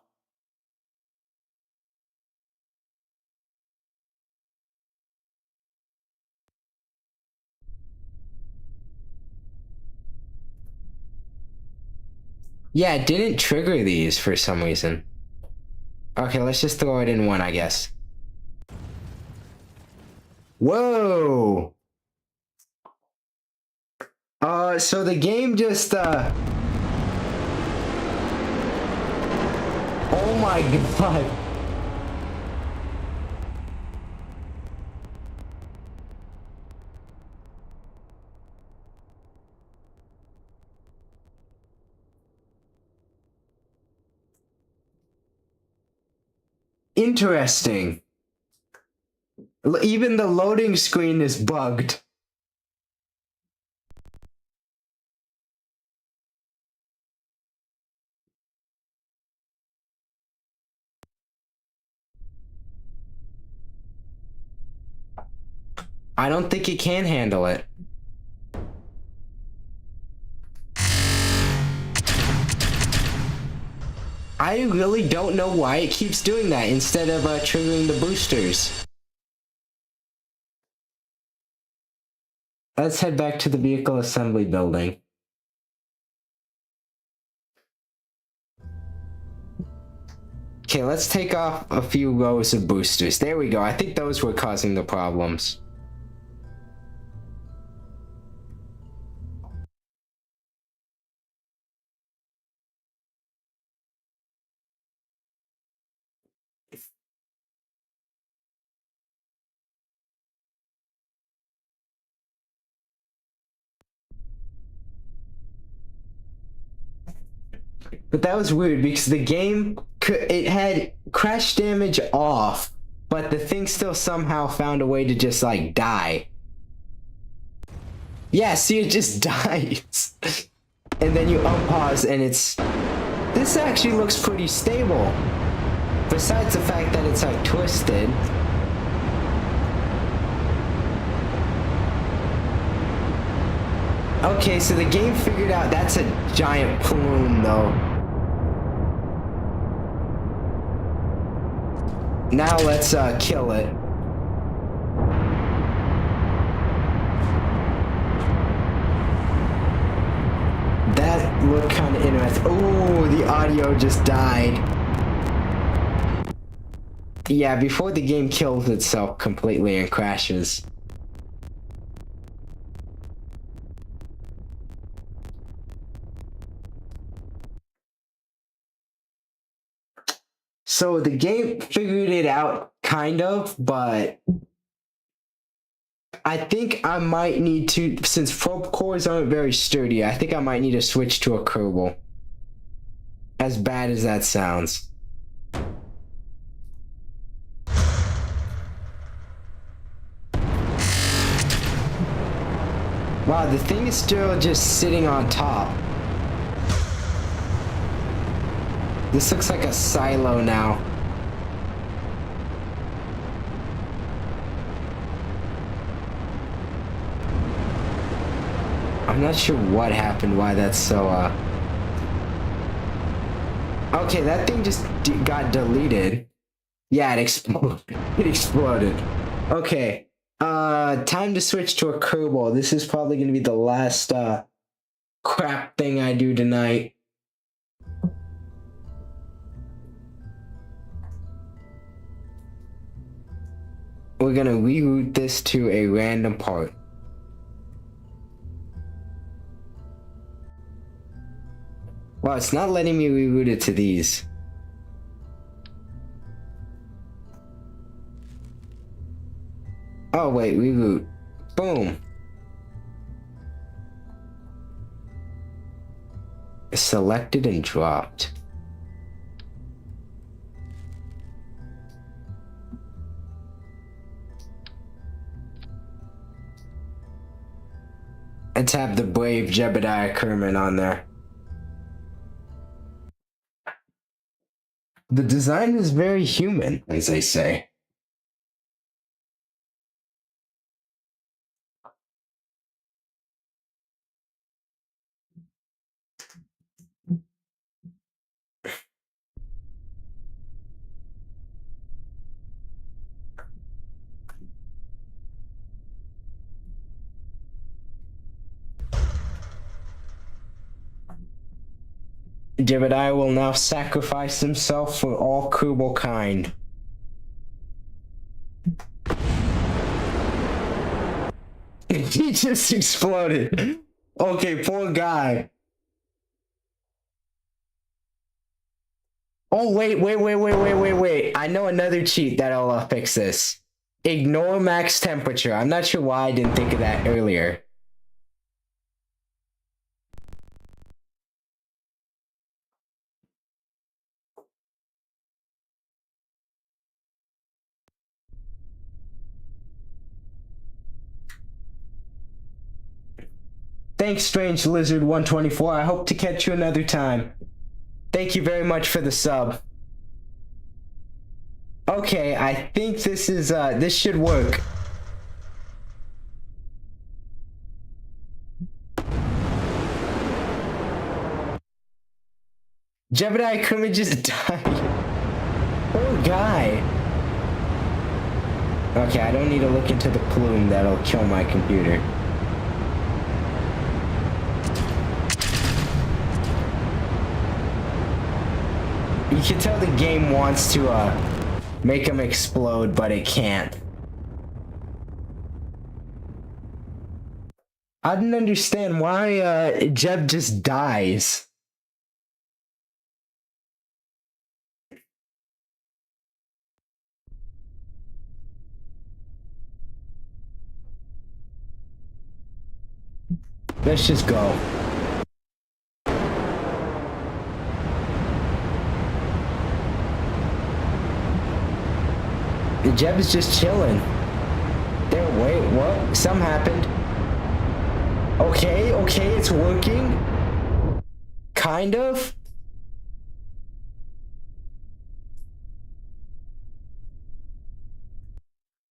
Yeah, it didn't trigger these for some reason. Okay, let's just throw it in one, I guess. Whoa! So the game just, oh my god. Interesting. Even the loading screen is bugged. I don't think it can handle it. I really don't know why it keeps doing that instead of triggering the boosters. Let's head back to the vehicle assembly building. Okay, let's take off a few rows of boosters. There we go. I think those were causing the problems. But that was weird because the game, it had crash damage off, but the thing still somehow found a way to just like die. Yeah, see, it just dies. And then you unpause and it's... This actually looks pretty stable. Besides the fact that it's like twisted. Okay, so the game figured out that's a giant plume though. Now let's kill it. That looked kind of interesting. Oh, the audio just died. Yeah, before the game kills itself completely and crashes. So the game figured it out, kind of, but I think I might need to, since probe cores aren't very sturdy, I think I might need to switch to a Kerbal. As bad as that sounds. Wow, the thing is still just sitting on top. This looks like a silo now. I'm not sure what happened, why that's so, Okay, that thing just got deleted. Yeah, it exploded. It exploded. Okay, time to switch to a Kerbal. This is probably gonna be the last, crap thing I do tonight. We're gonna reroute this to a random part. Oh, it's not letting me reroute it to these. Oh, wait, reroute. Boom. Selected and dropped. And tap the brave Jebediah Kerman on there. The design is very human, as they say. Jebediah will now sacrifice himself for all Kerbal kind. He just exploded. Okay, poor guy. Oh, wait. I know another cheat that'll fix this. Ignore max temperature. I'm not sure why I didn't think of that earlier. Thanks, Strange Lizard 124. I hope to catch you another time. Thank you very much for the sub. Okay, I think this is, this should work. Jebediah Kermit just died. Poor guy. Okay, I don't need to look into the plume that'll kill my computer. You can tell the game wants to make him explode, but it can't. I didn't understand why Jeb just dies. Let's just go. Jeb is just chilling. There, wait, what? Something happened. Okay, it's working. Kind of.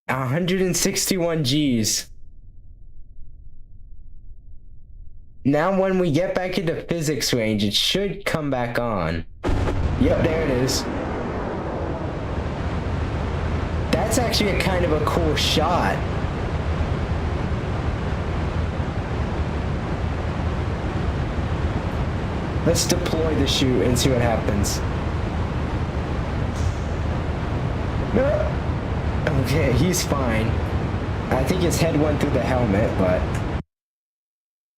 $161 Gs. Now when we get back into physics range, it should come back on. Yep, there it is. That's actually a kind of a cool shot. Let's deploy the chute and see what happens. Okay, he's fine. I think his head went through the helmet, but...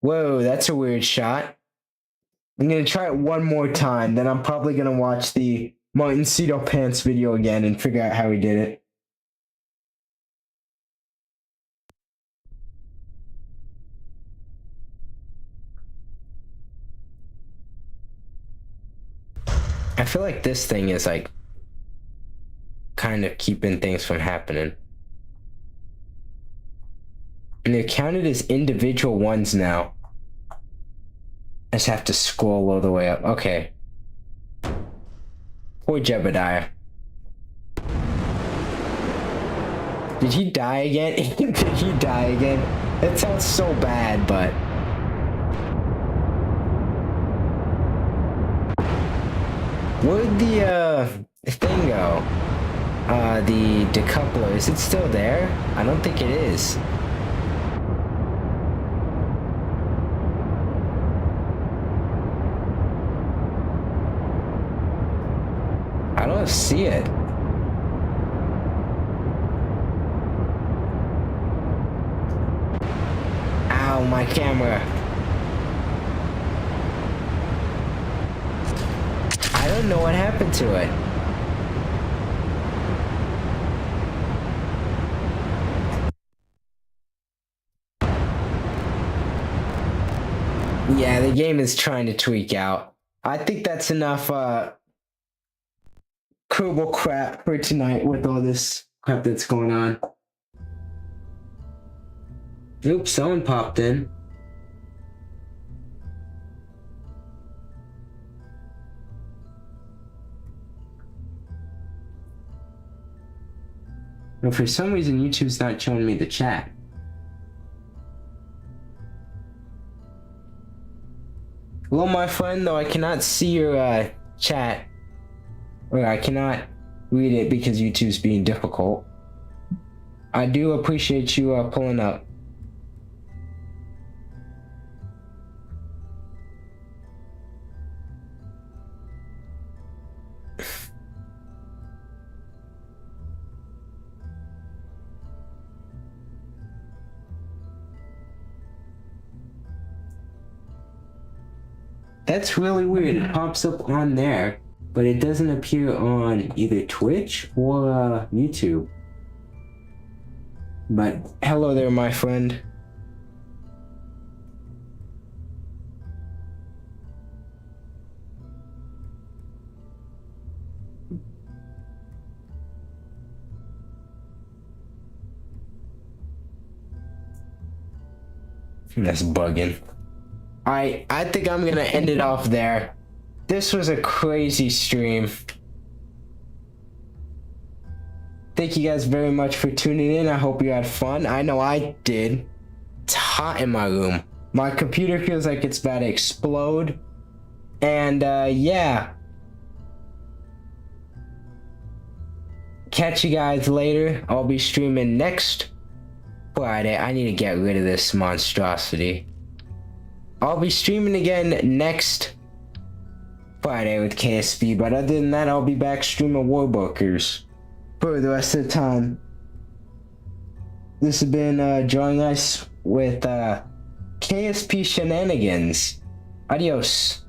Whoa, that's a weird shot. I'm gonna try it one more time, then I'm probably gonna watch the Martin Cedo Pants video again and figure out how he did it. I feel like this thing is like kind of keeping things from happening. And they're counted as individual ones now. I just have to scroll all the way up. Okay. Poor Jebediah. Did he die again? Did he die again? That sounds so bad, but... Where'd the thing go? The decoupler, is it still there? I don't think it is. I don't see it. Ow, my camera. know what happened to it. Yeah, the game is trying to tweak out. I think that's enough Kerbal crap for tonight with all this crap that's going on. Oops, someone popped in. But for some reason, YouTube's not showing me the chat. Hello, my friend, though I cannot see your chat. Or I cannot read it because YouTube's being difficult. I do appreciate you pulling up. That's really weird. It pops up on there, but it doesn't appear on either Twitch or YouTube. But hello there, my friend. That's bugging. I think I'm gonna end it off there. This was a crazy stream. Thank you guys very much for tuning in. I hope you had fun. I know I did. It's hot in my room. My computer feels like it's about to explode. And yeah. Catch you guys later. I'll be streaming next Friday. I need to get rid of this monstrosity. I'll be streaming again next Friday with KSP, but other than that, I'll be back streaming Warbookers for the rest of the time. This has been Drawing Ice with KSP Shenanigans. Adios.